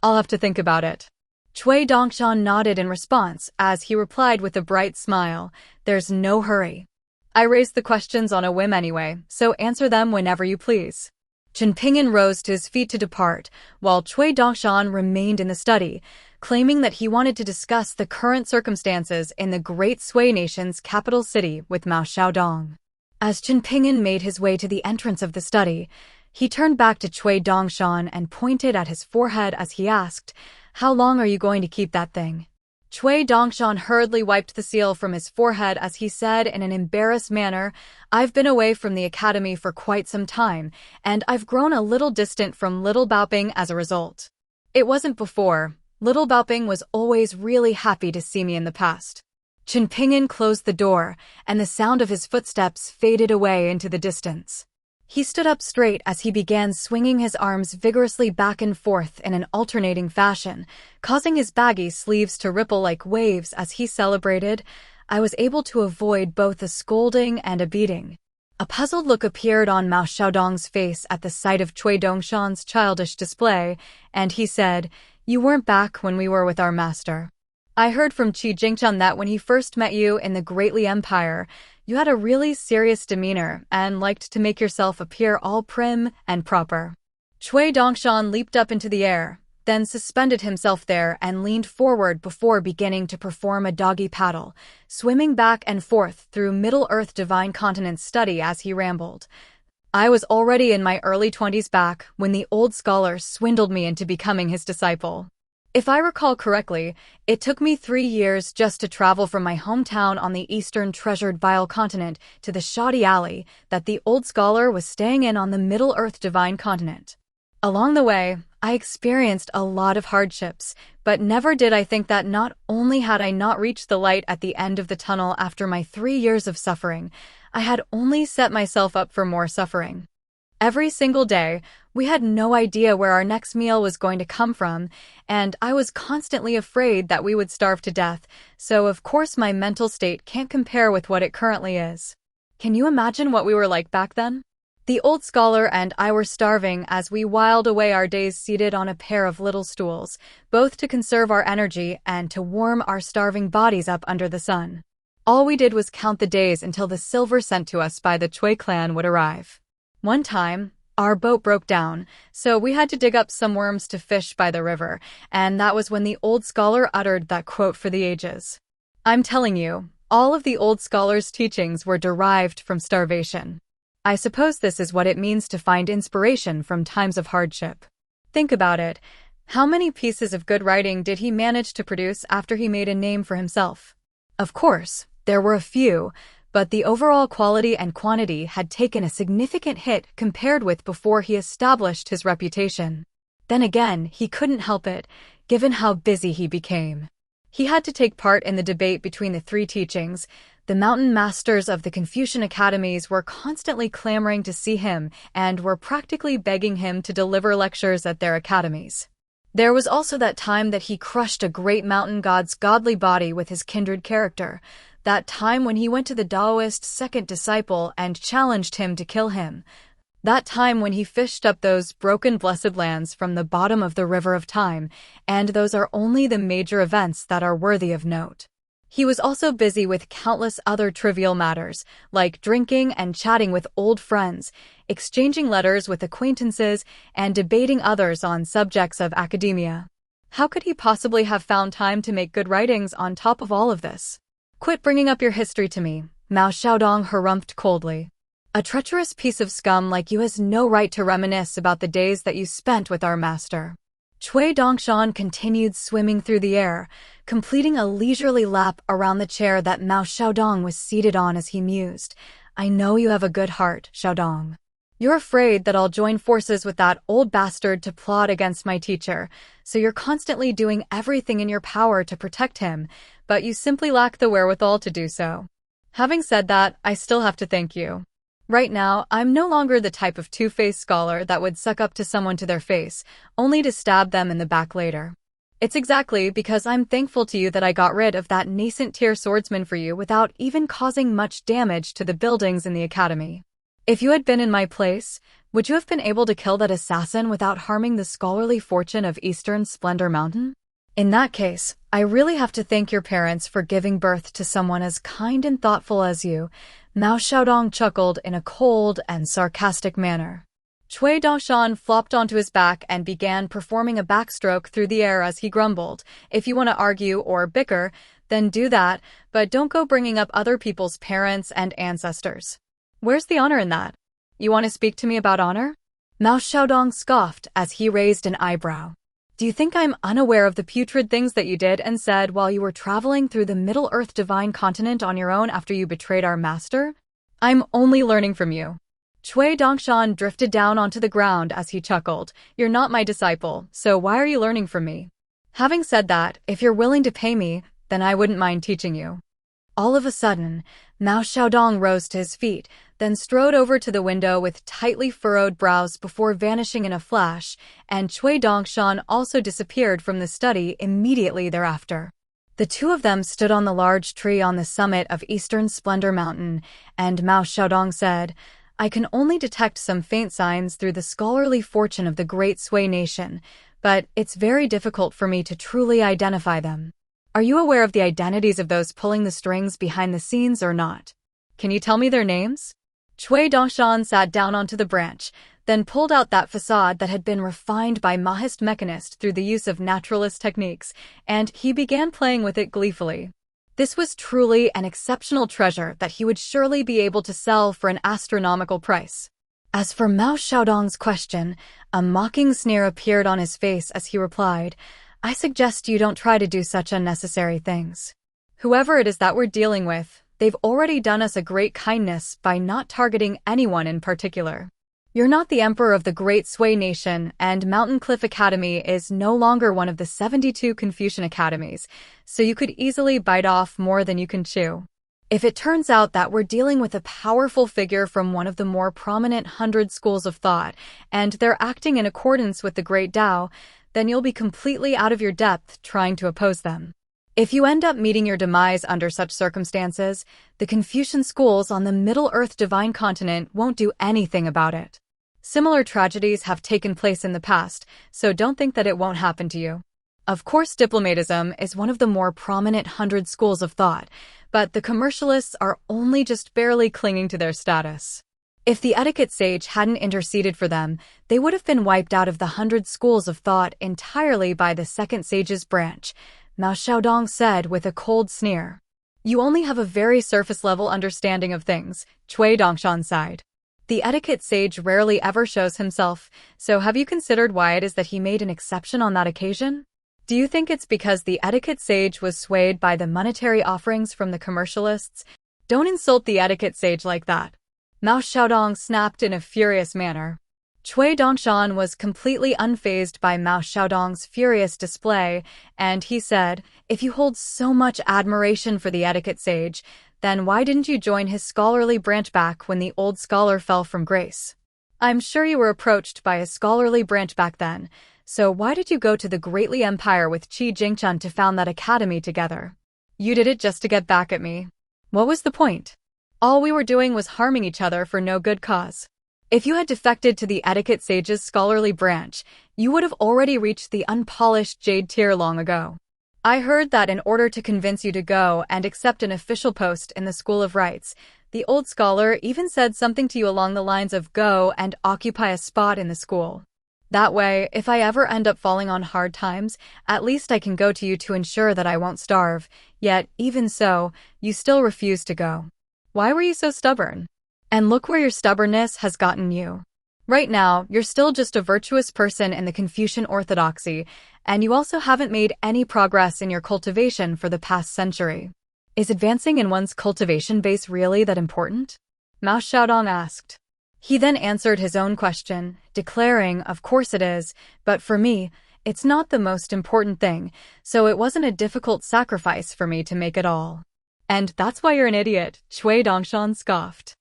I'll have to think about it." Cui Dongshan nodded in response as he replied with a bright smile, "There's no hurry. I raised the questions on a whim anyway, so answer them whenever you please." Chen Ping'an rose to his feet to depart, while Cui Dongshan remained in the study, claiming that he wanted to discuss the current circumstances in the Great Sui Nation's capital city with Mao Xiaodong. As Chen Ping'an made his way to the entrance of the study, he turned back to Cui Dongshan and pointed at his forehead as he asked, "How long are you going to keep that thing?" Cui Dongshan hurriedly wiped the seal from his forehead as he said in an embarrassed manner, "I've been away from the academy for quite some time, and I've grown a little distant from little Baoping as a result. It wasn't before. Little Baoping was always really happy to see me in the past." Chen Ping'an closed the door, and the sound of his footsteps faded away into the distance. He stood up straight as he began swinging his arms vigorously back and forth in an alternating fashion, causing his baggy sleeves to ripple like waves as he celebrated, "I was able to avoid both a scolding and a beating." A puzzled look appeared on Mao Xiaodong's face at the sight of Cui Dongshan's childish display, and he said, "You weren't back when we were with our master. I heard from Qi Jingchun that when he first met you in the Greatly Empire, you had a really serious demeanor and liked to make yourself appear all prim and proper." Cui Dongshan leaped up into the air, then suspended himself there and leaned forward before beginning to perform a doggy paddle, swimming back and forth through Middle-earth Divine Continent's study as he rambled. "I was already in my early 20s back when the old scholar swindled me into becoming his disciple. If I recall correctly, it took me 3 years just to travel from my hometown on the eastern treasured vile continent to the shoddy alley that the old scholar was staying in on the Middle-earth Divine Continent. Along the way, I experienced a lot of hardships, but never did I think that not only had I not reached the light at the end of the tunnel after my 3 years of suffering, I had only set myself up for more suffering. Every single day, we had no idea where our next meal was going to come from, and I was constantly afraid that we would starve to death, so of course my mental state can't compare with what it currently is. Can you imagine what we were like back then? The old scholar and I were starving as we whiled away our days seated on a pair of little stools, both to conserve our energy and to warm our starving bodies up under the sun. All we did was count the days until the silver sent to us by the Cui clan would arrive. One time, our boat broke down, so we had to dig up some worms to fish by the river, and that was when the old scholar uttered that quote for the ages. I'm telling you, all of the old scholar's teachings were derived from starvation. I suppose this is what it means to find inspiration from times of hardship. Think about it. How many pieces of good writing did he manage to produce after he made a name for himself? Of course, there were a few, but the overall quality and quantity had taken a significant hit compared with before he established his reputation. Then again, he couldn't help it, given how busy he became. He had to take part in the debate between the three teachings, The mountain masters of the Confucian academies were constantly clamoring to see him and were practically begging him to deliver lectures at their academies. There was also that time that he crushed a great mountain god's godly body with his kindred character, that time when he went to the Taoist second disciple and challenged him to kill him, that time when he fished up those broken blessed lands from the bottom of the river of time, and those are only the major events that are worthy of note. He was also busy with countless other trivial matters, like drinking and chatting with old friends, exchanging letters with acquaintances, and debating others on subjects of academia. How could he possibly have found time to make good writings on top of all of this? Quit bringing up your history to me, Mao Xiaodong harumphed coldly. A treacherous piece of scum like you has no right to reminisce about the days that you spent with our master. Cui Dongshan continued swimming through the air, completing a leisurely lap around the chair that Mao Xiaodong was seated on as he mused. I know you have a good heart, Xiaodong. You're afraid that I'll join forces with that old bastard to plot against my teacher, so you're constantly doing everything in your power to protect him, but you simply lack the wherewithal to do so. Having said that, I still have to thank you. Right now, I'm no longer the type of two-faced scholar that would suck up to someone to their face, only to stab them in the back later. It's exactly because I'm thankful to you that I got rid of that nascent tier swordsman for you without even causing much damage to the buildings in the academy. If you had been in my place, would you have been able to kill that assassin without harming the scholarly fortune of Eastern Splendor Mountain? In that case, I really have to thank your parents for giving birth to someone as kind and thoughtful as you, Mao Xiaodong chuckled in a cold and sarcastic manner. Cui Dongshan flopped onto his back and began performing a backstroke through the air as he grumbled, if you want to argue or bicker, then do that, but don't go bringing up other people's parents and ancestors. Where's the honor in that? You want to speak to me about honor? Mao Xiaodong scoffed as he raised an eyebrow. Do you think I'm unaware of the putrid things that you did and said while you were traveling through the Middle-earth divine continent on your own after you betrayed our master? I'm only learning from you. Cui Dongshan drifted down onto the ground as he chuckled. You're not my disciple, so why are you learning from me? Having said that, if you're willing to pay me, then I wouldn't mind teaching you. All of a sudden, Mao Xiaodong rose to his feet, then strode over to the window with tightly furrowed brows before vanishing in a flash, and Cui Dongshan also disappeared from the study immediately thereafter. The two of them stood on the large tree on the summit of Eastern Splendor Mountain, and Mao Xiaodong said, I can only detect some faint signs through the scholarly fortune of the great Sui nation, but it's very difficult for me to truly identify them. Are you aware of the identities of those pulling the strings behind the scenes or not? Can you tell me their names? Cui Dongshan sat down onto the branch, then pulled out that facade that had been refined by Mahist Mechanist through the use of naturalist techniques, and he began playing with it gleefully. This was truly an exceptional treasure that he would surely be able to sell for an astronomical price. As for Mao Xiaodong's question, a mocking sneer appeared on his face as he replied, I suggest you don't try to do such unnecessary things. Whoever it is that we're dealing with, they've already done us a great kindness by not targeting anyone in particular. You're not the emperor of the great Sui nation, and Mountain Cliff Academy is no longer one of the 72 Confucian academies, so you could easily bite off more than you can chew. If it turns out that we're dealing with a powerful figure from one of the more prominent 100 schools of thought, and they're acting in accordance with the Great Tao, then you'll be completely out of your depth trying to oppose them. If you end up meeting your demise under such circumstances, the Confucian schools on the Middle-earth divine continent won't do anything about it. Similar tragedies have taken place in the past, so don't think that it won't happen to you. Of course, diplomatism is one of the more prominent 100 schools of thought, but the commercialists are only just barely clinging to their status. If the etiquette sage hadn't interceded for them, they would have been wiped out of the 100 schools of thought entirely by the second sage's branch, Mao Xiaodong said with a cold sneer. You only have a very surface-level understanding of things, Cui Dongshan sighed. The etiquette sage rarely ever shows himself, so have you considered why it is that he made an exception on that occasion? Do you think it's because the etiquette sage was swayed by the monetary offerings from the commercialists? Don't insult the etiquette sage like that. Mao Xiaodong snapped in a furious manner. Cui Dongshan was completely unfazed by Mao Xiaodong's furious display, and he said, "If you hold so much admiration for the etiquette sage, then why didn't you join his scholarly branch back when the old scholar fell from grace? I'm sure you were approached by a scholarly branch back then, so why did you go to the Greatly Empire with Qi Jingchun to found that academy together? You did it just to get back at me. What was the point? All we were doing was harming each other for no good cause. If you had defected to the etiquette sage's scholarly branch, you would have already reached the unpolished jade tier long ago. I heard that in order to convince you to go and accept an official post in the School of Rites, the old scholar even said something to you along the lines of go and occupy a spot in the school. That way, if I ever end up falling on hard times, at least I can go to you to ensure that I won't starve. Yet, even so, you still refuse to go. Why were you so stubborn? And look where your stubbornness has gotten you. Right now, you're still just a virtuous person in the Confucian orthodoxy, and you also haven't made any progress in your cultivation for the past century. Is advancing in one's cultivation base really that important? Mao Xiaodong asked. He then answered his own question, declaring, of course it is, but for me, it's not the most important thing, so it wasn't a difficult sacrifice for me to make at all. And that's why you're an idiot, Cui Dongshan scoffed.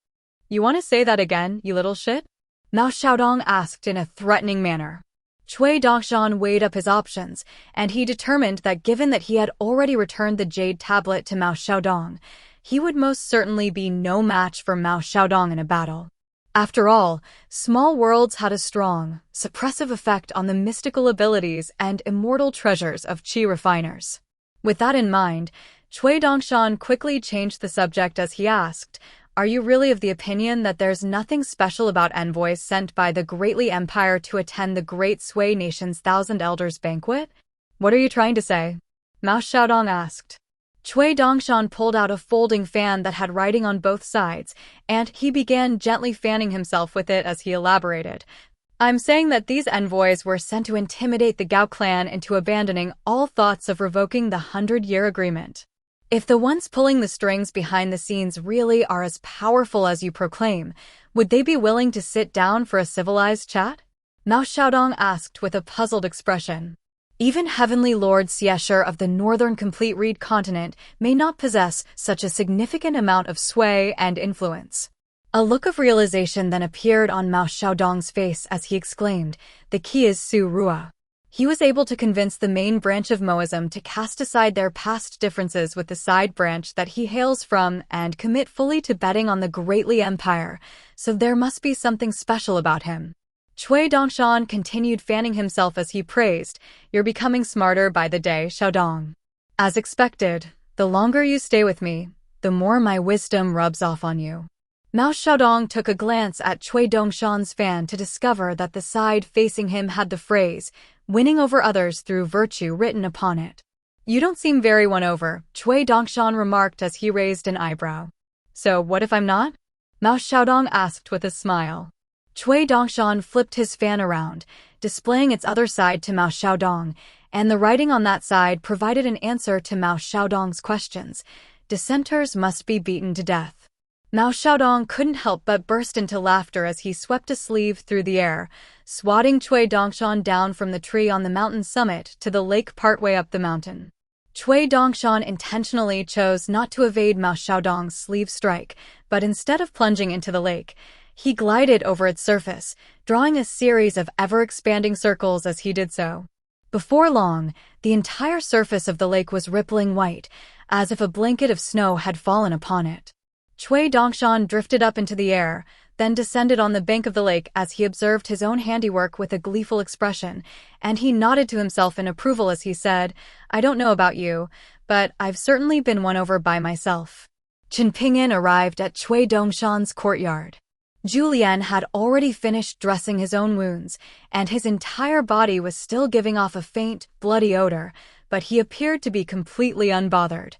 You want to say that again, you little shit? Mao Xiaodong asked in a threatening manner. Cui Dongshan weighed up his options, and he determined that given that he had already returned the jade tablet to Mao Xiaodong, he would most certainly be no match for Mao Xiaodong in a battle. After all, small worlds had a strong, suppressive effect on the mystical abilities and immortal treasures of qi refiners. With that in mind, Cui Dongshan quickly changed the subject as he asked, "Are you really of the opinion that there's nothing special about envoys sent by the Greatly Empire to attend the Great Sui Nation's Thousand Elders banquet? What are you trying to say?" Mao Xiaodong asked. Cui Dongshan pulled out a folding fan that had writing on both sides, and he began gently fanning himself with it as he elaborated. "I'm saying that these envoys were sent to intimidate the Gao clan into abandoning all thoughts of revoking the 100-year agreement. If the ones pulling the strings behind the scenes really are as powerful as you proclaim, would they be willing to sit down for a civilized chat?" Mao Xiaodong asked with a puzzled expression. Even Heavenly Lord Xiesher of the Northern Complete Reed continent may not possess such a significant amount of sway and influence. A look of realization then appeared on Mao Xiaodong's face as he exclaimed, "The key is Su Rua." He was able to convince the main branch of Moism to cast aside their past differences with the side branch that he hails from and commit fully to betting on the Greatly Empire, so there must be something special about him. Cui Dongshan continued fanning himself as he praised, "You're becoming smarter by the day, Xiaodong. As expected, the longer you stay with me, the more my wisdom rubs off on you." Mao Xiaodong took a glance at Cui Dongshan's fan to discover that the side facing him had the phrase, "winning over others through virtue" written upon it. "You don't seem very won over," Cui Dongshan remarked as he raised an eyebrow. "So what if I'm not?" Mao Xiaodong asked with a smile. Cui Dongshan flipped his fan around, displaying its other side to Mao Xiaodong, and the writing on that side provided an answer to Mao Xiaodong's questions. "Dissenters must be beaten to death." Mao Xiaodong couldn't help but burst into laughter as he swept a sleeve through the air, swatting Cui Dongshan down from the tree on the mountain summit to the lake partway up the mountain. Cui Dongshan intentionally chose not to evade Mao Xiaodong's sleeve strike, but instead of plunging into the lake, he glided over its surface, drawing a series of ever-expanding circles as he did so. Before long, the entire surface of the lake was rippling white, as if a blanket of snow had fallen upon it. Cui Dongshan drifted up into the air, then descended on the bank of the lake as he observed his own handiwork with a gleeful expression, and he nodded to himself in approval as he said, "I don't know about you, but I've certainly been won over by myself." Chen Pingyan arrived at Cui Dongshan's courtyard. Julian had already finished dressing his own wounds, and his entire body was still giving off a faint, bloody odor, but he appeared to be completely unbothered.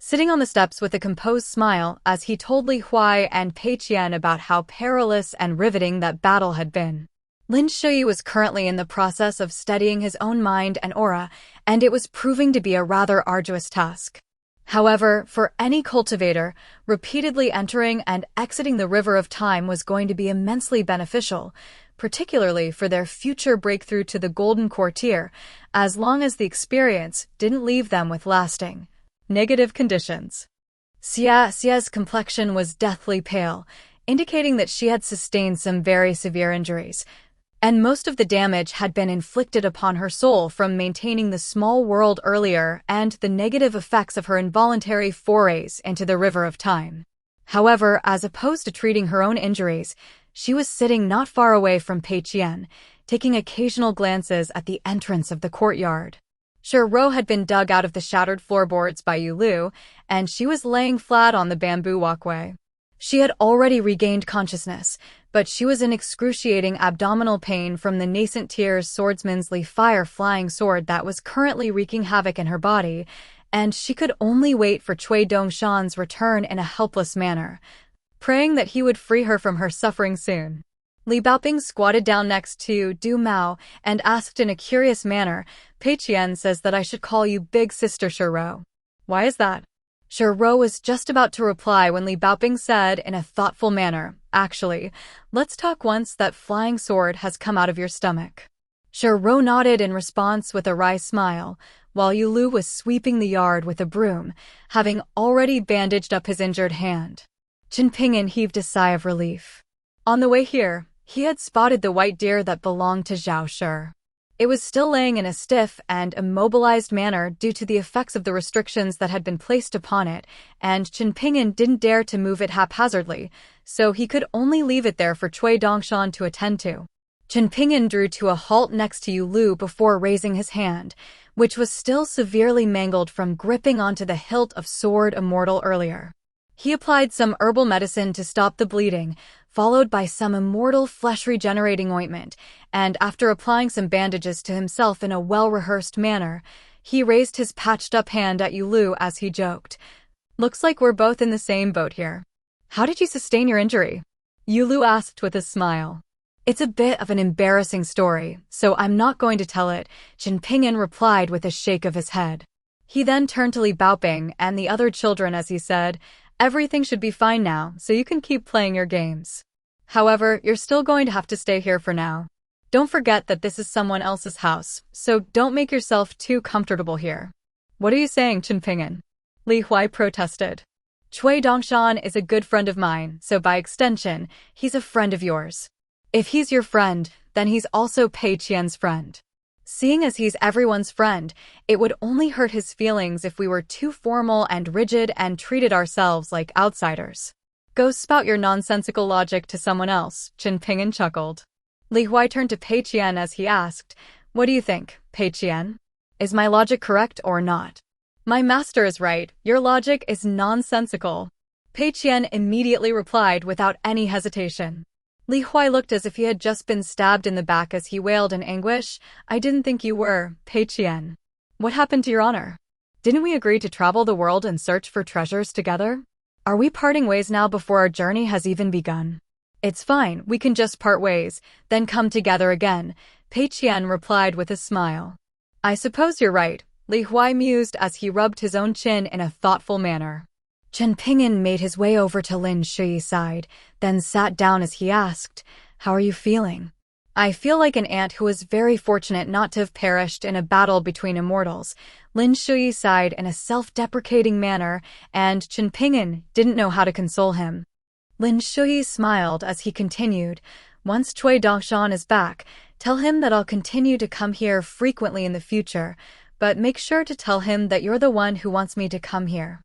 Sitting on the steps with a composed smile as he told Li Huai and Pei Qian about how perilous and riveting that battle had been. Lin Shui was currently in the process of steadying his own mind and aura, and it was proving to be a rather arduous task. However, for any cultivator, repeatedly entering and exiting the River of Time was going to be immensely beneficial, particularly for their future breakthrough to the Golden Courtier, as long as the experience didn't leave them with lasting negative conditions. Xia's complexion was deathly pale, indicating that she had sustained some very severe injuries, and most of the damage had been inflicted upon her soul from maintaining the small world earlier and the negative effects of her involuntary forays into the River of Time. However, as opposed to treating her own injuries, she was sitting not far away from Pei Qian, taking occasional glances at the entrance of the courtyard. Ro had been dug out of the shattered floorboards by Yu Lu, and she was laying flat on the bamboo walkway. She had already regained consciousness, but she was in excruciating abdominal pain from the nascent Tier's swordsman's fire-flying sword that was currently wreaking havoc in her body, and she could only wait for Cui Dongshan's return in a helpless manner, praying that he would free her from her suffering soon. Li Baoping squatted down next to Du Mao and asked in a curious manner, "Pei Qian says that I should call you Big Sister Ro. Why is that?" Ro was just about to reply when Li Baoping said in a thoughtful manner, "Actually, let's talk once that flying sword has come out of your stomach." Ro nodded in response with a wry smile, while Yu Lu was sweeping the yard with a broom, having already bandaged up his injured hand. Chen Ping'an heaved a sigh of relief. On the way here, he had spotted the white deer that belonged to Zhao Shi. It was still laying in a stiff and immobilized manner due to the effects of the restrictions that had been placed upon it, and Chen Ping'an didn't dare to move it haphazardly, so he could only leave it there for Cui Dongshan to attend to. Chen Ping'an drew to a halt next to Yu Lu before raising his hand, which was still severely mangled from gripping onto the hilt of sword immortal earlier. He applied some herbal medicine to stop the bleeding, followed by some immortal flesh-regenerating ointment, and after applying some bandages to himself in a well-rehearsed manner, he raised his patched-up hand at Yu Lu as he joked, "Looks like we're both in the same boat here. How did you sustain your injury?" Yu Lu asked with a smile. "It's a bit of an embarrassing story, so I'm not going to tell it," Chen Ping'an replied with a shake of his head. He then turned to Li Baoping and the other children as he said, "Everything should be fine now, so you can keep playing your games. However, you're still going to have to stay here for now. Don't forget that this is someone else's house, so don't make yourself too comfortable here." "What are you saying, Chen Ping'an?" Li Huai protested. "Cui Dongshan is a good friend of mine, so by extension, he's a friend of yours. If he's your friend, then he's also Pei Qian's friend. Seeing as he's everyone's friend, it would only hurt his feelings if we were too formal and rigid and treated ourselves like outsiders." "Go spout your nonsensical logic to someone else," Chen Ping'an chuckled. Li Huai turned to Pei Qian as he asked, "What do you think, Pei Qian? Is my logic correct or not?" "My master is right, your logic is nonsensical," Pei Qian immediately replied without any hesitation. Li Huai looked as if he had just been stabbed in the back as he wailed in anguish, "I didn't think you were, Pei Qian. What happened to your honor? Didn't we agree to travel the world and search for treasures together? Are we parting ways now before our journey has even begun?" "It's fine, we can just part ways, then come together again," Pei Qian replied with a smile. "I suppose you're right," Li Huai mused as he rubbed his own chin in a thoughtful manner. Chen Ping'an made his way over to Lin Shuyi's side, then sat down as he asked, "How are you feeling?" "I feel like an ant who was very fortunate not to have perished in a battle between immortals," Lin Shuyi sighed in a self-deprecating manner, and Chen Ping'an didn't know how to console him. Lin Shuyi smiled as he continued, "Once Cui Dongshan is back, tell him that I'll continue to come here frequently in the future, but make sure to tell him that you're the one who wants me to come here.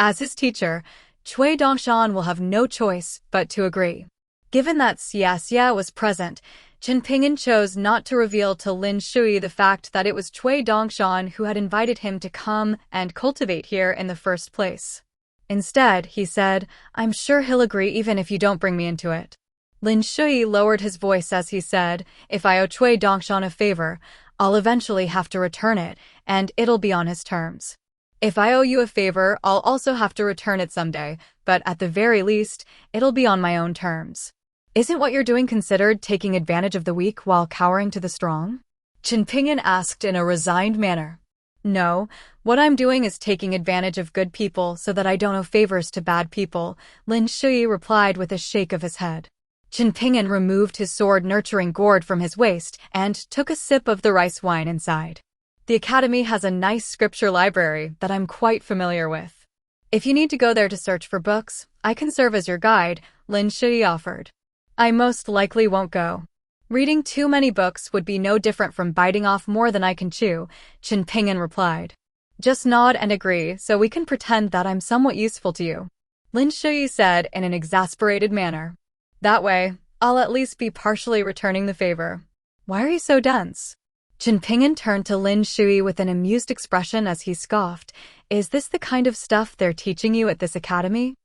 As his teacher, Cui Dongshan will have no choice but to agree." Given that Xia was present, Chen Ping'an chose not to reveal to Lin Shuyi the fact that it was Cui Dongshan who had invited him to come and cultivate here in the first place. Instead, he said, "I'm sure he'll agree even if you don't bring me into it." Lin Shuyi lowered his voice as he said, "If I owe Cui Dongshan a favor, I'll eventually have to return it, and it'll be on his terms. If I owe you a favor, I'll also have to return it someday, but at the very least, it'll be on my own terms. Isn't what you're doing considered taking advantage of the weak while cowering to the strong?" Chen Ping'an asked in a resigned manner. No, what I'm doing is taking advantage of good people so that I don't owe favors to bad people, Lin Shui replied with a shake of his head. Chen Ping'an removed his sword-nurturing gourd from his waist and took a sip of the rice wine inside. The academy has a nice scripture library that I'm quite familiar with. If you need to go there to search for books, I can serve as your guide, Lin Shui offered. I most likely won't go. Reading too many books would be no different from biting off more than I can chew, Chen Ping'an replied. Just nod and agree so we can pretend that I'm somewhat useful to you, Lin Shui said in an exasperated manner. That way, I'll at least be partially returning the favor. Why are you so dense? Chen Ping'an turned to Lin Shui with an amused expression as he scoffed. Is this the kind of stuff they're teaching you at this academy?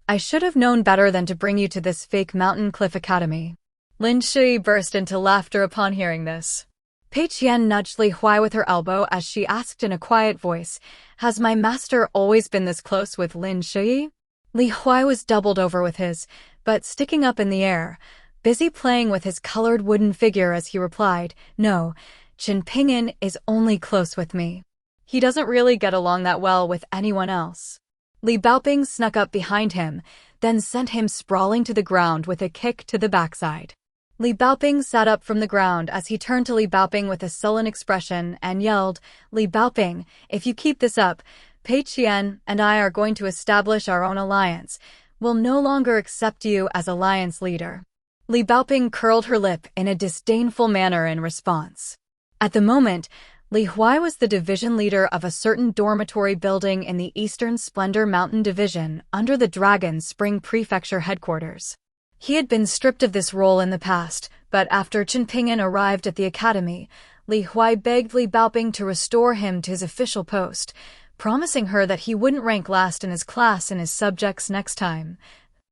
I should have known better than to bring you to this fake mountain cliff academy. Lin Shui burst into laughter upon hearing this. Pei Qian nudged Li Huai with her elbow as she asked in a quiet voice, Has my master always been this close with Lin Shui? Li Huai was doubled over with his, but sticking up in the air, busy playing with his colored wooden figure as he replied, No, Chen Ping'an is only close with me. He doesn't really get along that well with anyone else. Li Baoping snuck up behind him, then sent him sprawling to the ground with a kick to the backside. Li Baoping sat up from the ground as he turned to Li Baoping with a sullen expression and yelled, Li Baoping, if you keep this up, Pei Qian and I are going to establish our own alliance. We'll no longer accept you as alliance leader. Li Baoping curled her lip in a disdainful manner in response. At the moment, Li Huai was the division leader of a certain dormitory building in the Eastern Splendor Mountain Division under the Dragon Spring Prefecture headquarters. He had been stripped of this role in the past, but after Chen Ping'an arrived at the academy, Li Huai begged Li Baoping to restore him to his official post, promising her that he wouldn't rank last in his class in his subjects next time.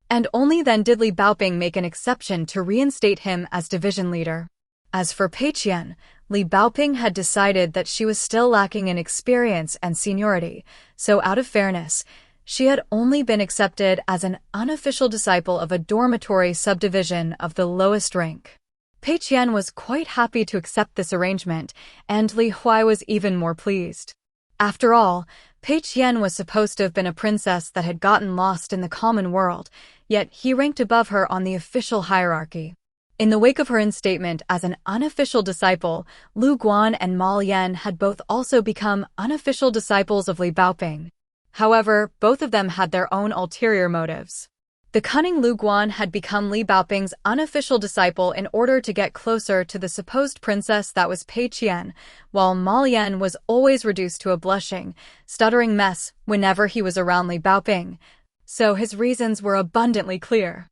And only then did Li Baoping make an exception to reinstate him as division leader. As for Pei Qian, Li Baoping had decided that she was still lacking in experience and seniority, so out of fairness, she had only been accepted as an unofficial disciple of a dormitory subdivision of the lowest rank. Pei Qian was quite happy to accept this arrangement, and Li Huai was even more pleased. After all, Pei Qian was supposed to have been a princess that had gotten lost in the common world, yet he ranked above her on the official hierarchy. In the wake of her instatement as an unofficial disciple, Lu Guan and Ma Yan had both also become unofficial disciples of Li Baoping. However, both of them had their own ulterior motives. The cunning Lu Guan had become Li Baoping's unofficial disciple in order to get closer to the supposed princess that was Pei Qian, while Ma Yan was always reduced to a blushing, stuttering mess whenever he was around Li Baoping. So his reasons were abundantly clear.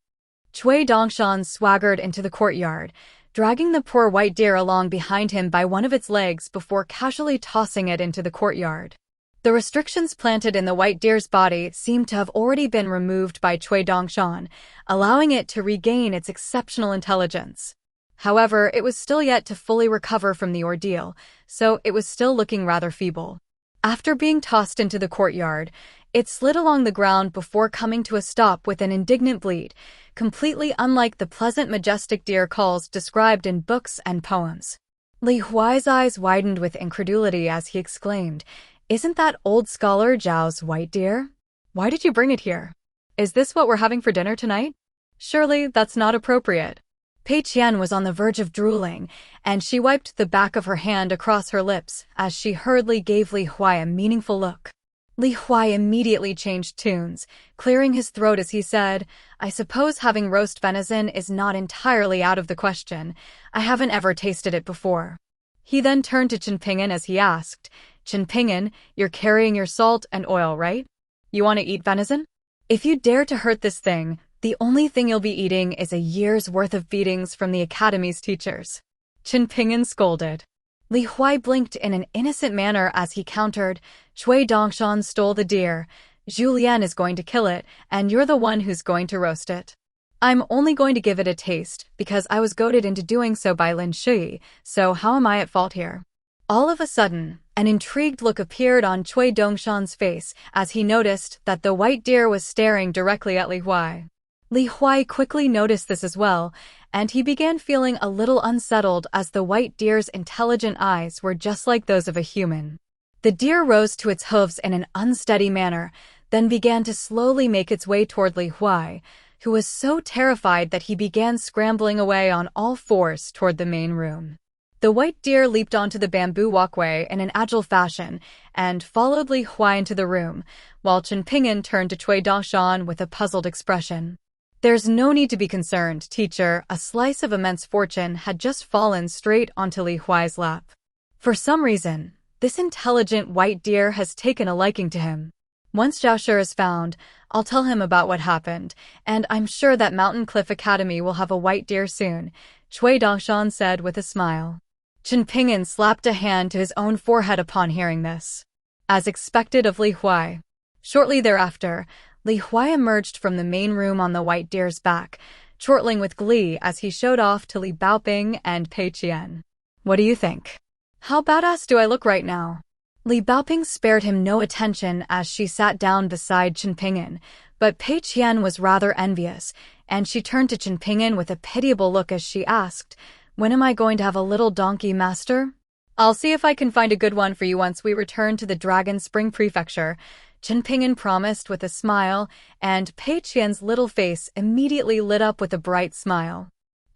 Cui Dongshan swaggered into the courtyard, dragging the poor white deer along behind him by one of its legs before casually tossing it into the courtyard. The restrictions planted in the white deer's body seemed to have already been removed by Cui Dongshan, allowing it to regain its exceptional intelligence. However, it was still yet to fully recover from the ordeal, so it was still looking rather feeble. After being tossed into the courtyard, it slid along the ground before coming to a stop with an indignant bleat, completely unlike the pleasant, majestic deer calls described in books and poems. Li Huai's eyes widened with incredulity as he exclaimed, Isn't that old scholar Zhao's white deer? Why did you bring it here? Is this what we're having for dinner tonight? Surely that's not appropriate. Pei Qian was on the verge of drooling, and she wiped the back of her hand across her lips as she hurriedly gave Li Huai a meaningful look. Li Huai immediately changed tunes, clearing his throat as he said, I suppose having roast venison is not entirely out of the question. I haven't ever tasted it before. He then turned to Chen Ping'an as he asked, Chen Ping'an, you're carrying your salt and oil, right? You want to eat venison? If you dare to hurt this thing, the only thing you'll be eating is a year's worth of beatings from the academy's teachers. Chen Ping'an scolded. Li Huai blinked in an innocent manner as he countered, Cui Dongshan stole the deer, Julian is going to kill it, and you're the one who's going to roast it. I'm only going to give it a taste, because I was goaded into doing so by Lin Shui, so how am I at fault here? All of a sudden, an intrigued look appeared on Cui Dongshan's face as he noticed that the white deer was staring directly at Li Huai. Li Huai quickly noticed this as well, and he began feeling a little unsettled as the white deer's intelligent eyes were just like those of a human. The deer rose to its hooves in an unsteady manner, then began to slowly make its way toward Li Huai, who was so terrified that he began scrambling away on all fours toward the main room. The white deer leaped onto the bamboo walkway in an agile fashion and followed Li Huai into the room, while Chen Ping'an turned to Cui Dongshan with a puzzled expression. "There's no need to be concerned, teacher." A slice of immense fortune had just fallen straight onto Li Huai's lap. For some reason, this intelligent white deer has taken a liking to him. Once Zhao Shi is found, I'll tell him about what happened, and I'm sure that Mountain Cliff Academy will have a white deer soon, Cui Dongshan said with a smile. Chen Ping'an slapped a hand to his own forehead upon hearing this. As expected of Li Huai. Shortly thereafter, Li Huai emerged from the main room on the white deer's back, chortling with glee as he showed off to Li Baoping and Pei Qian. "What do you think? How badass do I look right now?" Li Baoping spared him no attention as she sat down beside Chen Ping'an, but Pei Qian was rather envious, and she turned to Chen Ping'an with a pitiable look as she asked, "When am I going to have a little donkey, master?" "I'll see if I can find a good one for you once we return to the Dragon Spring Prefecture," Chen Ping'an promised with a smile, and Pei Qian's little face immediately lit up with a bright smile.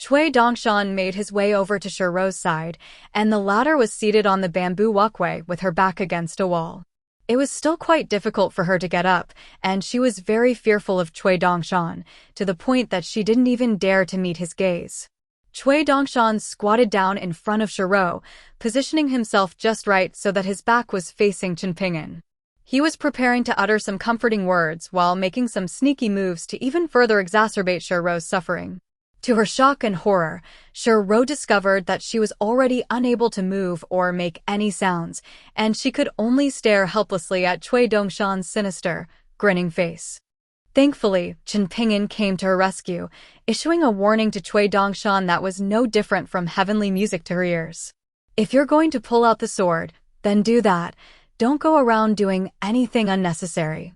Cui Dongshan made his way over to Shiro's side, and the latter was seated on the bamboo walkway with her back against a wall. It was still quite difficult for her to get up, and she was very fearful of Cui Dongshan, to the point that she didn't even dare to meet his gaze. Cui Dongshan squatted down in front of Shiro, positioning himself just right so that his back was facing Chen Ping'an. He was preparing to utter some comforting words while making some sneaky moves to even further exacerbate Shiro's suffering. To her shock and horror, Shiro discovered that she was already unable to move or make any sounds, and she could only stare helplessly at Cui Dongshan's sinister, grinning face. Thankfully, Chen Ping'an came to her rescue, issuing a warning to Cui Dongshan that was no different from heavenly music to her ears. "If you're going to pull out the sword, then do that. Don't go around doing anything unnecessary."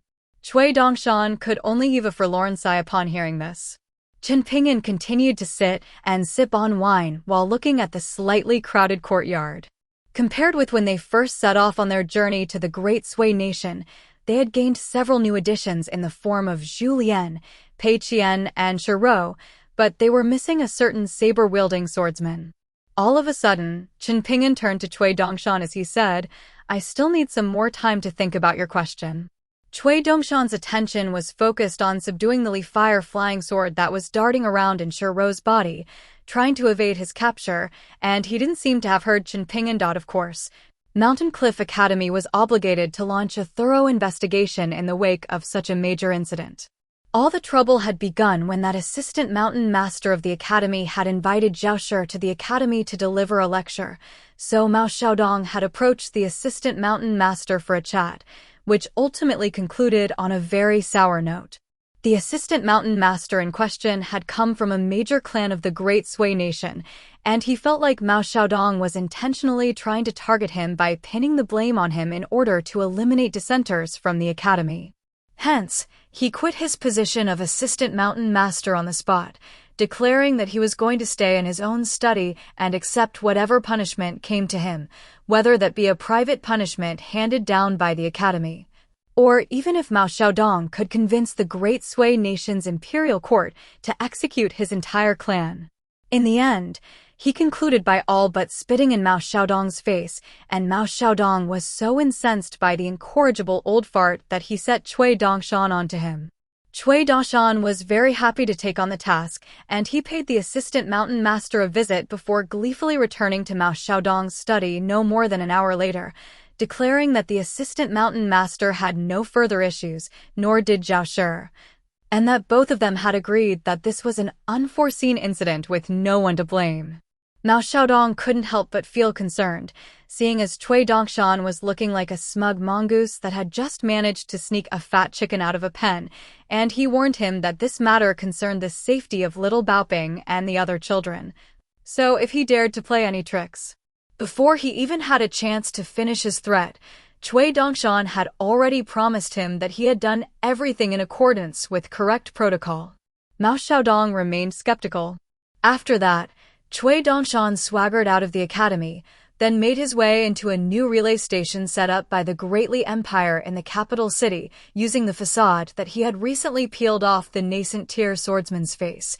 Cui Dongshan could only heave a forlorn sigh upon hearing this. Chen Ping'an continued to sit and sip on wine while looking at the slightly crowded courtyard. Compared with when they first set off on their journey to the Great Sui Nation, they had gained several new additions in the form of Zhu Lian, Pei Qian, and Shiro, but they were missing a certain saber-wielding swordsman. All of a sudden, Chen Ping'an turned to Cui Dongshan as he said, "I still need some more time to think about your question." Cui Dongshan's attention was focused on subduing the Li Fire flying sword that was darting around in Shiro's body, trying to evade his capture, and he didn't seem to have heard Chen Ping'an. Of course, Mountain Cliff Academy was obligated to launch a thorough investigation in the wake of such a major incident. All the trouble had begun when that assistant mountain master of the academy had invited Zhao Shi to the academy to deliver a lecture, so Mao Xiaodong had approached the assistant mountain master for a chat, which ultimately concluded on a very sour note. The assistant mountain master in question had come from a major clan of the Great Sui Nation, and he felt like Mao Xiaodong was intentionally trying to target him by pinning the blame on him in order to eliminate dissenters from the academy. Hence, he quit his position of assistant mountain master on the spot, declaring that he was going to stay in his own study and accept whatever punishment came to him, whether that be a private punishment handed down by the academy, or even if Mao Xiaodong could convince the Great Sui Nation's imperial court to execute his entire clan. In the end, he concluded by all but spitting in Mao Xiaodong's face, and Mao Xiaodong was so incensed by the incorrigible old fart that he set Cui Dongshan onto him. Cui Dongshan was very happy to take on the task, and he paid the assistant mountain master a visit before gleefully returning to Mao Xiaodong's study no more than an hour later, declaring that the assistant mountain master had no further issues, nor did Zhao Shi, and that both of them had agreed that this was an unforeseen incident with no one to blame. Mao Xiaodong couldn't help but feel concerned, seeing as Cui Dongshan was looking like a smug mongoose that had just managed to sneak a fat chicken out of a pen, and he warned him that this matter concerned the safety of little Baoping and the other children. So if he dared to play any tricks. Before he even had a chance to finish his threat, Cui Dongshan had already promised him that he had done everything in accordance with correct protocol. Mao Xiaodong remained skeptical. After that, Cui Dongshan swaggered out of the academy, then made his way into a new relay station set up by the Great Li Empire in the capital city, using the facade that he had recently peeled off the nascent tier swordsman's face,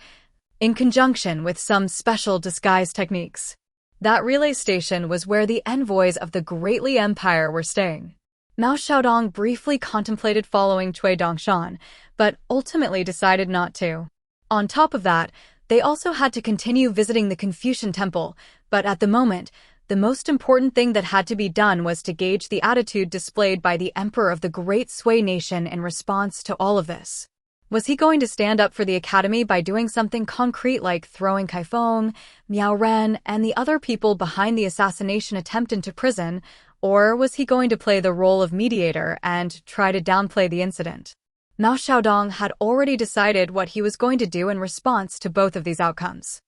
in conjunction with some special disguise techniques. That relay station was where the envoys of the Great Li Empire were staying. Mao Xiaodong briefly contemplated following Cui Dongshan, but ultimately decided not to. On top of that, they also had to continue visiting the Confucian temple, but at the moment, the most important thing that had to be done was to gauge the attitude displayed by the emperor of the Great Sui nation in response to all of this. Was he going to stand up for the academy by doing something concrete like throwing Feng, Miao Ren, and the other people behind the assassination attempt into prison, or was he going to play the role of mediator and try to downplay the incident? Mao Xiaodong had already decided what he was going to do in response to both of these outcomes.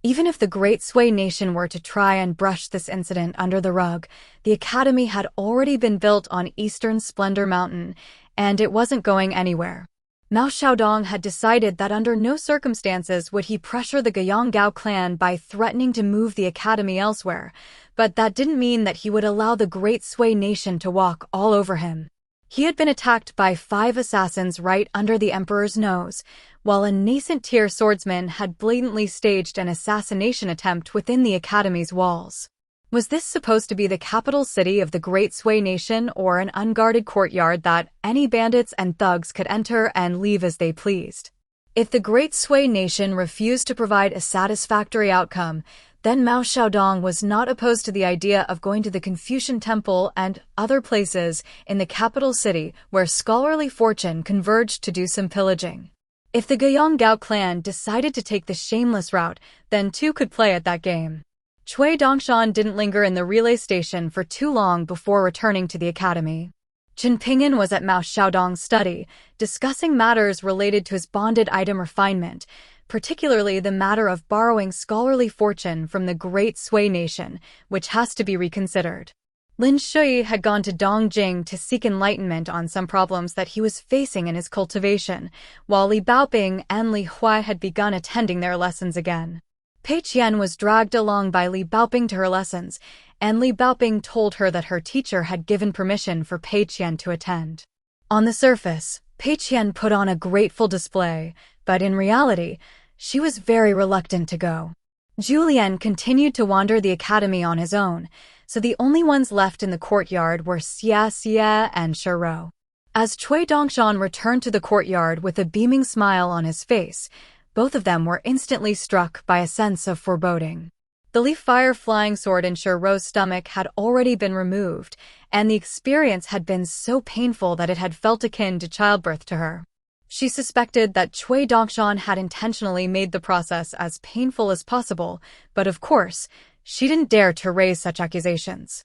Even if the Great Sui nation were to try and brush this incident under the rug, the academy had already been built on Eastern Splendor Mountain, and it wasn't going anywhere. Mao Xiaodong had decided that under no circumstances would he pressure the Guiyang clan by threatening to move the academy elsewhere, but that didn't mean that he would allow the Great Sui nation to walk all over him. He had been attacked by 5 assassins right under the emperor's nose, while a nascent tier swordsman had blatantly staged an assassination attempt within the academy's walls. Was this supposed to be the capital city of the Great Sui nation or an unguarded courtyard that any bandits and thugs could enter and leave as they pleased? If the Great Sui nation refused to provide a satisfactory outcome, then Mao Xiaodong was not opposed to the idea of going to the Confucian temple and other places in the capital city where scholarly fortune converged to do some pillaging. If the Guiyang clan decided to take the shameless route, then two could play at that game. Cui Dongshan didn't linger in the relay station for too long before returning to the academy. Chen Ping'an was at Mao Xiaodong's study, discussing matters related to his bonded item refinement, particularly the matter of borrowing scholarly fortune from the Great Sui nation, which has to be reconsidered. Lin Shui had gone to Dongjing to seek enlightenment on some problems that he was facing in his cultivation, while Li Baoping and Li Huai had begun attending their lessons again. Pei Qian was dragged along by Li Baoping to her lessons, and Li Baoping told her that her teacher had given permission for Pei Qian to attend. On the surface, Pei Qian put on a grateful display, but in reality, she was very reluctant to go. Julien continued to wander the academy on his own, so the only ones left in the courtyard were Xia and Shiro. As Cui Dongshan returned to the courtyard with a beaming smile on his face, both of them were instantly struck by a sense of foreboding. The leaf fire flying sword in Shiro's stomach had already been removed, and the experience had been so painful that it had felt akin to childbirth to her. She suspected that Cui Dongshan had intentionally made the process as painful as possible, but of course, she didn't dare to raise such accusations.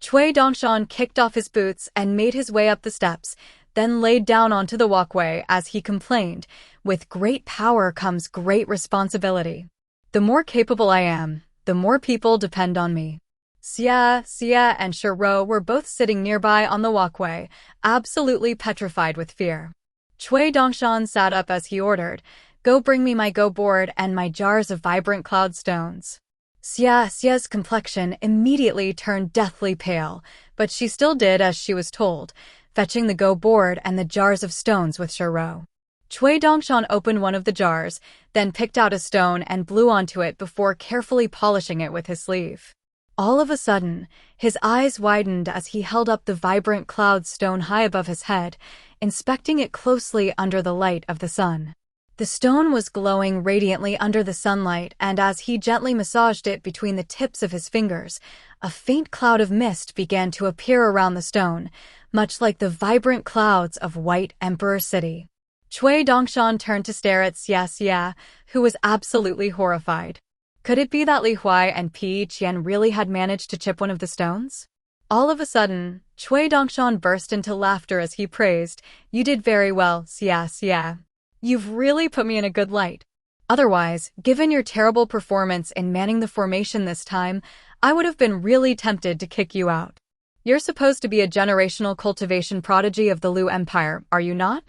Cui Dongshan kicked off his boots and made his way up the steps, then laid down onto the walkway as he complained, "With great power comes great responsibility. The more capable I am, the more people depend on me." Xia and Shiro were both sitting nearby on the walkway, absolutely petrified with fear. Cui Dongshan sat up as he ordered, "Go bring me my go board and my jars of vibrant cloud stones." Xia's complexion immediately turned deathly pale, but she still did as she was told, fetching the go board and the jars of stones with Shiro. Cui Dongshan opened one of the jars, then picked out a stone and blew onto it before carefully polishing it with his sleeve. All of a sudden, his eyes widened as he held up the vibrant cloud stone high above his head, inspecting it closely under the light of the sun. The stone was glowing radiantly under the sunlight, and as he gently massaged it between the tips of his fingers, a faint cloud of mist began to appear around the stone, much like the vibrant clouds of White Emperor City. Cui Dongshan turned to stare at Xia, who was absolutely horrified. Could it be that Li Huai and Pei Qian really had managed to chip one of the stones? All of a sudden, Cui Dongshan burst into laughter as he praised, "You did very well, Xia. You've really put me in a good light. Otherwise, given your terrible performance in manning the formation this time, I would have been really tempted to kick you out. You're supposed to be a generational cultivation prodigy of the Lu Empire, are you not?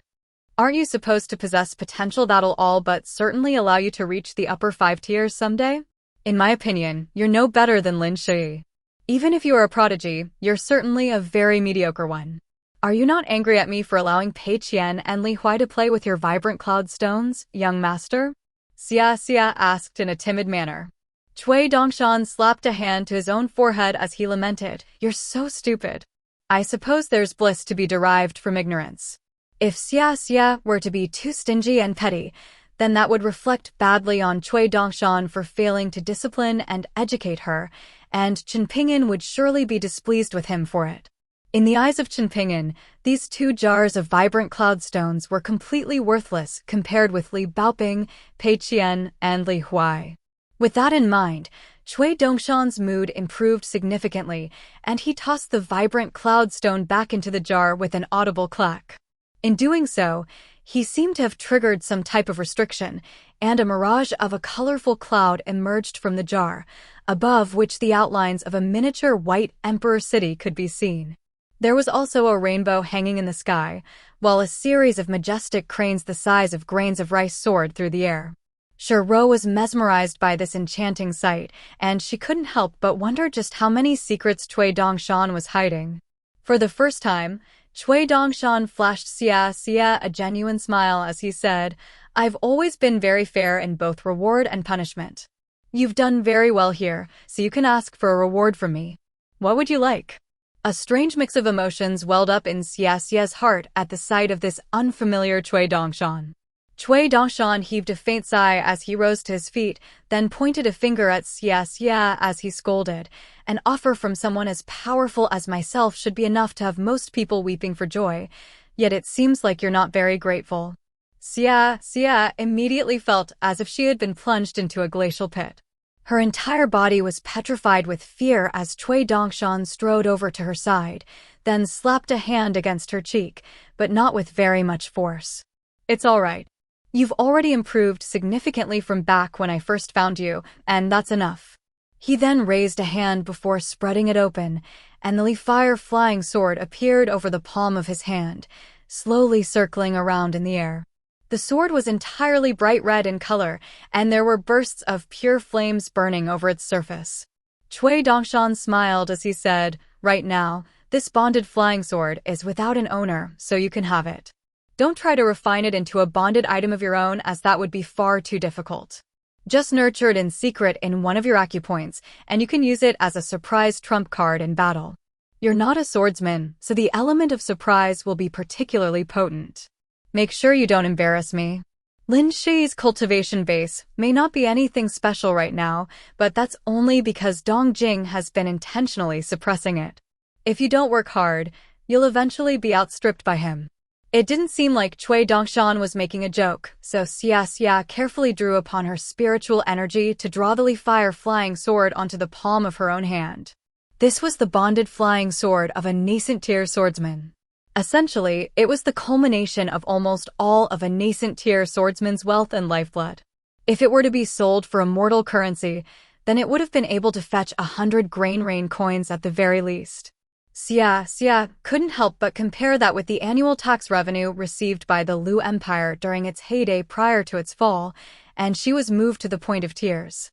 Aren't you supposed to possess potential that'll all but certainly allow you to reach the upper 5 tiers someday? In my opinion, you're no better than Lin Shui." Even if you are a prodigy, you're certainly a very mediocre one. Are you not angry at me for allowing Pei Qian and Li Huai to play with your vibrant cloud stones, young master? Xia asked in a timid manner. Cui Dongshan slapped a hand to his own forehead as he lamented, "You're so stupid. I suppose there's bliss to be derived from ignorance. If Xia were to be too stingy and petty, then that would reflect badly on Cui Dongshan for failing to discipline and educate her, and Chen Ping'an would surely be displeased with him for it." In the eyes of Chen Ping'an, these 2 jars of vibrant cloud stones were completely worthless compared with Li Baoping, Pei Qian, and Li Huai. With that in mind, Cui Dongshan's mood improved significantly, and he tossed the vibrant cloud stone back into the jar with an audible clack. In doing so, he seemed to have triggered some type of restriction, and a mirage of a colorful cloud emerged from the jar, above which the outlines of a miniature white emperor city could be seen. There was also a rainbow hanging in the sky, while a series of majestic cranes the size of grains of rice soared through the air. Shiro was mesmerized by this enchanting sight, and she couldn't help but wonder just how many secrets Cui Dongshan was hiding. For the first time, Cui Dongshan flashed Xia a genuine smile as he said, "I've always been very fair in both reward and punishment. You've done very well here, so you can ask for a reward from me. What would you like?" A strange mix of emotions welled up in Xia's heart at the sight of this unfamiliar Cui Dongshan. Cui Dongshan heaved a faint sigh as he rose to his feet, then pointed a finger at Xia as he scolded. "An offer from someone as powerful as myself should be enough to have most people weeping for joy, yet it seems like you're not very grateful." Xia immediately felt as if she had been plunged into a glacial pit. Her entire body was petrified with fear as Cui Dongshan strode over to her side, then slapped a hand against her cheek, but not with very much force. "It's all right. You've already improved significantly from back when I first found you, and that's enough." He then raised a hand before spreading it open, and the fire flying sword appeared over the palm of his hand, slowly circling around in the air. The sword was entirely bright red in color, and there were bursts of pure flames burning over its surface. Cui Dongshan smiled as he said, "Right now, this bonded flying sword is without an owner, so you can have it. Don't try to refine it into a bonded item of your own, as that would be far too difficult. Just nurture it in secret in one of your acupoints, and you can use it as a surprise trump card in battle. You're not a swordsman, so the element of surprise will be particularly potent. Make sure you don't embarrass me." Lin Shi's cultivation base may not be anything special right now, but that's only because Dong Jing has been intentionally suppressing it. If you don't work hard, you'll eventually be outstripped by him. It didn't seem like Cui Dongshan was making a joke, so Xia carefully drew upon her spiritual energy to draw the fire flying sword onto the palm of her own hand. This was the bonded flying sword of a nascent tier swordsman. Essentially, it was the culmination of almost all of a nascent tier swordsman's wealth and lifeblood. If it were to be sold for immortal currency, then it would have been able to fetch 100 grain rain coins at the very least. Xia couldn't help but compare that with the annual tax revenue received by the Lu Empire during its heyday prior to its fall, and she was moved to the point of tears.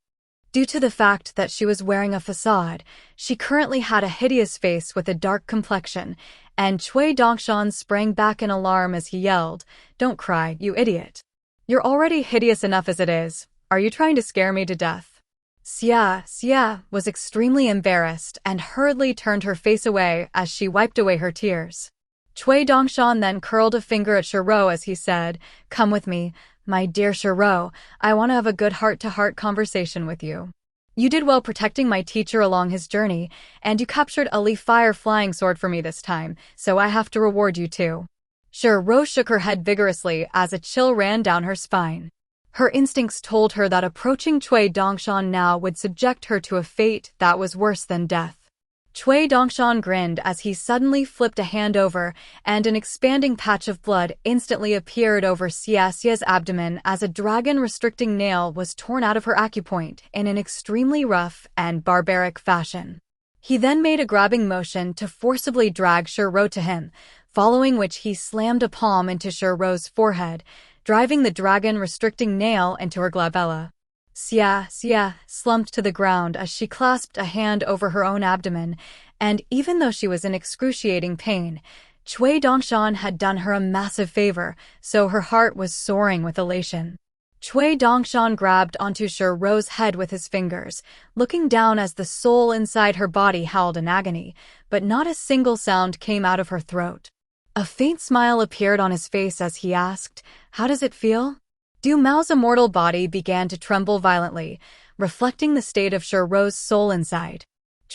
Due to the fact that she was wearing a facade, she currently had a hideous face with a dark complexion, and Cui Dongshan sprang back in alarm as he yelled, "Don't cry, you idiot. You're already hideous enough as it is. Are you trying to scare me to death?" Xia was extremely embarrassed and hurriedly turned her face away as she wiped away her tears. Cui Dongshan then curled a finger at Shiro as he said, "Come with me, my dear Shiro. I want to have a good heart-to-heart conversation with you. You did well protecting my teacher along his journey, and you captured a fire flying sword for me this time, so I have to reward you too." Shiro shook her head vigorously as a chill ran down her spine. Her instincts told her that approaching Cui Dongshan now would subject her to a fate that was worse than death. Cui Dongshan grinned as he suddenly flipped a hand over, and an expanding patch of blood instantly appeared over Xia's abdomen as a dragon-restricting nail was torn out of her acupoint in an extremely rough and barbaric fashion. He then made a grabbing motion to forcibly drag Shiro to him, following which he slammed a palm into Shiro's forehead, driving the dragon-restricting nail into her glabella. Xia slumped to the ground as she clasped a hand over her own abdomen, and even though she was in excruciating pain, Cui Dongshan had done her a massive favor, so her heart was soaring with elation. Cui Dongshan grabbed onto Shi Rou's head with his fingers, looking down as the soul inside her body howled in agony, but not a single sound came out of her throat. A faint smile appeared on his face as he asked, "How does it feel?" Du Mao's immortal body began to tremble violently, reflecting the state of Shi Rou's soul inside.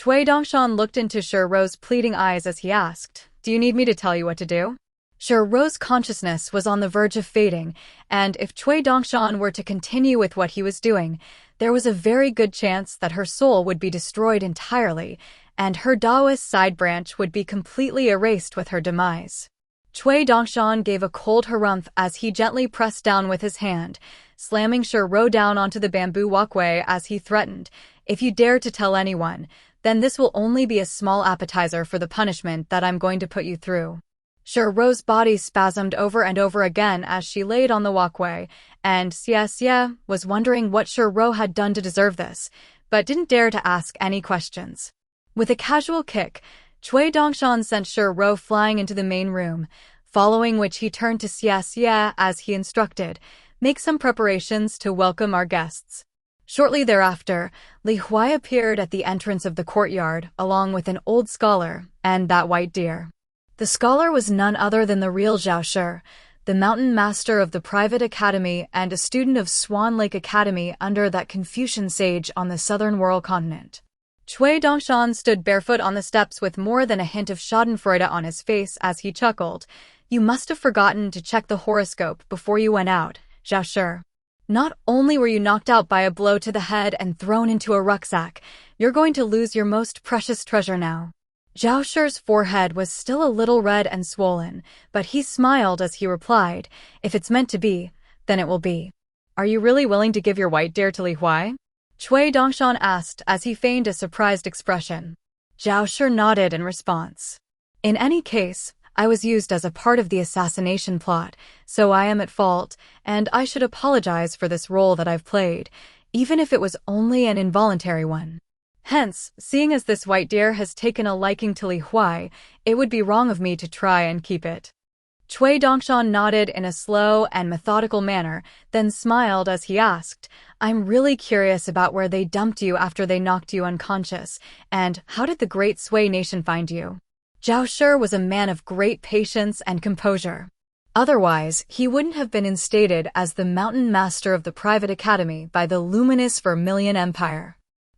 Cui Dongshan looked into Shi Rou's pleading eyes as he asked, "Do you need me to tell you what to do?" Shi Rou's consciousness was on the verge of fading, and if Cui Dongshan were to continue with what he was doing, there was a very good chance that her soul would be destroyed entirely, and her Taoist side branch would be completely erased with her demise. Cui Dongshan gave a cold harumph as he gently pressed down with his hand, slamming Shi Rou down onto the bamboo walkway as he threatened, "If you dare to tell anyone, then this will only be a small appetizer for the punishment that I'm going to put you through." Shi Rou's body spasmed over and over again as she laid on the walkway, and Xia was wondering what Shi Rou had done to deserve this, but didn't dare to ask any questions. With a casual kick, Cui Dongshan sent Shi Rou flying into the main room, following which he turned to Xia as he instructed, "Make some preparations to welcome our guests." Shortly thereafter, Li Huai appeared at the entrance of the courtyard, along with an old scholar and that white deer. The scholar was none other than the real Zhao Shi, the mountain master of the private academy and a student of Swan Lake Academy under that Confucian sage on the southern world continent. Cui Dongshan stood barefoot on the steps with more than a hint of schadenfreude on his face as he chuckled, "You must have forgotten to check the horoscope before you went out, Zhao Shi. Not only were you knocked out by a blow to the head and thrown into a rucksack, you're going to lose your most precious treasure now." Zhao Shi's forehead was still a little red and swollen, but he smiled as he replied, "If it's meant to be, then it will be." "Are you really willing to give your white deer to Li Huai?" Cui Dongshan asked as he feigned a surprised expression. Zhao Shi nodded in response. "In any case, I was used as a part of the assassination plot, so I am at fault, and I should apologize for this role that I've played, even if it was only an involuntary one. Hence, seeing as this white deer has taken a liking to Li Huai, it would be wrong of me to try and keep it." Cui Dongshan nodded in a slow and methodical manner, then smiled as he asked, "I'm really curious about where they dumped you after they knocked you unconscious, and how did the great Sui nation find you?" Zhao Shi was a man of great patience and composure. Otherwise, he wouldn't have been instated as the mountain master of the private academy by the luminous Vermilion Empire.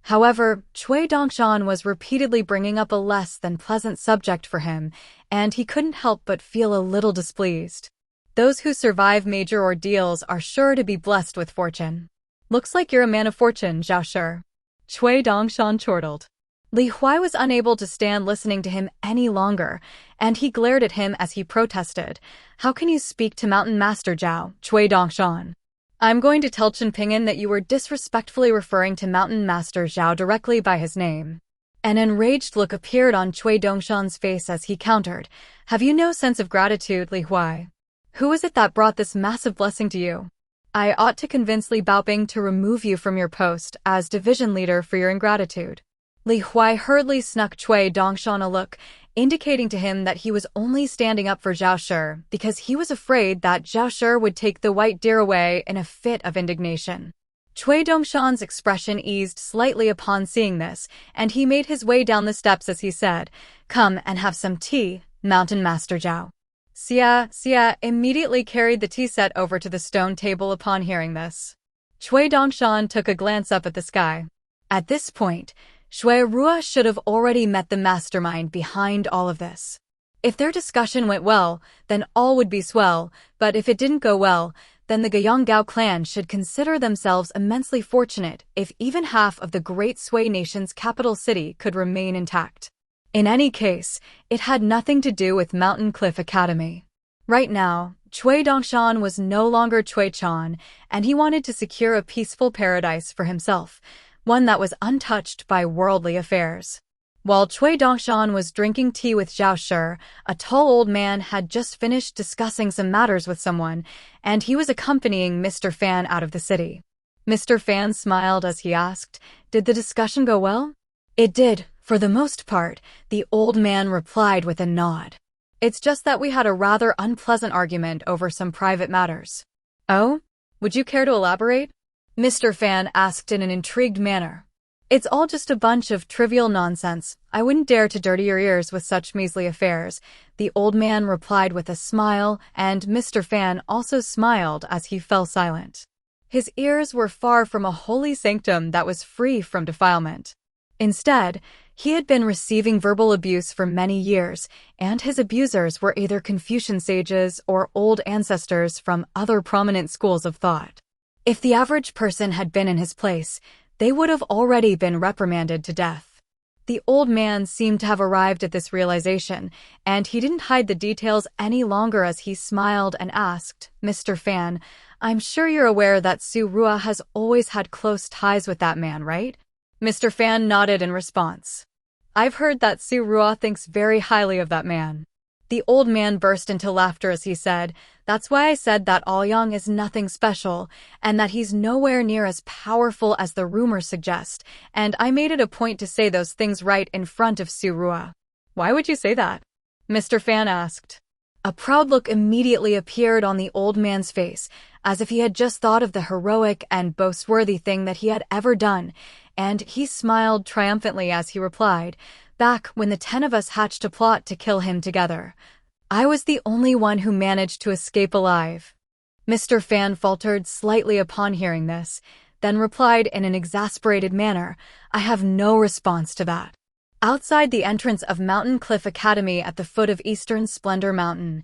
However, Cui Dongshan was repeatedly bringing up a less than pleasant subject for him, and he couldn't help but feel a little displeased. Those who survive major ordeals are sure to be blessed with fortune. "Looks like you're a man of fortune, Zhao Shi." Cui Dongshan chortled. Li Huai was unable to stand listening to him any longer, and he glared at him as he protested, "How can you speak to Mountain Master Zhao, Cui Dongshan? I'm going to tell Chen Ping'an that you were disrespectfully referring to Mountain Master Zhao directly by his name." An enraged look appeared on Cui Dongshan's face as he countered, "Have you no sense of gratitude, Li Huai? Who is it that brought this massive blessing to you? I ought to convince Li Baoping to remove you from your post as division leader for your ingratitude." Li Huai hurriedly snuck Cui Dongshan a look, indicating to him that he was only standing up for Zhao Shi because he was afraid that Zhao Shi would take the white deer away in a fit of indignation. Cui Dongshan's expression eased slightly upon seeing this, and he made his way down the steps as he said, "Come and have some tea, Mountain Master Zhao." Xia immediately carried the tea set over to the stone table upon hearing this. Cui Dongshan took a glance up at the sky. At this point, Shui Rua should have already met the mastermind behind all of this. If their discussion went well, then all would be swell, but if it didn't go well, then the Guyonggao clan should consider themselves immensely fortunate if even half of the great Sui nation's capital city could remain intact. In any case, it had nothing to do with Mountain Cliff Academy. Right now, Cui Dongshan was no longer Cui Chan, and he wanted to secure a peaceful paradise for himself, one that was untouched by worldly affairs. While Cui Dongshan was drinking tea with Zhao Shi, a tall old man had just finished discussing some matters with someone, and he was accompanying Mr. Fan out of the city. Mr. Fan smiled as he asked, "Did the discussion go well?" "It did, for the most part," the old man replied with a nod. "It's just that we had a rather unpleasant argument over some private matters." "Oh? Would you care to elaborate?" Mr. Fan asked in an intrigued manner. "It's all just a bunch of trivial nonsense. I wouldn't dare to dirty your ears with such measly affairs," the old man replied with a smile, and Mr. Fan also smiled as he fell silent. His ears were far from a holy sanctum that was free from defilement. Instead, he had been receiving verbal abuse for many years, and his abusers were either Confucian sages or old ancestors from other prominent schools of thought. If the average person had been in his place, they would have already been reprimanded to death. The old man seemed to have arrived at this realization, and he didn't hide the details any longer as he smiled and asked, "Mr. Fan, I'm sure you're aware that Su Rua has always had close ties with that man, right?" Mr. Fan nodded in response. "I've heard that Su Rua thinks very highly of that man." The old man burst into laughter as he said, "That's why I said that Aoyang is nothing special, and that he's nowhere near as powerful as the rumors suggest, and I made it a point to say those things right in front of Su Rua." "Why would you say that?" Mr. Fan asked. A proud look immediately appeared on the old man's face, as if he had just thought of the heroic and boast-worthy thing that he had ever done, and he smiled triumphantly as he replied, "Back when the 10 of us hatched a plot to kill him together, I was the only one who managed to escape alive." Mr. Fan faltered slightly upon hearing this, then replied in an exasperated manner, "I have no response to that." Outside the entrance of Mountain Cliff Academy at the foot of Eastern Splendor Mountain,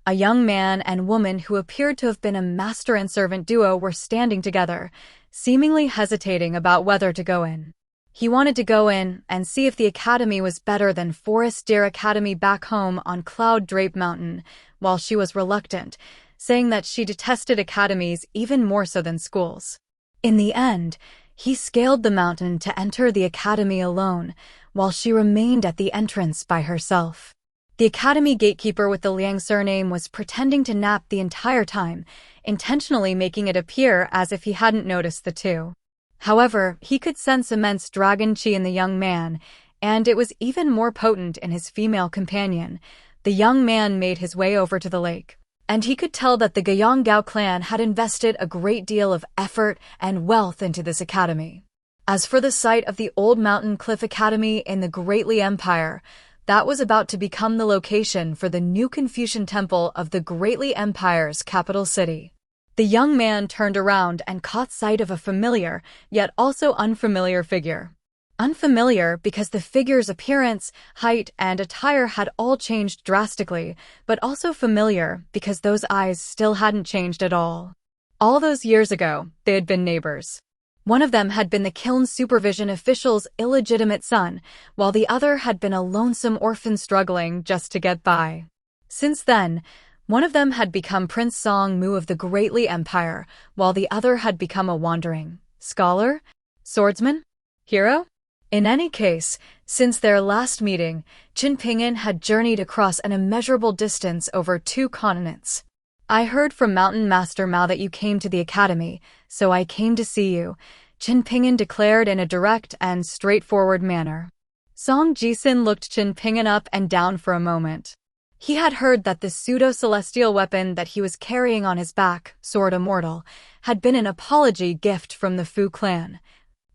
a young man and woman who appeared to have been a master and servant duo were standing together, seemingly hesitating about whether to go in. He wanted to go in and see if the academy was better than Forest Deer Academy back home on Cloud Drape Mountain, while she was reluctant, saying that she detested academies even more so than schools. In the end, he scaled the mountain to enter the academy alone, while she remained at the entrance by herself. The academy gatekeeper with the Liang surname was pretending to nap the entire time, intentionally making it appear as if he hadn't noticed the two. However, he could sense immense dragon chi in the young man, and it was even more potent in his female companion. The young man made his way over to the lake, and he could tell that the Gyeonggao clan had invested a great deal of effort and wealth into this academy. As for the site of the old Mountain Cliff Academy in the Great Li Empire, that was about to become the location for the new Confucian temple of the Great Li Empire's capital city. The young man turned around and caught sight of a familiar, yet also unfamiliar figure. Unfamiliar because the figure's appearance, height, and attire had all changed drastically, but also familiar because those eyes still hadn't changed at all. All those years ago, they had been neighbors. One of them had been the kiln supervision official's illegitimate son, while the other had been a lonesome orphan struggling just to get by. Since then, one of them had become Prince Song Mu of the Great Li Empire, while the other had become a wandering scholar, swordsman, hero. In any case, since their last meeting, Qin Ping'an had journeyed across an immeasurable distance over 2 continents. "I heard from Mountain Master Mao that you came to the academy, so I came to see you," Qin Ping'an declared in a direct and straightforward manner. Song Jisin looked Qin Ping'an up and down for a moment. He had heard that the pseudo-celestial weapon that he was carrying on his back, Sword Immortal, had been an apology gift from the Fu clan,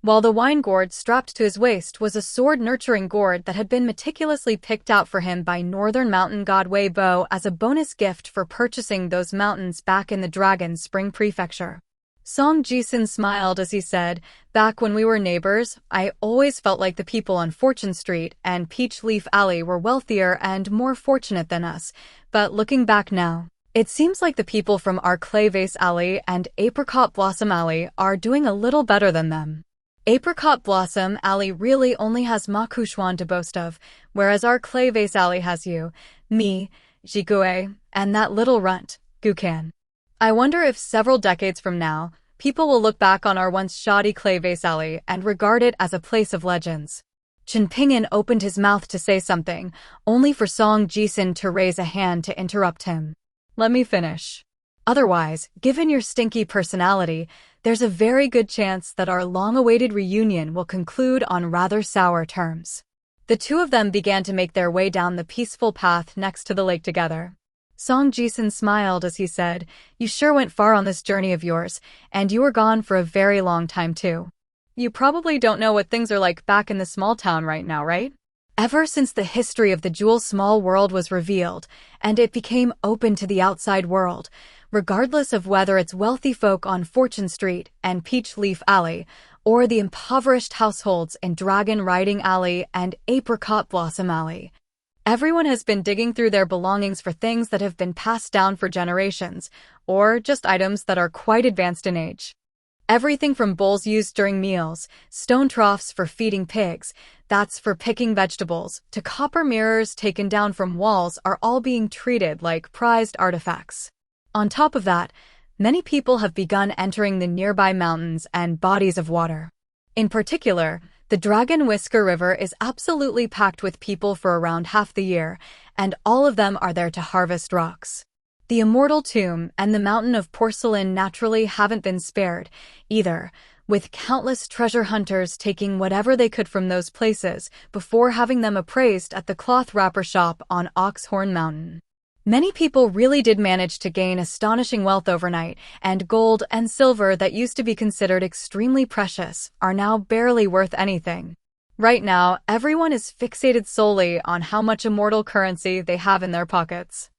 while the wine gourd strapped to his waist was a sword-nurturing gourd that had been meticulously picked out for him by Northern Mountain God Wei Bo as a bonus gift for purchasing those mountains back in the Dragon Spring Prefecture. Song Jisin smiled as he said, "Back when we were neighbors, I always felt like the people on Fortune Street and Peach Leaf Alley were wealthier and more fortunate than us, but looking back now, it seems like the people from our Cultivation Alley and Apricot Blossom Alley are doing a little better than them. Apricot Blossom Alley really only has Ma Kushuan to boast of, whereas our Cultivation Alley has you, me, Jigue, and that little runt, Gukan. I wonder if several decades from now, people will look back on our once shoddy Cultivation Alley and regard it as a place of legends." Qin Ping'an opened his mouth to say something, only for Song Jisin to raise a hand to interrupt him. "Let me finish." Otherwise, given your stinky personality, there's a very good chance that our long-awaited reunion will conclude on rather sour terms." The two of them began to make their way down the peaceful path next to the lake together. Song Jisun smiled as he said, "You sure went far on this journey of yours, and you were gone for a very long time too. You probably don't know what things are like back in the small town right now, right? Ever since the history of the Jewel Small World was revealed, and it became open to the outside world, regardless of whether it's wealthy folk on Fortune Street and Peach Leaf Alley, or the impoverished households in Dragon Riding Alley and Apricot Blossom Alley. Everyone has been digging through their belongings for things that have been passed down for generations, or just items that are quite advanced in age. Everything from bowls used during meals, stone troughs for feeding pigs, that's for picking vegetables, to copper mirrors taken down from walls are all being treated like prized artifacts. On top of that, many people have begun entering the nearby mountains and bodies of water. In particular, the Dragon Whisker River is absolutely packed with people for around half the year, and all of them are there to harvest rocks. The Immortal Tomb and the Mountain of Porcelain naturally haven't been spared, either, with countless treasure hunters taking whatever they could from those places before having them appraised at the cloth wrapper shop on Oxhorn Mountain. Many people really did manage to gain astonishing wealth overnight, and gold and silver that used to be considered extremely precious are now barely worth anything. Right now, everyone is fixated solely on how much immortal currency they have in their pockets.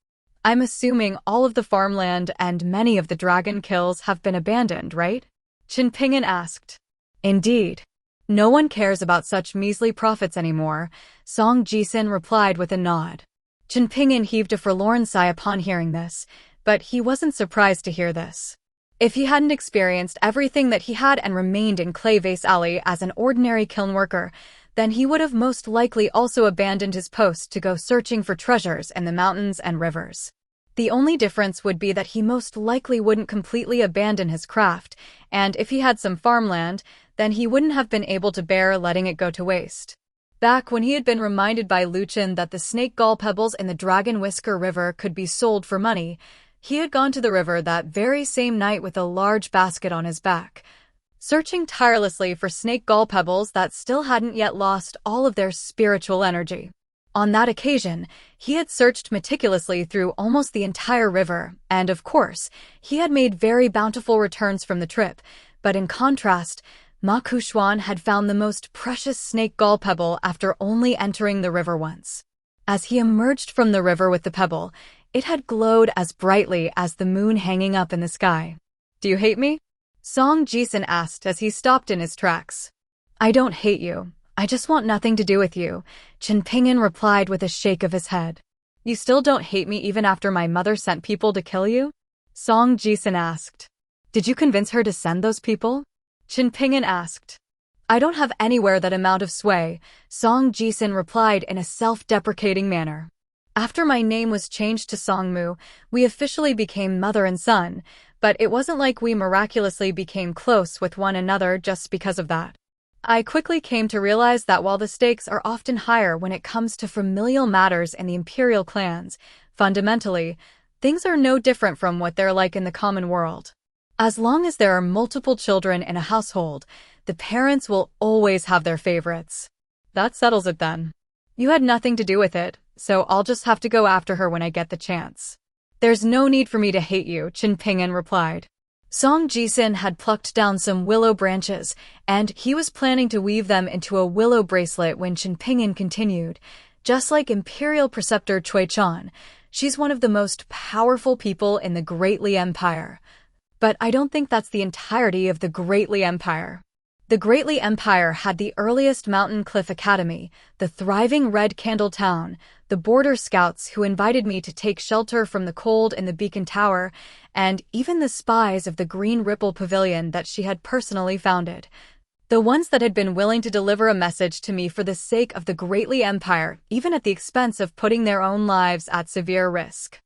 I'm assuming all of the farmland and many of the dragon kills have been abandoned, right? Qin Ping'an asked. Indeed. No one cares about such measly profits anymore, Song Jisun replied with a nod. Qin Ping'an heaved a forlorn sigh upon hearing this, but he wasn't surprised to hear this. If he hadn't experienced everything that he had and remained in Clay Vase Alley as an ordinary kiln worker, then he would have most likely also abandoned his post to go searching for treasures in the mountains and rivers. The only difference would be that he most likely wouldn't completely abandon his craft, and if he had some farmland, then he wouldn't have been able to bear letting it go to waste. Back when he had been reminded by Luchin that the snake gall pebbles in the Dragon Whisker River could be sold for money, he had gone to the river that very same night with a large basket on his back, searching tirelessly for snake gall pebbles that still hadn't yet lost all of their spiritual energy. On that occasion, he had searched meticulously through almost the entire river, and of course, he had made very bountiful returns from the trip, but in contrast, Ma Kushuan had found the most precious snake gall pebble after only entering the river once. As he emerged from the river with the pebble, it had glowed as brightly as the moon hanging up in the sky. "Do you hate me?" Song Jisun asked as he stopped in his tracks. "I don't hate you. I just want nothing to do with you," Qin Ping'an replied with a shake of his head. "You still don't hate me even after my mother sent people to kill you?" Song Jisun asked. "Did you convince her to send those people?" Qin Ping'an asked. "I don't have anywhere that amount of sway," Song Jisun replied in a self-deprecating manner. "After my name was changed to Songmu, we officially became mother and son, but it wasn't like we miraculously became close with one another just because of that. I quickly came to realize that while the stakes are often higher when it comes to familial matters in the imperial clans, fundamentally, things are no different from what they're like in the common world. As long as there are multiple children in a household, the parents will always have their favorites. That settles it then. You had nothing to do with it, so I'll just have to go after her when I get the chance." "There's no need for me to hate you," Qin Ping'an replied. Song Jisun had plucked down some willow branches, and he was planning to weave them into a willow bracelet when Qin Ping'an continued. "Just like Imperial Preceptor Cui Chan, she's one of the most powerful people in the Great Li Empire. But I don't think that's the entirety of the Great Li Empire. The Great Li Empire had the earliest Mountain Cliff Academy, the thriving Red Candle Town, the Border Scouts who invited me to take shelter from the cold in the Beacon Tower, and even the spies of the Green Ripple Pavilion that she had personally founded. The ones that had been willing to deliver a message to me for the sake of the Great Li Empire, even at the expense of putting their own lives at severe risk.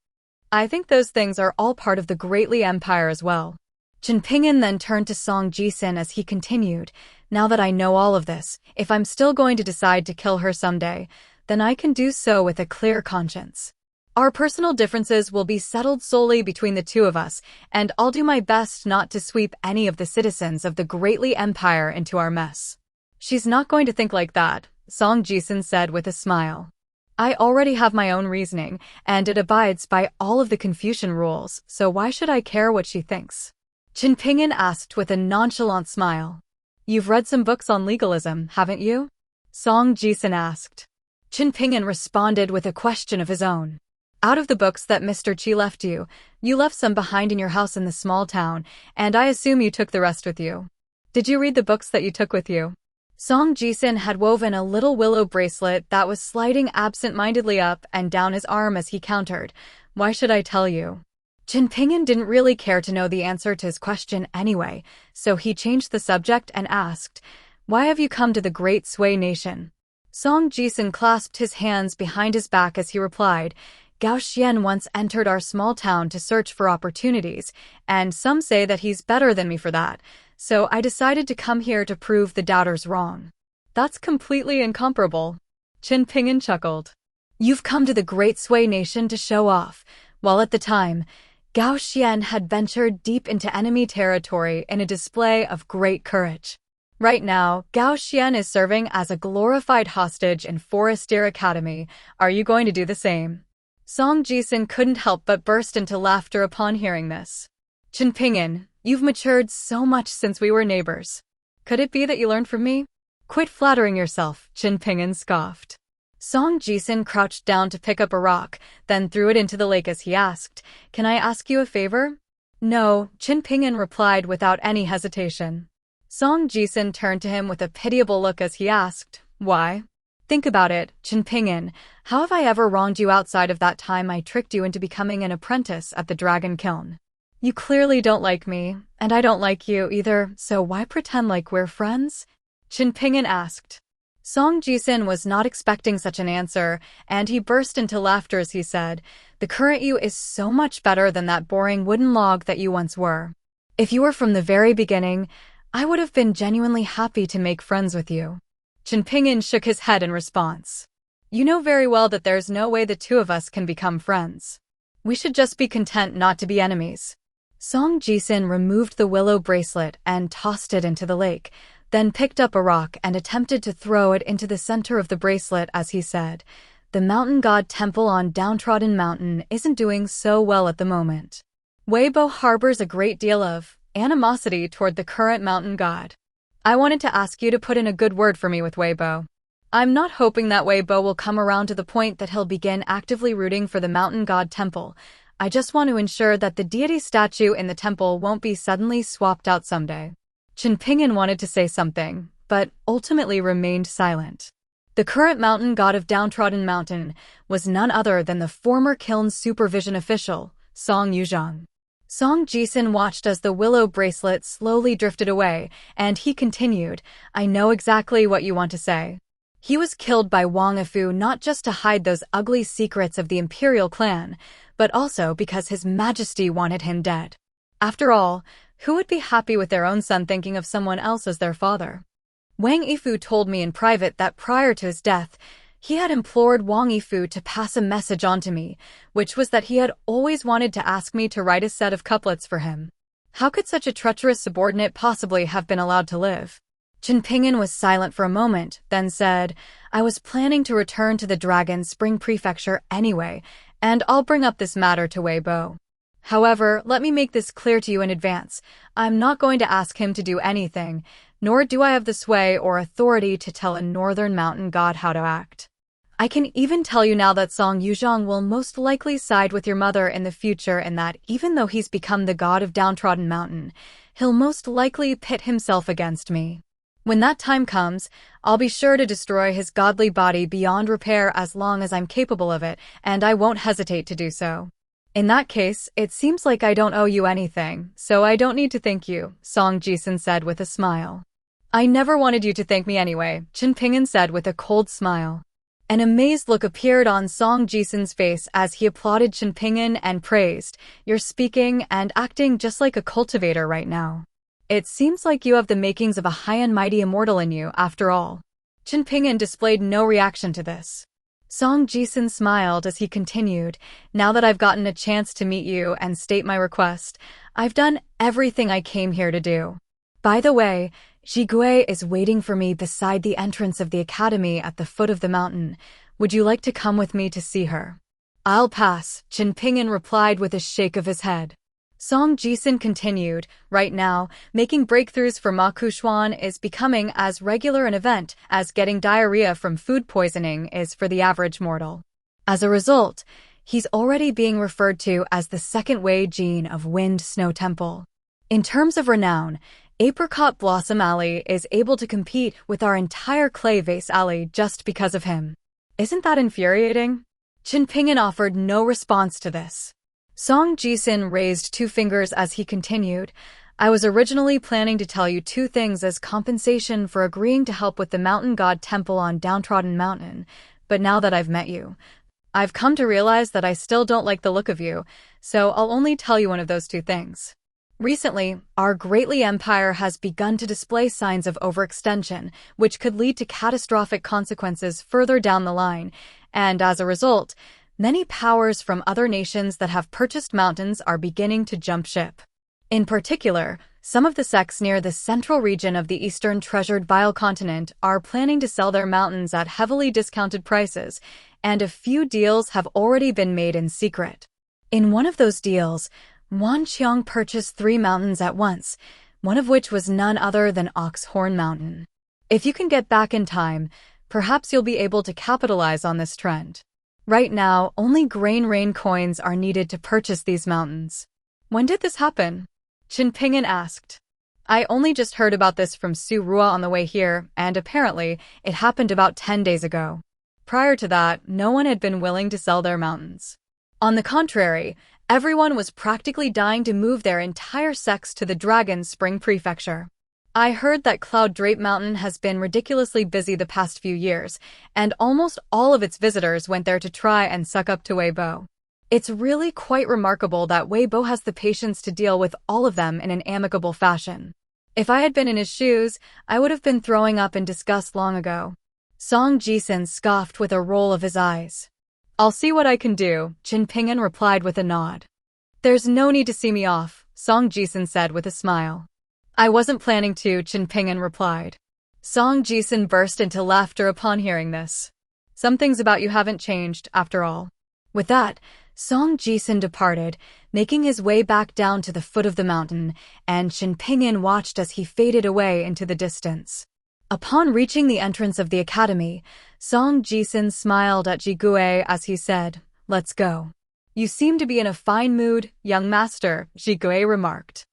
I think those things are all part of the Great Li Empire as well." Qin Ping'an then turned to Song Jisun as he continued, "Now that I know all of this, if I'm still going to decide to kill her someday, then I can do so with a clear conscience. Our personal differences will be settled solely between the two of us, and I'll do my best not to sweep any of the citizens of the Greatly Empire into our mess. She's not going to think like that, Song Jisun said with a smile. I already have my own reasoning, and it abides by all of the Confucian rules, so why should I care what she thinks? Chen Ping'an asked with a nonchalant smile. You've read some books on legalism, haven't you? Song Jisun asked. Chen Ping'an responded with a question of his own. Out of the books that Mr. Qi left you, you left some behind in your house in the small town, and I assume you took the rest with you. Did you read the books that you took with you? Song Jisun had woven a little willow bracelet that was sliding absent-mindedly up and down his arm as he countered. Why should I tell you? Chen Ping'an didn't really care to know the answer to his question anyway, so he changed the subject and asked, Why have you come to the Great Sui Nation? Song Jisun clasped his hands behind his back as he replied, Gao Xian once entered our small town to search for opportunities, and some say that he's better than me for that, so I decided to come here to prove the doubters wrong. That's completely incomparable. Chen Ping'an chuckled. You've come to the Great Sui Nation to show off, while at the time, Gao Xian had ventured deep into enemy territory in a display of great courage. Right now, Gao Xian is serving as a glorified hostage in Forestier Academy. Are you going to do the same? Song Jisun couldn't help but burst into laughter upon hearing this. Chen Ping'an, you've matured so much since we were neighbors. Could it be that you learned from me? Quit flattering yourself, Chen Ping'an scoffed. Song Jisun crouched down to pick up a rock, then threw it into the lake as he asked, Can I ask you a favor? No, Chen Ping'an replied without any hesitation. Song Jisun turned to him with a pitiable look as he asked, Why? Think about it, Chen Ping'an. How have I ever wronged you outside of that time I tricked you into becoming an apprentice at the Dragon Kiln? You clearly don't like me, and I don't like you either, so why pretend like we're friends? Chen Ping'an asked. Song Jisun was not expecting such an answer, and he burst into laughter as he said, The current you is so much better than that boring wooden log that you once were. If you were from the very beginning, I would have been genuinely happy to make friends with you. Chen Ping'an shook his head in response. You know very well that there's no way the two of us can become friends. We should just be content not to be enemies. Song Jisun removed the willow bracelet and tossed it into the lake, then picked up a rock and attempted to throw it into the center of the bracelet as he said, The mountain god temple on Downtrodden Mountain isn't doing so well at the moment. Weibo harbors a great deal of animosity toward the current mountain god. I wanted to ask you to put in a good word for me with Weibo. I'm not hoping that Weibo will come around to the point that he'll begin actively rooting for the mountain god temple. I just want to ensure that the deity statue in the temple won't be suddenly swapped out someday. Chen Ping'an wanted to say something, but ultimately remained silent. The current mountain god of Downtrodden Mountain was none other than the former kiln's supervision official, Song Yuzhang. Song Jisun watched as the willow bracelet slowly drifted away, and he continued, I know exactly what you want to say. He was killed by Wang Yifu not just to hide those ugly secrets of the imperial clan, but also because His Majesty wanted him dead. After all, who would be happy with their own son thinking of someone else as their father? Wang Yifu told me in private that prior to his death, he had implored Wang Yifu to pass a message on to me, which was that he had always wanted to ask me to write a set of couplets for him. How could such a treacherous subordinate possibly have been allowed to live? Chen Ping'an was silent for a moment, then said, I was planning to return to the Dragon Spring Prefecture anyway, and I'll bring up this matter to Weibo. However, let me make this clear to you in advance. I'm not going to ask him to do anything, nor do I have the sway or authority to tell a northern mountain god how to act. I can even tell you now that Song Yuzhang will most likely side with your mother in the future and that even though he's become the god of Downtrodden Mountain, he'll most likely pit himself against me. When that time comes, I'll be sure to destroy his godly body beyond repair as long as I'm capable of it, and I won't hesitate to do so. In that case, it seems like I don't owe you anything, so I don't need to thank you, Song Jisun said with a smile. I never wanted you to thank me anyway, Chen Ping'an said with a cold smile. An amazed look appeared on Song Jisun's face as he applauded Chen Ping'an and praised, You're speaking and acting just like a cultivator right now. It seems like you have the makings of a high and mighty immortal in you, after all. Chen Ping'an displayed no reaction to this. Song Jisun smiled as he continued, now that I've gotten a chance to meet you and state my request, I've done everything I came here to do. By the way, Jigui is waiting for me beside the entrance of the academy at the foot of the mountain. Would you like to come with me to see her? I'll pass, Chen Ping'an replied with a shake of his head. Song Jisun continued, right now, making breakthroughs for Ma Kushuan is becoming as regular an event as getting diarrhea from food poisoning is for the average mortal. As a result, he's already being referred to as the second Wei Jin of Wind Snow Temple. In terms of renown, Apricot Blossom Alley is able to compete with our entire Clay Vase Alley just because of him. Isn't that infuriating? Chen Ping'an offered no response to this. Song Jisun raised two fingers as he continued, I was originally planning to tell you two things as compensation for agreeing to help with the Mountain God Temple on Downtrodden Mountain, but now that I've met you, I've come to realize that I still don't like the look of you, so I'll only tell you one of those two things. Recently, our Greatly Empire has begun to display signs of overextension, which could lead to catastrophic consequences further down the line, and as a result, many powers from other nations that have purchased mountains are beginning to jump ship. In particular, some of the sects near the central region of the Eastern Treasured Bile Continent are planning to sell their mountains at heavily discounted prices, and a few deals have already been made in secret. In one of those deals, Wan Qiang purchased 3 mountains at once, one of which was none other than Oxhorn Mountain. If you can get back in time, perhaps you'll be able to capitalize on this trend. Right now, only Grain Rain coins are needed to purchase these mountains. When did this happen? Chen Ping'an asked. I only just heard about this from Su Rua on the way here, and apparently, it happened about 10 days ago. Prior to that, no one had been willing to sell their mountains. On the contrary, everyone was practically dying to move their entire sects to the Dragon Spring Prefecture. I heard that Cloud Drape Mountain has been ridiculously busy the past few years, and almost all of its visitors went there to try and suck up to Weibo. It's really quite remarkable that Weibo has the patience to deal with all of them in an amicable fashion. If I had been in his shoes, I would have been throwing up in disgust long ago. Song Jisun scoffed with a roll of his eyes. I'll see what I can do, Chen Ping'an replied with a nod. There's no need to see me off, Song Jisun said with a smile. I wasn't planning to, Chen Ping'an replied. Song Jisun burst into laughter upon hearing this. Some things about you haven't changed, after all. With that, Song Jisun departed, making his way back down to the foot of the mountain, and Chen Ping'an watched as he faded away into the distance. Upon reaching the entrance of the academy, Song Jisun smiled at Jigui as he said, Let's go. You seem to be in a fine mood, young master, Jigui remarked.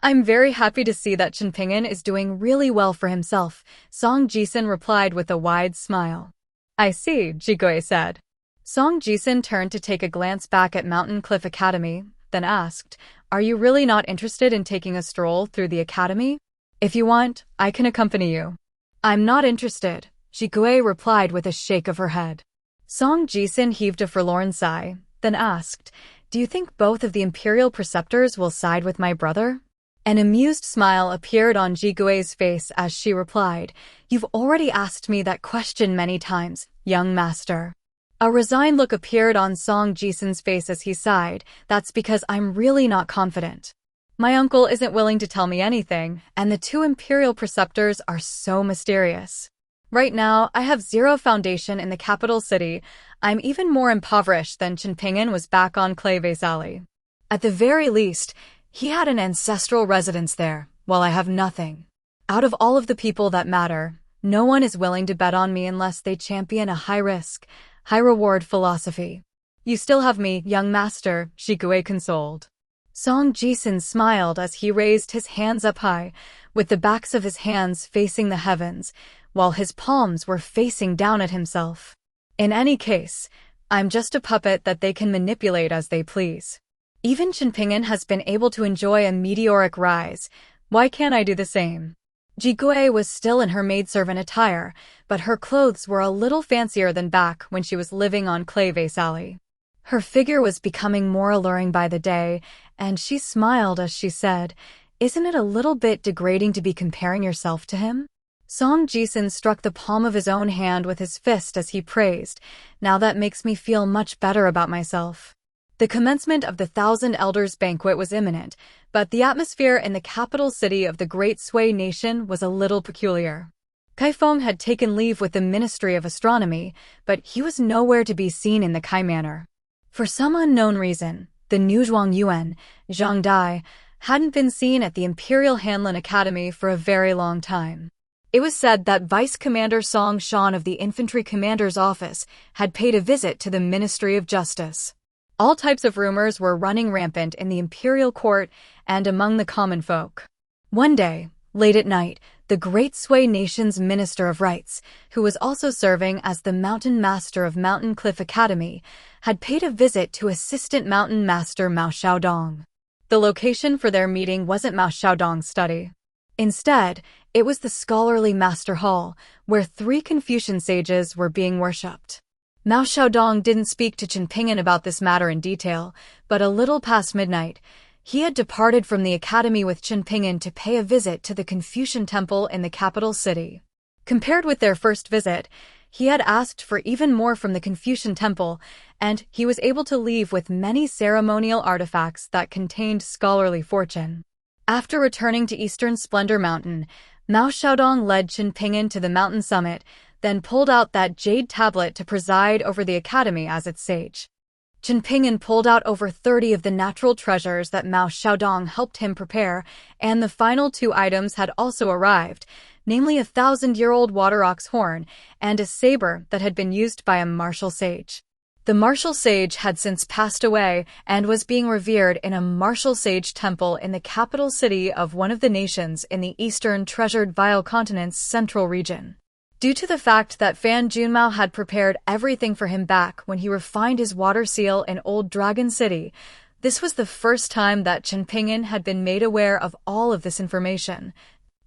I'm very happy to see that Chen Ping'an is doing really well for himself, Song Jisun replied with a wide smile. I see, Jigui said. Song Jisun turned to take a glance back at Mountain Cliff Academy, then asked, Are you really not interested in taking a stroll through the academy? If you want, I can accompany you. I'm not interested, Jigui replied with a shake of her head. Song Jisun heaved a forlorn sigh, then asked, Do you think both of the imperial preceptors will side with my brother? An amused smile appeared on Jigui's face as she replied, You've already asked me that question many times, young master. A resigned look appeared on Song Jisun's face as he sighed, That's because I'm really not confident. My uncle isn't willing to tell me anything, and the 2 imperial preceptors are so mysterious. Right now, I have 0 foundation in the capital city. I'm even more impoverished than Chen Ping'an was back on Clay Vase Alley. At the very least, he had an ancestral residence there, while I have nothing. Out of all of the people that matter, no one is willing to bet on me unless they champion a high-risk, high-reward philosophy. You still have me, young master, Jigui consoled. Song Jisun smiled as he raised his hands up high, with the backs of his hands facing the heavens, while his palms were facing down at himself. In any case, I'm just a puppet that they can manipulate as they please. Even Chen Ping'an has been able to enjoy a meteoric rise. Why can't I do the same? Jigui was still in her maidservant attire, but her clothes were a little fancier than back when she was living on Clay Vase Alley. Her figure was becoming more alluring by the day, and she smiled as she said, Isn't it a little bit degrading to be comparing yourself to him? Song Jisun struck the palm of his own hand with his fist as he praised, "Now that makes me feel much better about myself." The commencement of the Thousand Elders banquet was imminent, but the atmosphere in the capital city of the Great Sui nation was a little peculiar. Feng had taken leave with the Ministry of Astronomy, but he was nowhere to be seen in the Kai Manor. For some unknown reason, the Nuzhuang Yuan, Jian Lai, hadn't been seen at the Imperial Hanlin Academy for a very long time. It was said that Vice Commander Song Shan of the Infantry Commander's office had paid a visit to the Ministry of Justice. All types of rumors were running rampant in the imperial court and among the common folk. One day, late at night, the Great Sui nation's Minister of Rights, who was also serving as the Mountain Master of Mountain Cliff Academy, had paid a visit to Assistant Mountain Master Mao Xiaodong. The location for their meeting wasn't Mao Xiaodong's study. Instead, it was the scholarly Master Hall, where 3 Confucian sages were being worshipped. Mao Xiaodong didn't speak to Chen Ping'an about this matter in detail, but a little past midnight, he had departed from the academy with Chen Ping'an to pay a visit to the Confucian temple in the capital city. Compared with their first visit, he had asked for even more from the Confucian temple, and he was able to leave with many ceremonial artifacts that contained scholarly fortune. After returning to Eastern Splendor Mountain, Mao Xiaodong led Chen Ping'an to the mountain summit, then pulled out that jade tablet to preside over the academy as its sage. Chen Ping'an pulled out over 30 of the natural treasures that Mao Xiaodong helped him prepare, and the final 2 items had also arrived, namely a 1,000-year-old water ox horn and a saber that had been used by a martial sage. The martial sage had since passed away and was being revered in a martial sage temple in the capital city of one of the nations in the eastern treasured Vile Continent's central region. Due to the fact that Fan Junmao had prepared everything for him back when he refined his water seal in Old Dragon City, this was the first time that Chen Ping'an had been made aware of all of this information,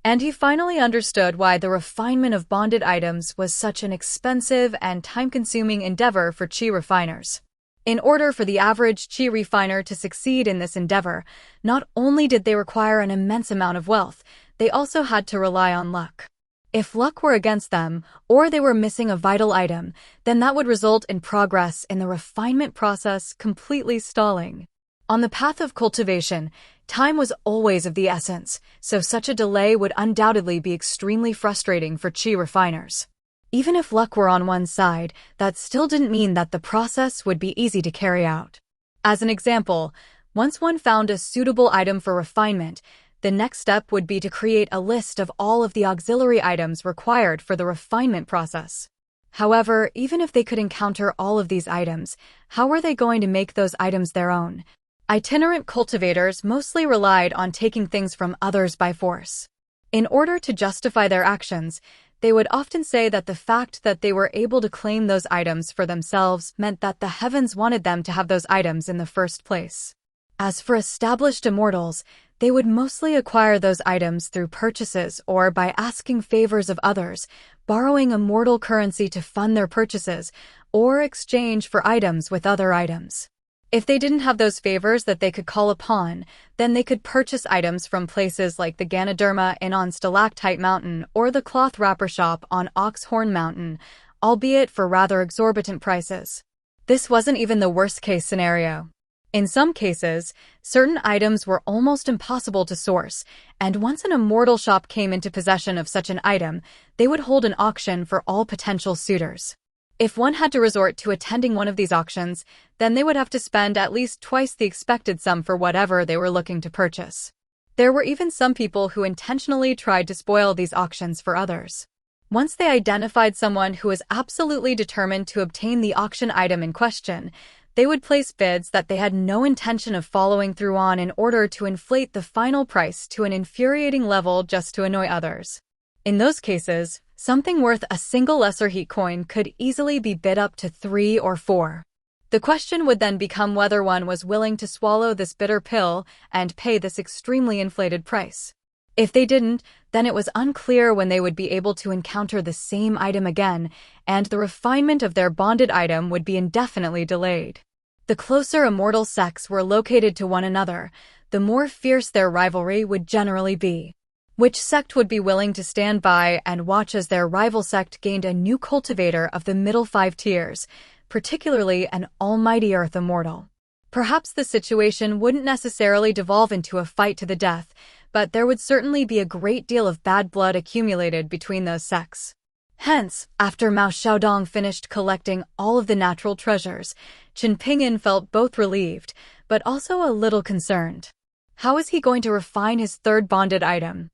and he finally understood why the refinement of bonded items was such an expensive and time-consuming endeavor for qi refiners. In order for the average qi refiner to succeed in this endeavor, not only did they require an immense amount of wealth, they also had to rely on luck. If luck were against them, or they were missing a vital item, then that would result in progress in the refinement process completely stalling. On the path of cultivation, time was always of the essence, so such a delay would undoubtedly be extremely frustrating for qi refiners. Even if luck were on one side, that still didn't mean that the process would be easy to carry out. As an example, once one found a suitable item for refinement, the next step would be to create a list of all of the auxiliary items required for the refinement process. However, even if they could encounter all of these items, how were they going to make those items their own? Itinerant cultivators mostly relied on taking things from others by force. In order to justify their actions, they would often say that the fact that they were able to claim those items for themselves meant that the heavens wanted them to have those items in the first place. As for established immortals, they would mostly acquire those items through purchases or by asking favors of others, borrowing immortal currency to fund their purchases, or exchange for items with other items. If they didn't have those favors that they could call upon, then they could purchase items from places like the Ganoderma Inn on Stalactite Mountain or the Cloth Wrapper Shop on Oxhorn Mountain, albeit for rather exorbitant prices. This wasn't even the worst-case scenario. In some cases, certain items were almost impossible to source, and once an immortal shop came into possession of such an item, they would hold an auction for all potential suitors. If one had to resort to attending one of these auctions, then they would have to spend at least twice the expected sum for whatever they were looking to purchase. There were even some people who intentionally tried to spoil these auctions for others. Once they identified someone who was absolutely determined to obtain the auction item in question, they would place bids that they had no intention of following through on in order to inflate the final price to an infuriating level just to annoy others. In those cases, something worth a single lesser heat coin could easily be bid up to 3 or 4. The question would then become whether one was willing to swallow this bitter pill and pay this extremely inflated price. If they didn't, then it was unclear when they would be able to encounter the same item again, and the refinement of their bonded item would be indefinitely delayed. The closer immortal sects were located to one another, the more fierce their rivalry would generally be. Which sect would be willing to stand by and watch as their rival sect gained a new cultivator of the middle 5 tiers, particularly an almighty earth immortal? Perhaps the situation wouldn't necessarily devolve into a fight to the death, but there would certainly be a great deal of bad blood accumulated between those sects. Hence, after Mao Xiaodong finished collecting all of the natural treasures, Chen Ping'an felt both relieved, but also a little concerned. How is he going to refine his third bonded item?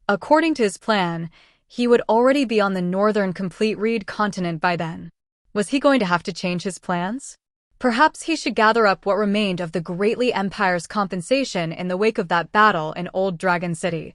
According to his plan, he would already be on the northern complete reed continent by then. Was he going to have to change his plans? Perhaps he should gather up what remained of the Greatly Empire's compensation in the wake of that battle in Old Dragon City,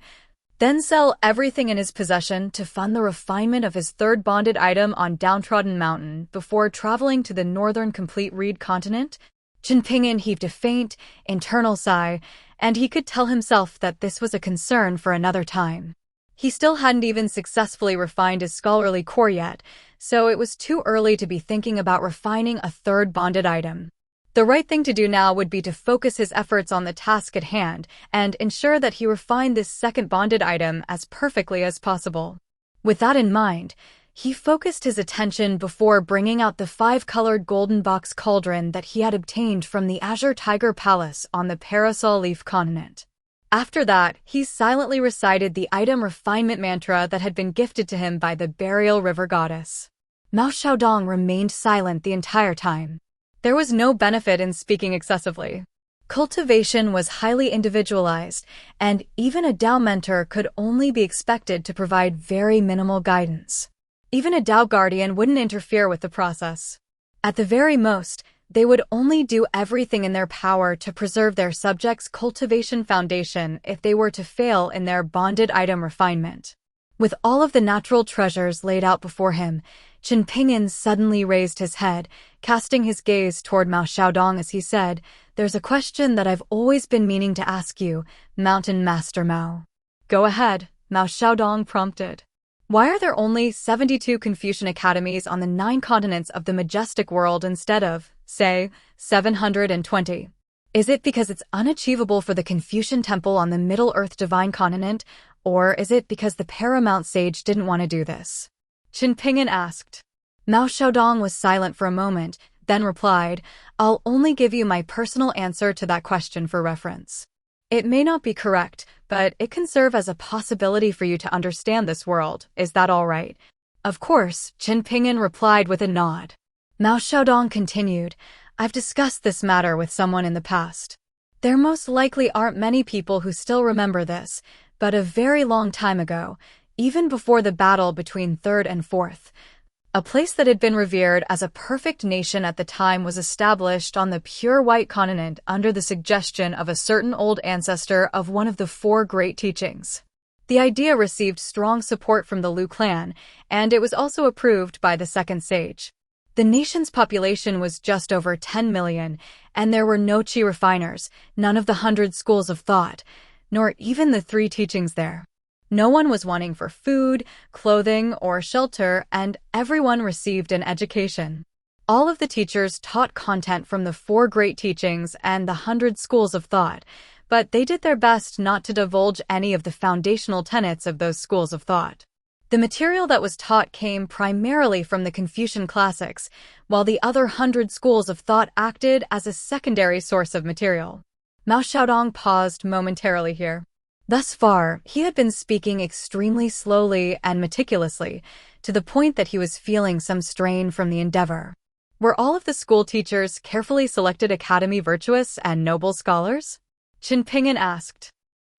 then sell everything in his possession to fund the refinement of his third bonded item on Downtrodden Mountain before traveling to the northern complete reed continent? Chen Ping'an heaved a faint, internal sigh, and he could tell himself that this was a concern for another time. He still hadn't even successfully refined his scholarly core yet, so it was too early to be thinking about refining a third bonded item. The right thing to do now would be to focus his efforts on the task at hand and ensure that he refined this second bonded item as perfectly as possible. With that in mind, he focused his attention before bringing out the 5-colored golden box cauldron that he had obtained from the Azure Tiger Palace on the Parasol Leaf continent. After that, he silently recited the item refinement mantra that had been gifted to him by the Burial River Goddess. Mao Xiaodong remained silent the entire time. There was no benefit in speaking excessively. Cultivation was highly individualized, and even a Dao mentor could only be expected to provide very minimal guidance. Even a Dao guardian wouldn't interfere with the process. At the very most, they would only do everything in their power to preserve their subjects' cultivation foundation if they were to fail in their bonded item refinement. With all of the natural treasures laid out before him, Chen Ping'an suddenly raised his head, casting his gaze toward Mao Xiaodong as he said, "There's a question that I've always been meaning to ask you, Mountain Master Mao." "Go ahead," Mao Xiaodong prompted. "Why are there only 72 Confucian academies on the 9 continents of the majestic world instead of, say, 720? Is it because it's unachievable for the Confucian temple on the Middle-earth Divine Continent, or is it because the paramount sage didn't want to do this?" Chen Ping'an asked. Mao Xiaodong was silent for a moment, then replied, "I'll only give you my personal answer to that question for reference. It may not be correct, but it can serve as a possibility for you to understand this world. Is that all right?" "Of course," Chen Ping'an replied with a nod. Mao Xiaodong continued, "I've discussed this matter with someone in the past. There most likely aren't many people who still remember this, but a very long time ago, even before the battle between Third and Fourth, a place that had been revered as a perfect nation at the time was established on the pure white continent under the suggestion of a certain old ancestor of one of the 4 great teachings. The idea received strong support from the Liu clan, and it was also approved by the second sage. The nation's population was just over 10 million, and there were no qi refiners, none of the 100 schools of thought, nor even the 3 teachings there. No one was wanting for food, clothing, or shelter, and everyone received an education. All of the teachers taught content from the 4 great teachings and the 100 schools of thought, but they did their best not to divulge any of the foundational tenets of those schools of thought. The material that was taught came primarily from the Confucian classics, while the other 100 schools of thought acted as a secondary source of material. Mao Xiaodong paused momentarily here. Thus far, he had been speaking extremely slowly and meticulously, to the point that he was feeling some strain from the endeavor. Were all of the school teachers carefully selected academy virtuous and noble scholars? Chen Ping'an asked.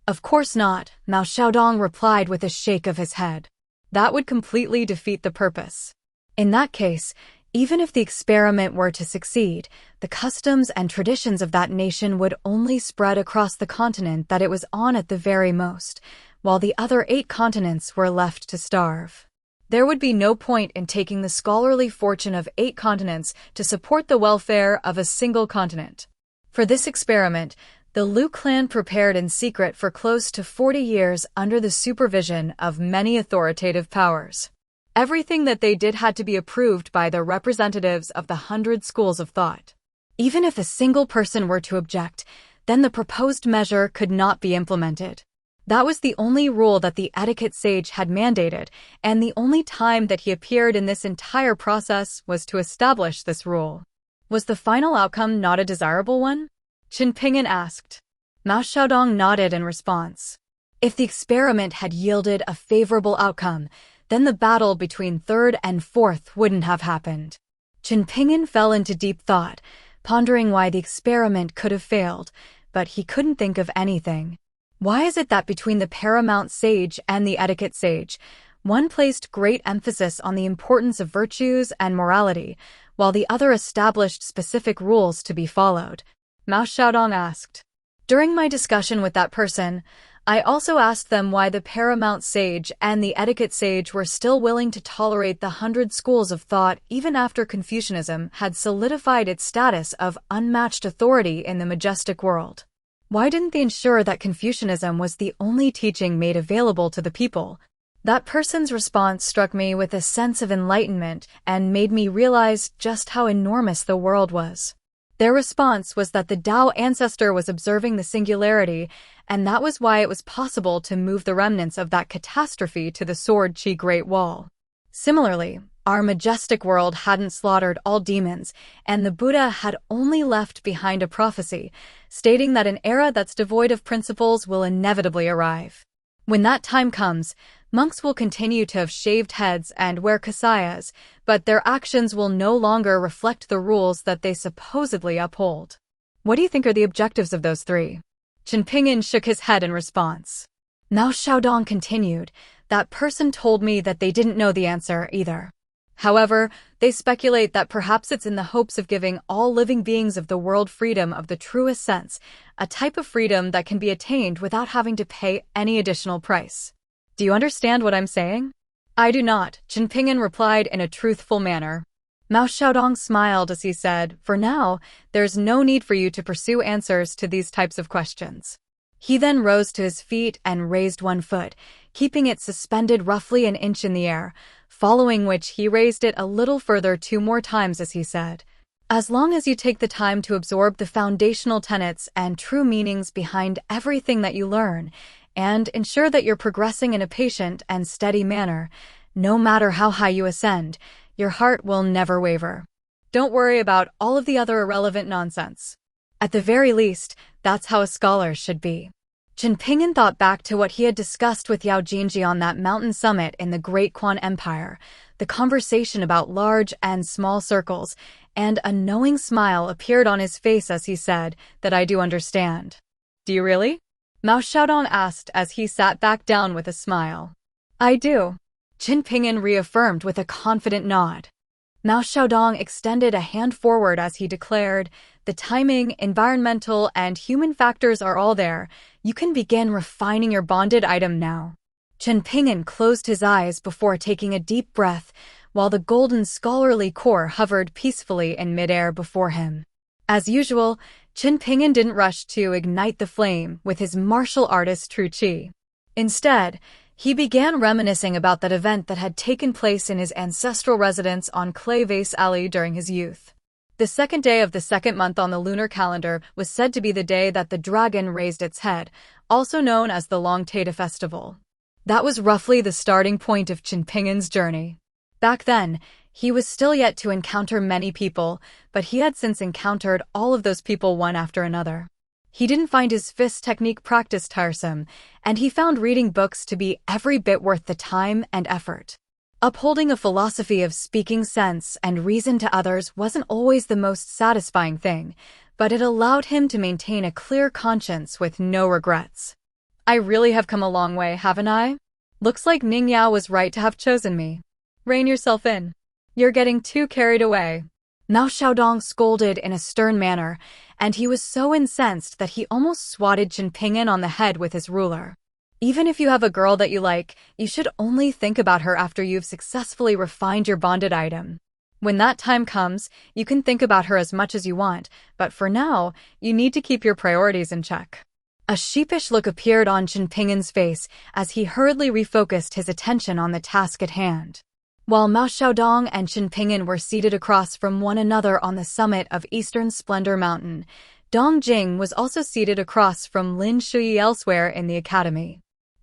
Of course not, Mao Xiaodong replied with a shake of his head. That would completely defeat the purpose. In that case, even if the experiment were to succeed, the customs and traditions of that nation would only spread across the continent that it was on at the very most, while the other 8 continents were left to starve. There would be no point in taking the scholarly fortune of 8 continents to support the welfare of a single continent. For this experiment, the Liu clan prepared in secret for close to 40 years under the supervision of many authoritative powers. Everything that they did had to be approved by the representatives of the 100 schools of thought. Even if a single person were to object, then the proposed measure could not be implemented. That was the only rule that the etiquette sage had mandated, and the only time that he appeared in this entire process was to establish this rule. Was the final outcome not a desirable one? Qin Ping'an asked. Mao Xiaodong nodded in response. If the experiment had yielded a favorable outcome, then the battle between third and fourth wouldn't have happened. Qin Ping'an fell into deep thought, pondering why the experiment could have failed, but he couldn't think of anything. Why is it that between the paramount sage and the etiquette sage, one placed great emphasis on the importance of virtues and morality, while the other established specific rules to be followed? Mao Xiaodong asked. During my discussion with that person, I also asked them why the paramount sage and the etiquette sage were still willing to tolerate the 100 schools of thought even after Confucianism had solidified its status of unmatched authority in the majestic world. Why didn't they ensure that Confucianism was the only teaching made available to the people? That person's response struck me with a sense of enlightenment and made me realize just how enormous the world was. Their response was that the Tao ancestor was observing the singularity, and that was why it was possible to move the remnants of that catastrophe to the Sword Qi Great Wall. Similarly, our majestic world hadn't slaughtered all demons, and the Buddha had only left behind a prophecy, stating that an era that's devoid of principles will inevitably arrive. When that time comes, monks will continue to have shaved heads and wear kasayas, but their actions will no longer reflect the rules that they supposedly uphold. What do you think are the objectives of those three? Qin Ping'an shook his head in response. Mao Xiaodong continued, that person told me that they didn't know the answer either. However, they speculate that perhaps it's in the hopes of giving all living beings of the world freedom of the truest sense, a type of freedom that can be attained without having to pay any additional price. Do you understand what I'm saying? I do not, Qin Ping'an replied in a truthful manner. Mao Xiaodong smiled as he said, for now, there's no need for you to pursue answers to these types of questions. He then rose to his feet and raised one foot, keeping it suspended roughly an inch in the air, following which he raised it a little further 2 more times as he said, as long as you take the time to absorb the foundational tenets and true meanings behind everything that you learn, and ensure that you're progressing in a patient and steady manner, no matter how high you ascend, your heart will never waver. Don't worry about all of the other irrelevant nonsense. At the very least, that's how a scholar should be. Qin Ping'an thought back to what he had discussed with Yao Jinji on that mountain summit in the Great Quan Empire, the conversation about large and small circles, and a knowing smile appeared on his face as he said, that I do understand. Do you really? Mao Xiaodong asked as he sat back down with a smile. I do. Qin Ping'an reaffirmed with a confident nod. Mao Xiaodong extended a hand forward as he declared, the timing, environmental, and human factors are all there. You can begin refining your bonded item now. Qin Ping'an closed his eyes before taking a deep breath, while the golden scholarly core hovered peacefully in midair before him. As usual, Qin Ping'an didn't rush to ignite the flame with his martial artist true qi. Instead, he began reminiscing about that event that had taken place in his ancestral residence on Clay Vase Alley during his youth. The second day of the second month on the lunar calendar was said to be the day that the dragon raised its head, also known as the Long Tata Festival. That was roughly the starting point of Qin Ping'an's journey. Back then, he was still yet to encounter many people, but he had since encountered all of those people one after another. He didn't find his fist technique practice tiresome, and he found reading books to be every bit worth the time and effort. Upholding a philosophy of speaking sense and reason to others wasn't always the most satisfying thing, but it allowed him to maintain a clear conscience with no regrets. I really have come a long way, haven't I? Looks like Ning Yao was right to have chosen me. Rein yourself in. You're getting too carried away. Mao Xiaodong scolded in a stern manner, and he was so incensed that he almost swatted Qin Ping'an on the head with his ruler. Even if you have a girl that you like, you should only think about her after you've successfully refined your bonded item. When that time comes, you can think about her as much as you want, but for now, you need to keep your priorities in check. A sheepish look appeared on Qin Ping'an's face as he hurriedly refocused his attention on the task at hand. While Mao Xiaodong and Qin Ping'an were seated across from one another on the summit of Eastern Splendor Mountain, Dong Jing was also seated across from Lin Shuyi elsewhere in the academy.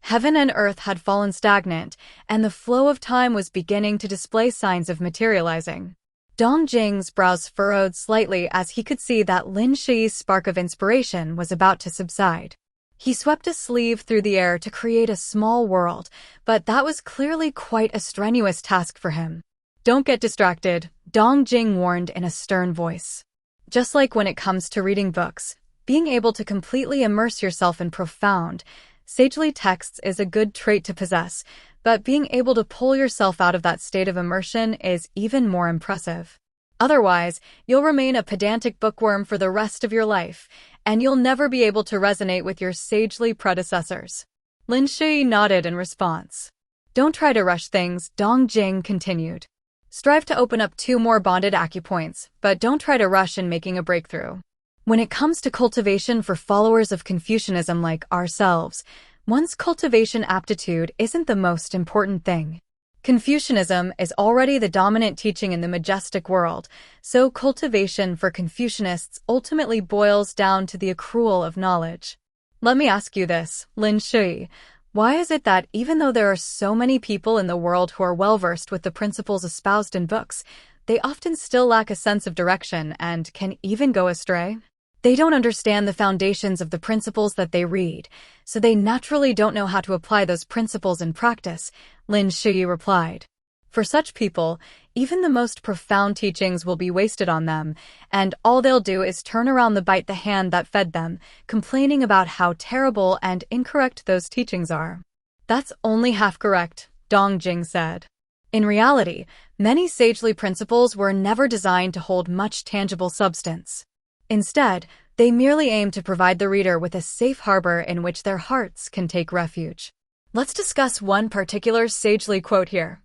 Heaven and earth had fallen stagnant, and the flow of time was beginning to display signs of materializing. Dong Jing's brows furrowed slightly as he could see that Lin Shi's spark of inspiration was about to subside. He swept a sleeve through the air to create a small world, but that was clearly quite a strenuous task for him. "Don't get distracted," Dong Jing warned in a stern voice. Just like when it comes to reading books, being able to completely immerse yourself in profound, sagely texts is a good trait to possess, but being able to pull yourself out of that state of immersion is even more impressive. Otherwise, you'll remain a pedantic bookworm for the rest of your life, and you'll never be able to resonate with your sagely predecessors. Lin Shi nodded in response. "Don't try to rush things," Dong Jing continued. "Strive to open up 2 more bonded acupoints, but don't try to rush in making a breakthrough. When it comes to cultivation for followers of Confucianism like ourselves, one's cultivation aptitude isn't the most important thing. Confucianism is already the dominant teaching in the majestic world, so cultivation for Confucianists ultimately boils down to the accrual of knowledge. Let me ask you this, Lin Shui. Why is it that even though there are so many people in the world who are well-versed with the principles espoused in books, they often still lack a sense of direction and can even go astray? They don't understand the foundations of the principles that they read, so they naturally don't know how to apply those principles in practice," Lin Shi replied. "For such people, even the most profound teachings will be wasted on them, and all they'll do is turn around to bite the hand that fed them, complaining about how terrible and incorrect those teachings are." "That's only half correct," Dong Jing said. "In reality, many sagely principles were never designed to hold much tangible substance. Instead, they merely aim to provide the reader with a safe harbor in which their hearts can take refuge." Let's discuss one particular sagely quote here.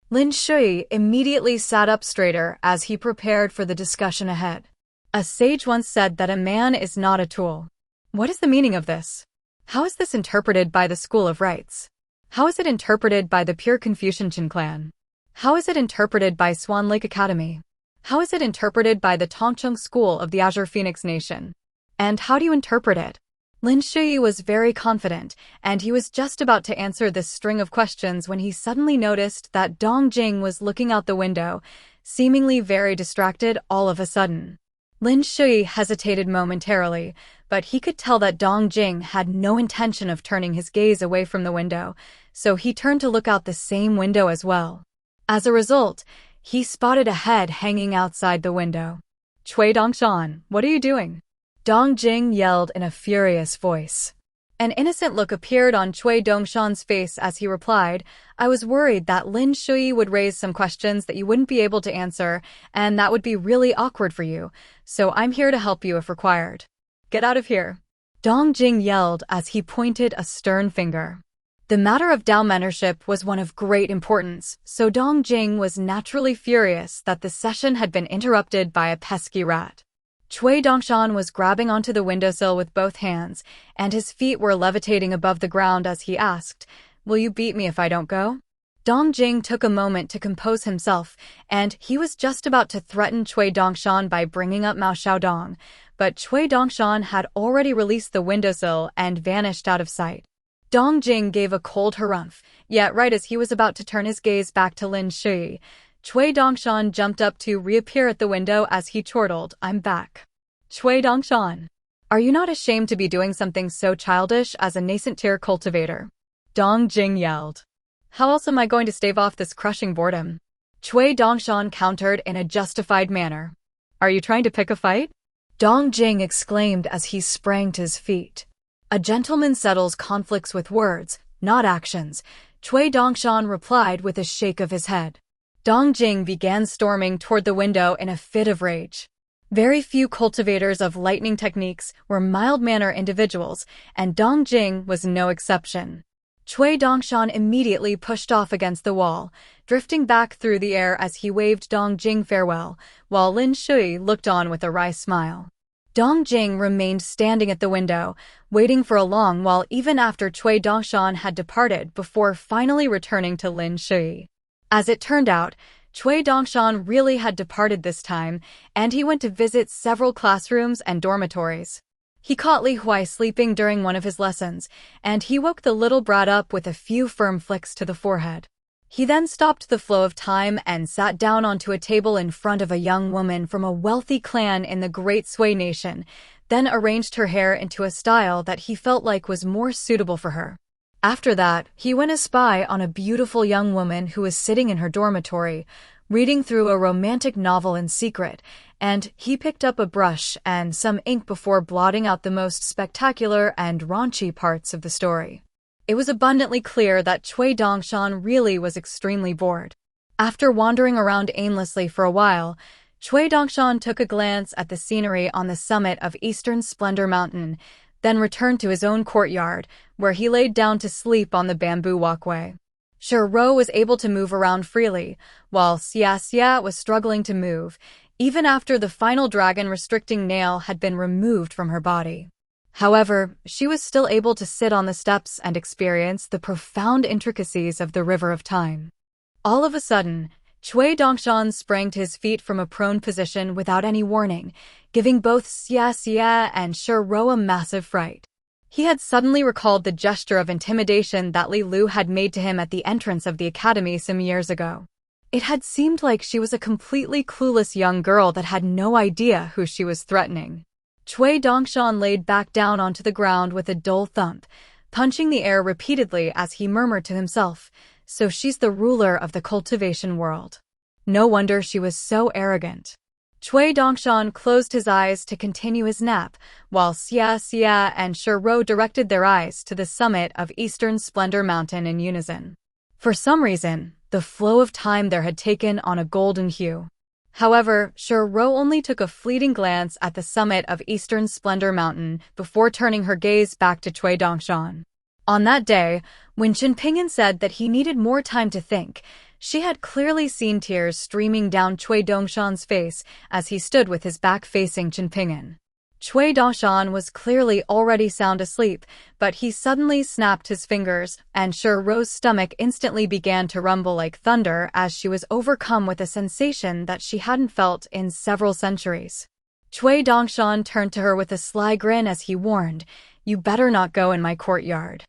Lin Shui immediately sat up straighter as he prepared for the discussion ahead. "A sage once said that a man is not a tool." What is the meaning of this? How is this interpreted by the school of rites? How is it interpreted by the pure Confucian Qin clan? How is it interpreted by Swan Lake Academy? How is it interpreted by the Tongcheng school of the Azure Phoenix Nation? And how do you interpret it? Lin Shui was very confident, and he was just about to answer this string of questions when he suddenly noticed that Dong Jing was looking out the window, seemingly very distracted all of a sudden. Lin Shui hesitated momentarily, but he could tell that Dong Jing had no intention of turning his gaze away from the window, so he turned to look out the same window as well. As a result, he spotted a head hanging outside the window. "Cui Dongshan, what are you doing?" Dong Jing yelled in a furious voice. An innocent look appeared on Cui Dongshan's face as he replied, "I was worried that Lin Shui would raise some questions that you wouldn't be able to answer, and that would be really awkward for you, so I'm here to help you if required. Get out of here." Dong Jing yelled as he pointed a stern finger. The matter of Dao mentorship was one of great importance, so Dong Jing was naturally furious that the session had been interrupted by a pesky rat. Cui Dongshan was grabbing onto the windowsill with both hands, and his feet were levitating above the ground as he asked, "Will you beat me if I don't go?" Dong Jing took a moment to compose himself, and he was just about to threaten Cui Dongshan by bringing up Mao Xiaodong, but Cui Dongshan had already released the windowsill and vanished out of sight. Dong Jing gave a cold harumph, yet right as he was about to turn his gaze back to Lin Shui, Cui Dongshan jumped up to reappear at the window as he chortled, "I'm back." "Cui Dongshan, are you not ashamed to be doing something so childish as a nascent-tier cultivator?" Dong Jing yelled. "How else am I going to stave off this crushing boredom?" Cui Dongshan countered in a justified manner. "Are you trying to pick a fight?" Dong Jing exclaimed as he sprang to his feet. "A gentleman settles conflicts with words, not actions," Cui Dongshan replied with a shake of his head. Dong Jing began storming toward the window in a fit of rage. Very few cultivators of lightning techniques were mild-mannered individuals, and Dong Jing was no exception. Cui Dongshan immediately pushed off against the wall, drifting back through the air as he waved Dong Jing farewell, while Lin Shui looked on with a wry smile. Dong Jing remained standing at the window, waiting for a long while even after Cui Dongshan had departed before finally returning to Lin Shui. As it turned out, Cui Dongshan really had departed this time, and he went to visit several classrooms and dormitories. He caught Li Huai sleeping during one of his lessons, and he woke the little brat up with a few firm flicks to the forehead. He then stopped the flow of time and sat down onto a table in front of a young woman from a wealthy clan in the Great Sui Nation, then arranged her hair into a style that he felt like was more suitable for her. After that, he went to spy on a beautiful young woman who was sitting in her dormitory, reading through a romantic novel in secret, and he picked up a brush and some ink before blotting out the most spectacular and raunchy parts of the story. It was abundantly clear that Cui Dongshan really was extremely bored. After wandering around aimlessly for a while, Cui Dongshan took a glance at the scenery on the summit of Eastern Splendor Mountain, then returned to his own courtyard, where he laid down to sleep on the bamboo walkway. Shi Ro was able to move around freely, while Xia was struggling to move, even after the final dragon-restricting nail had been removed from her body. However, she was still able to sit on the steps and experience the profound intricacies of the River of Time. All of a sudden, Cui Dongshan sprang to his feet from a prone position without any warning, giving both Xia and Shi Ro a massive fright. He had suddenly recalled the gesture of intimidation that Li Lu had made to him at the entrance of the academy some years ago. It had seemed like she was a completely clueless young girl that had no idea who she was threatening. Cui Dongshan laid back down onto the ground with a dull thump, punching the air repeatedly as he murmured to himself, "So she's the ruler of the cultivation world. No wonder she was so arrogant." Cui Dongshan closed his eyes to continue his nap, while Xia and Shi Ro directed their eyes to the summit of Eastern Splendor Mountain in unison. For some reason, the flow of time there had taken on a golden hue. However, Shi Ro only took a fleeting glance at the summit of Eastern Splendor Mountain before turning her gaze back to Cui Dongshan. On that day, when Chen Ping'an said that he needed more time to think, she had clearly seen tears streaming down Cui Dongshan's face as he stood with his back facing Chen Ping'an. Cui Dongshan was clearly already sound asleep, but he suddenly snapped his fingers, and Shi Ro's stomach instantly began to rumble like thunder as she was overcome with a sensation that she hadn't felt in several centuries. Cui Dongshan turned to her with a sly grin as he warned, "You better not go in my courtyard.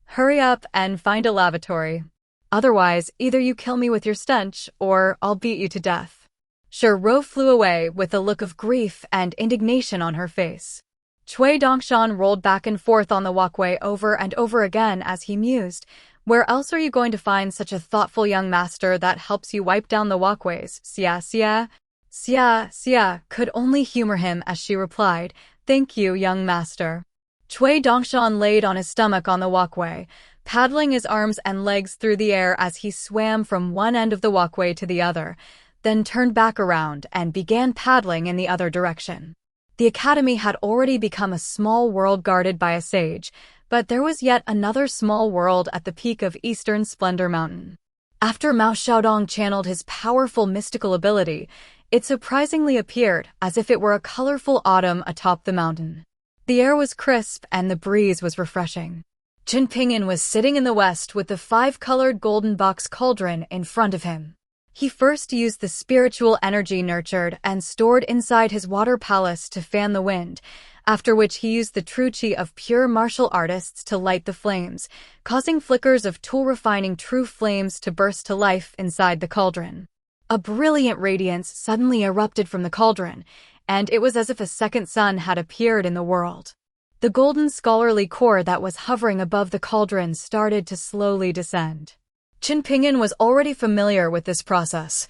Hurry up and find a lavatory. Otherwise, either you kill me with your stench, or I'll beat you to death." Shi Ro flew away with a look of grief and indignation on her face. Cui Dongshan rolled back and forth on the walkway over and over again as he mused, "Where else are you going to find such a thoughtful young master that helps you wipe down the walkways, Xia?" Xia could only humor him as she replied, "Thank you, young master." Cui Dongshan laid on his stomach on the walkway, paddling his arms and legs through the air as he swam from one end of the walkway to the other, then turned back around and began paddling in the other direction. The academy had already become a small world guarded by a sage, but there was yet another small world at the peak of Eastern Splendor Mountain. After Mao Xiaodong channeled his powerful mystical ability, it surprisingly appeared as if it were a colorful autumn atop the mountain. The air was crisp and the breeze was refreshing. Chen Ping'an was sitting in the west with the 5-colored golden box cauldron in front of him. He first used the spiritual energy nurtured and stored inside his water palace to fan the wind, after which he used the true chi of pure martial artists to light the flames, causing flickers of tool-refining true flames to burst to life inside the cauldron. A brilliant radiance suddenly erupted from the cauldron, and it was as if a second sun had appeared in the world. The golden scholarly core that was hovering above the cauldron started to slowly descend. Chen Ping'an was already familiar with this process,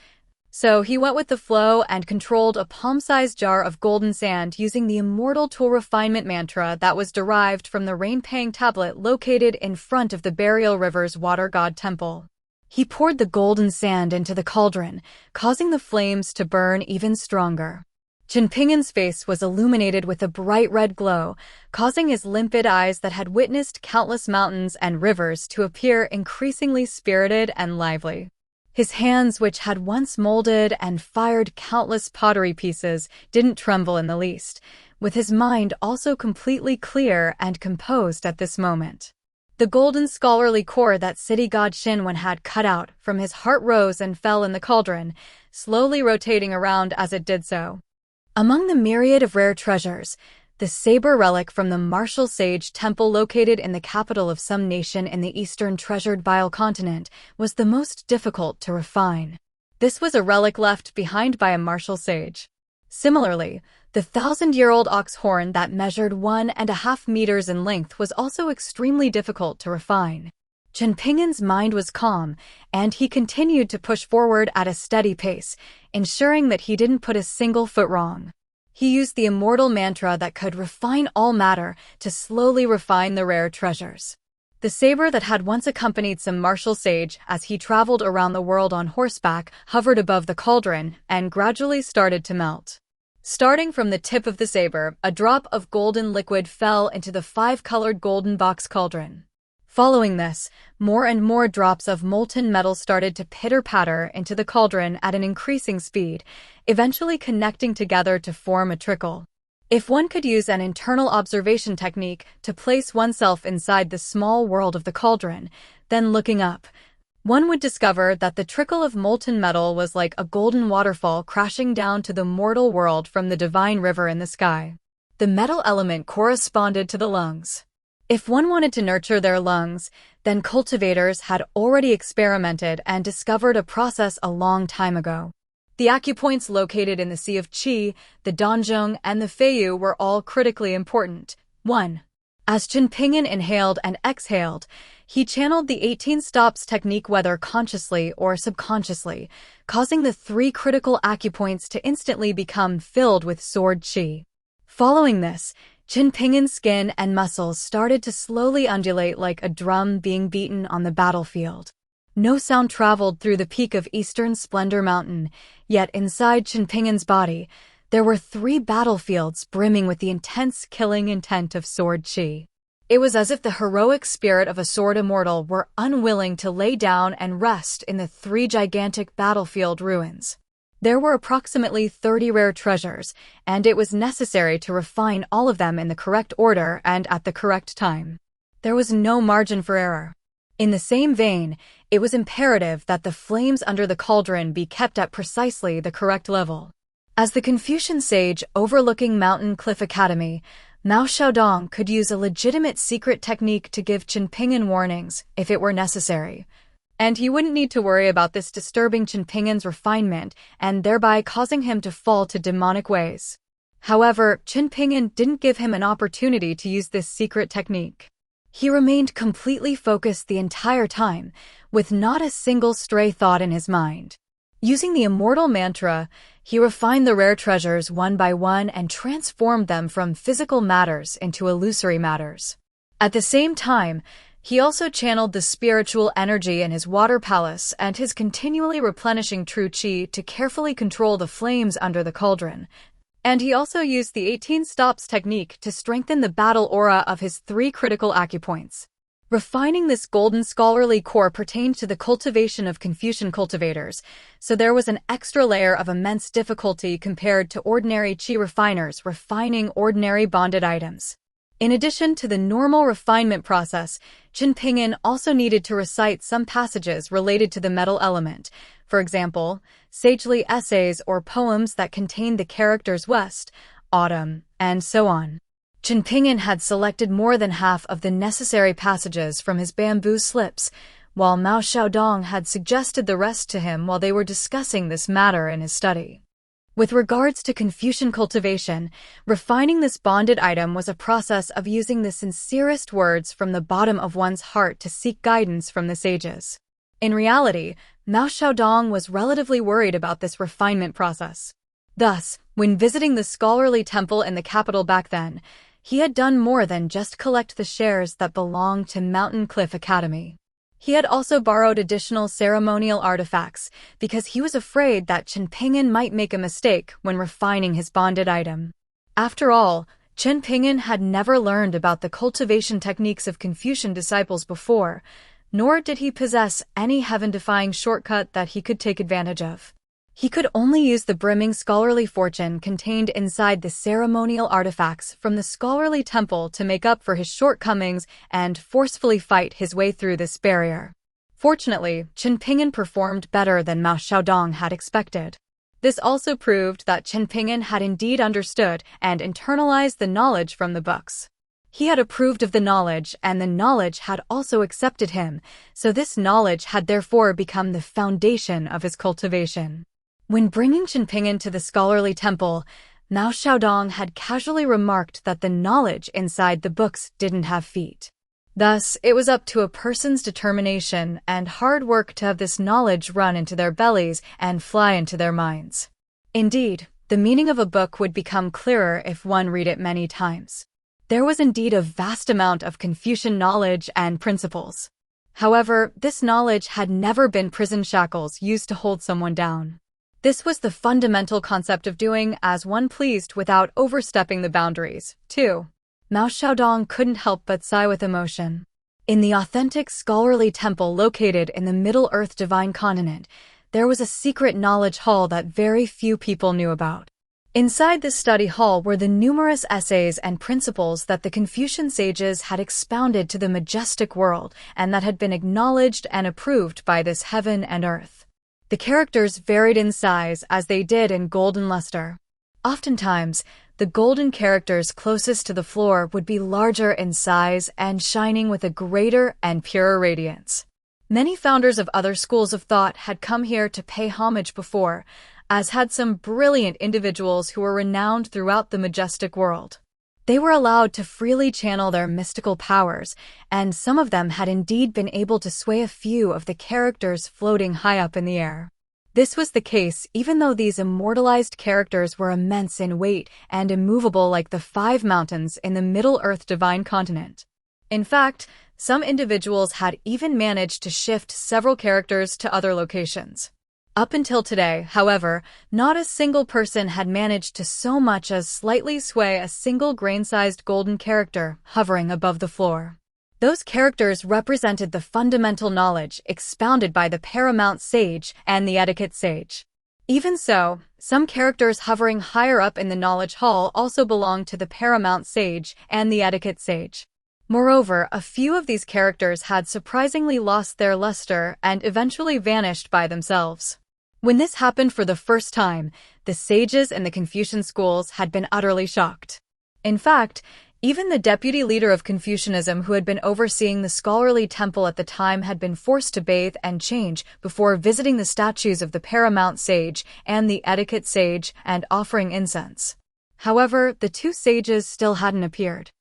so he went with the flow and controlled a palm-sized jar of golden sand using the immortal tool refinement mantra that was derived from the Rainpang tablet located in front of the Burial River's water god temple. He poured the golden sand into the cauldron, causing the flames to burn even stronger. Chen Ping'an's face was illuminated with a bright red glow, causing his limpid eyes that had witnessed countless mountains and rivers to appear increasingly spirited and lively. His hands, which had once molded and fired countless pottery pieces, didn't tremble in the least, with his mind also completely clear and composed at this moment. The golden scholarly core that city god Xinwen had cut out from his heart rose and fell in the cauldron, slowly rotating around as it did so. Among the myriad of rare treasures, the saber relic from the martial sage temple located in the capital of some nation in the eastern treasured bile continent, was the most difficult to refine. This was a relic left behind by a martial sage. Similarly, the 1,000-year-old ox horn that measured 1.5 meters in length was also extremely difficult to refine. Chen Ping'an's mind was calm, and he continued to push forward at a steady pace, ensuring that he didn't put a single foot wrong. He used the immortal mantra that could refine all matter to slowly refine the rare treasures. The saber that had once accompanied some martial sage as he traveled around the world on horseback hovered above the cauldron and gradually started to melt. Starting from the tip of the saber, a drop of golden liquid fell into the 5-colored golden box cauldron. Following this, more and more drops of molten metal started to pitter-patter into the cauldron at an increasing speed, eventually connecting together to form a trickle. If one could use an internal observation technique to place oneself inside the small world of the cauldron, then looking up, one would discover that the trickle of molten metal was like a golden waterfall crashing down to the mortal world from the divine river in the sky. The metal element corresponded to the lungs. If one wanted to nurture their lungs, then cultivators had already experimented and discovered a process a long time ago. The acupoints located in the Sea of Qi, the Danzhong, and the Feiyu were all critically important. 1. As Chen Ping'an inhaled and exhaled, he channeled the 18 stops technique whether consciously or subconsciously, causing the 3 critical acupoints to instantly become filled with sword qi. Following this, Chen Ping'an's skin and muscles started to slowly undulate like a drum being beaten on the battlefield. No sound traveled through the peak of Eastern Splendor Mountain, yet inside Chen Ping'an's body, there were 3 battlefields brimming with the intense killing intent of sword qi. It was as if the heroic spirit of a sword immortal were unwilling to lay down and rest in the 3 gigantic battlefield ruins. There were approximately 30 rare treasures, and it was necessary to refine all of them in the correct order and at the correct time. There was no margin for error. In the same vein, it was imperative that the flames under the cauldron be kept at precisely the correct level. As the Confucian sage overlooking Mountain Cliff Academy, Mao Xiaodong could use a legitimate secret technique to give Chen Ping'an warnings if it were necessary. And he wouldn't need to worry about this disturbing Chen Ping'an's refinement and thereby causing him to fall to demonic ways. However, Chen Ping'an didn't give him an opportunity to use this secret technique. He remained completely focused the entire time, with not a single stray thought in his mind. Using the immortal mantra, he refined the rare treasures one by one and transformed them from physical matters into illusory matters. At the same time, he also channeled the spiritual energy in his water palace and his continually replenishing true qi to carefully control the flames under the cauldron. And he also used the 18 stops technique to strengthen the battle aura of his 3 critical acupoints. Refining this golden scholarly core pertained to the cultivation of Confucian cultivators, so there was an extra layer of immense difficulty compared to ordinary qi refiners refining ordinary bonded items. In addition to the normal refinement process, Chen Ping'an also needed to recite some passages related to the metal element, for example, sagely essays or poems that contained the characters west, autumn, and so on. Chen Ping'an had selected more than half of the necessary passages from his bamboo slips, while Mao Xiaodong had suggested the rest to him while they were discussing this matter in his study. With regards to Confucian cultivation, refining this bonded item was a process of using the sincerest words from the bottom of one's heart to seek guidance from the sages. In reality, Mao Xiaodong was relatively worried about this refinement process. Thus, when visiting the scholarly temple in the capital back then, he had done more than just collect the shares that belonged to Mountain Cliff Academy. He had also borrowed additional ceremonial artifacts because he was afraid that Chen Ping'an might make a mistake when refining his bonded item. After all, Chen Ping'an had never learned about the cultivation techniques of Confucian disciples before, nor did he possess any heaven-defying shortcut that he could take advantage of. He could only use the brimming scholarly fortune contained inside the ceremonial artifacts from the scholarly temple to make up for his shortcomings and forcefully fight his way through this barrier. Fortunately, Chen Ping'an performed better than Mao Xiaodong had expected. This also proved that Chen Ping'an had indeed understood and internalized the knowledge from the books. He had approved of the knowledge, and the knowledge had also accepted him, so this knowledge had therefore become the foundation of his cultivation. When bringing Chen Ping'an to the scholarly temple, Mao Xiaodong had casually remarked that the knowledge inside the books didn't have feet. Thus, it was up to a person's determination and hard work to have this knowledge run into their bellies and fly into their minds. Indeed, the meaning of a book would become clearer if one read it many times. There was indeed a vast amount of Confucian knowledge and principles. However, this knowledge had never been prison shackles used to hold someone down. This was the fundamental concept of doing as one pleased without overstepping the boundaries, too. Mao Xiaodong couldn't help but sigh with emotion. In the authentic scholarly temple located in the Middle-earth Divine Continent, there was a secret knowledge hall that very few people knew about. Inside this study hall were the numerous essays and principles that the Confucian sages had expounded to the majestic world and that had been acknowledged and approved by this heaven and earth. The characters varied in size as they did in golden luster. Oftentimes, the golden characters closest to the floor would be larger in size and shining with a greater and purer radiance. Many founders of other schools of thought had come here to pay homage before, as had some brilliant individuals who were renowned throughout the majestic world. They were allowed to freely channel their mystical powers, and some of them had indeed been able to sway a few of the characters floating high up in the air. This was the case even though these immortalized characters were immense in weight and immovable like the 5 mountains in the Middle-earth Divine Continent. In fact, some individuals had even managed to shift several characters to other locations. Up until today, however, not a single person had managed to so much as slightly sway a single grain-sized golden character hovering above the floor. Those characters represented the fundamental knowledge expounded by the paramount sage and the etiquette sage. Even so, some characters hovering higher up in the knowledge hall also belonged to the paramount sage and the etiquette sage. Moreover, a few of these characters had surprisingly lost their luster and eventually vanished by themselves. When this happened for the first time, the sages in the Confucian schools had been utterly shocked. In fact, even the deputy leader of Confucianism who had been overseeing the scholarly temple at the time had been forced to bathe and change before visiting the statues of the paramount sage and the etiquette sage and offering incense. However, the two sages still hadn't appeared.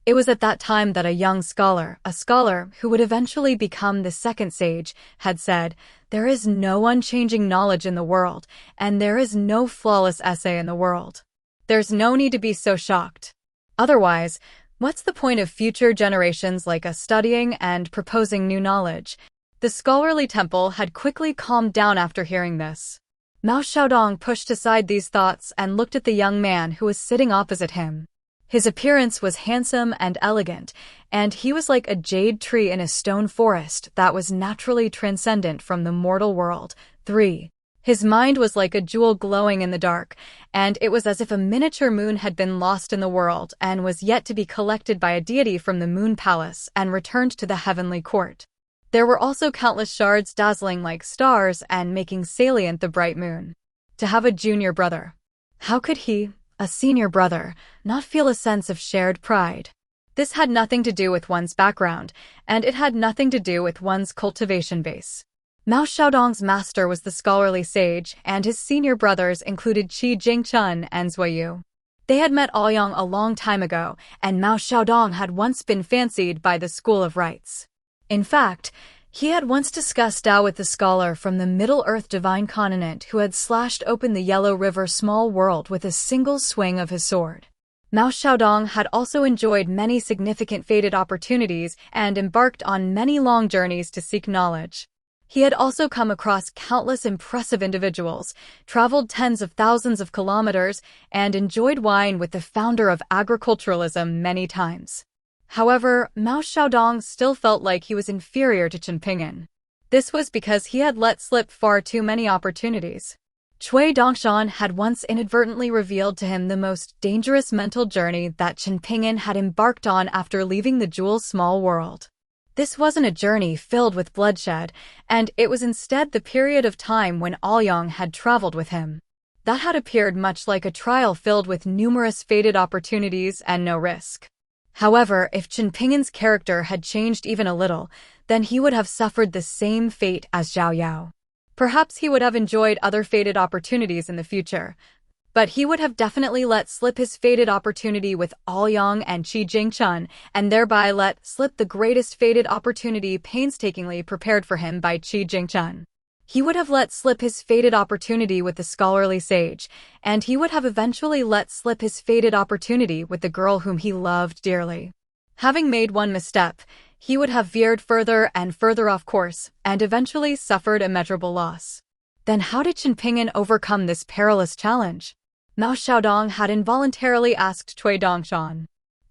It was at that time that a young scholar, a scholar who would eventually become the second sage, had said, "There is no unchanging knowledge in the world, and there is no flawless essay in the world. There's no need to be so shocked. Otherwise, what's the point of future generations like us studying and proposing new knowledge?" The scholarly temple had quickly calmed down after hearing this. Mao Xiaodong pushed aside these thoughts and looked at the young man who was sitting opposite him. His appearance was handsome and elegant, and he was like a jade tree in a stone forest that was naturally transcendent from the mortal world. 3. His mind was like a jewel glowing in the dark, and it was as if a miniature moon had been lost in the world and was yet to be collected by a deity from the moon palace and returned to the heavenly court. There were also countless shards dazzling like stars and making salient the bright moon. To have a junior brother. How could he, a senior brother, not feel a sense of shared pride? This had nothing to do with one's background, and it had nothing to do with one's cultivation base. Mao Xiaodong's master was the scholarly sage, and his senior brothers included Qi Jingchun and Zuoyu. They had met Aoyang a long time ago, and Mao Xiaodong had once been fancied by the School of Rites. In fact, he had once discussed Tao with the scholar from the Middle-earth Divine Continent who had slashed open the Yellow River small world with a single swing of his sword. Mao Xiaodong had also enjoyed many significant fated opportunities and embarked on many long journeys to seek knowledge. He had also come across countless impressive individuals, traveled tens of thousands of kilometers, and enjoyed wine with the founder of agriculturalism many times. However, Mao Xiaodong still felt like he was inferior to Chen Ping'an. This was because he had let slip far too many opportunities. Cui Dongshan had once inadvertently revealed to him the most dangerous mental journey that Chen Ping'an had embarked on after leaving the Jewel's small world. This wasn't a journey filled with bloodshed, and it was instead the period of time when Aoyang had traveled with him. That had appeared much like a trial filled with numerous fated opportunities and no risk. However, if Chen Ping'an's character had changed even a little, then he would have suffered the same fate as Zhao Yao. Perhaps he would have enjoyed other fated opportunities in the future, but he would have definitely let slip his fated opportunity with Aoyang and Qi Jingchun, and thereby let slip the greatest fated opportunity painstakingly prepared for him by Qi Jingchun. He would have let slip his fated opportunity with the scholarly sage, and he would have eventually let slip his fated opportunity with the girl whom he loved dearly. Having made one misstep, he would have veered further and further off course, and eventually suffered immeasurable loss. Then how did Chen Ping'an overcome this perilous challenge? Mao Xiaodong had involuntarily asked Cui Dongshan.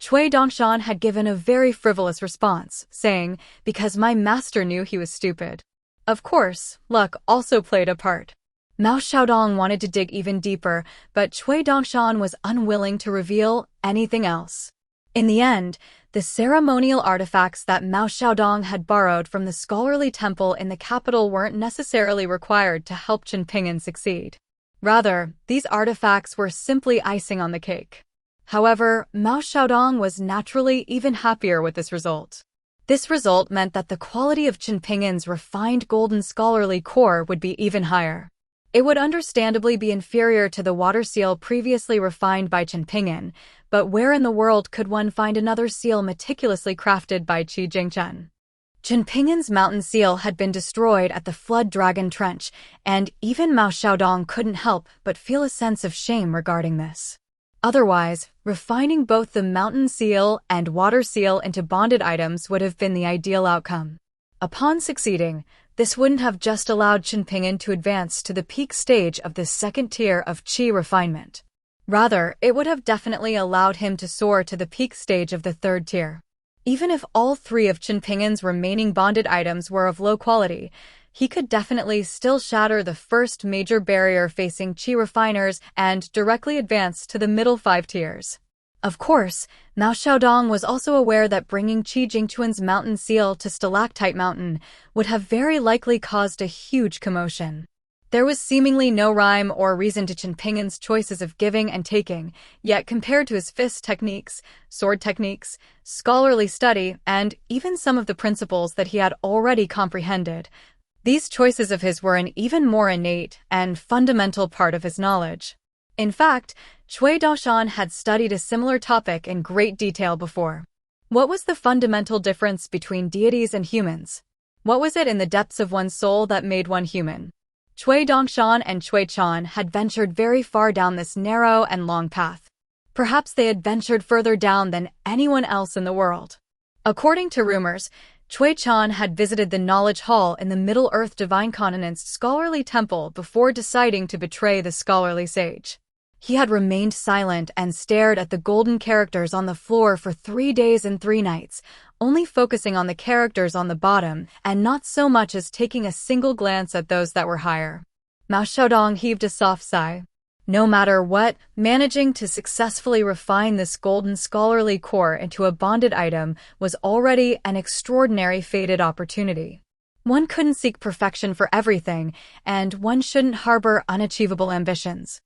Cui Dongshan had given a very frivolous response, saying, "Because my master knew he was stupid." Of course, luck also played a part. Mao Xiaodong wanted to dig even deeper, but Cui Dongshan was unwilling to reveal anything else. In the end, the ceremonial artifacts that Mao Xiaodong had borrowed from the scholarly temple in the capital weren't necessarily required to help Chen Ping'an succeed. Rather, these artifacts were simply icing on the cake. However, Mao Xiaodong was naturally even happier with this result. This result meant that the quality of Chen Ping'an's refined golden scholarly core would be even higher. It would understandably be inferior to the water seal previously refined by Chen Ping'an, but where in the world could one find another seal meticulously crafted by Qi Jingchun? Chen Ping'an's mountain seal had been destroyed at the Flood Dragon Trench, and even Mao Xiaodong couldn't help but feel a sense of shame regarding this. Otherwise, refining both the mountain seal and water seal into bonded items would have been the ideal outcome. Upon succeeding, this wouldn't have just allowed Chen Ping'an to advance to the peak stage of the second tier of qi refinement. Rather, it would have definitely allowed him to soar to the peak stage of the third tier. Even if all three of Chen Ping'an's remaining bonded items were of low quality, he could definitely still shatter the first major barrier facing qi refiners and directly advance to the middle 5 tiers. Of course, Mao Xiaodong was also aware that bringing Qi Jingchun's mountain seal to Stalactite Mountain would have very likely caused a huge commotion. There was seemingly no rhyme or reason to Chen Ping'an's choices of giving and taking, yet compared to his fist techniques, sword techniques, scholarly study, and even some of the principles that he had already comprehended, these choices of his were an even more innate and fundamental part of his knowledge. In fact, Cui Dongshan had studied a similar topic in great detail before. What was the fundamental difference between deities and humans? What was it in the depths of one's soul that made one human? Cui Dongshan and Cui Chan had ventured very far down this narrow and long path. Perhaps they had ventured further down than anyone else in the world. According to rumors, Cui Chan had visited the Knowledge Hall in the Middle-earth Divine Continent's scholarly temple before deciding to betray the scholarly sage. He had remained silent and stared at the golden characters on the floor for 3 days and 3 nights, only focusing on the characters on the bottom and not so much as taking a single glance at those that were higher. Mao Xiaodong heaved a soft sigh. No matter what, managing to successfully refine this golden scholarly core into a bonded item was already an extraordinary fated opportunity. One couldn't seek perfection for everything, and one shouldn't harbor unachievable ambitions.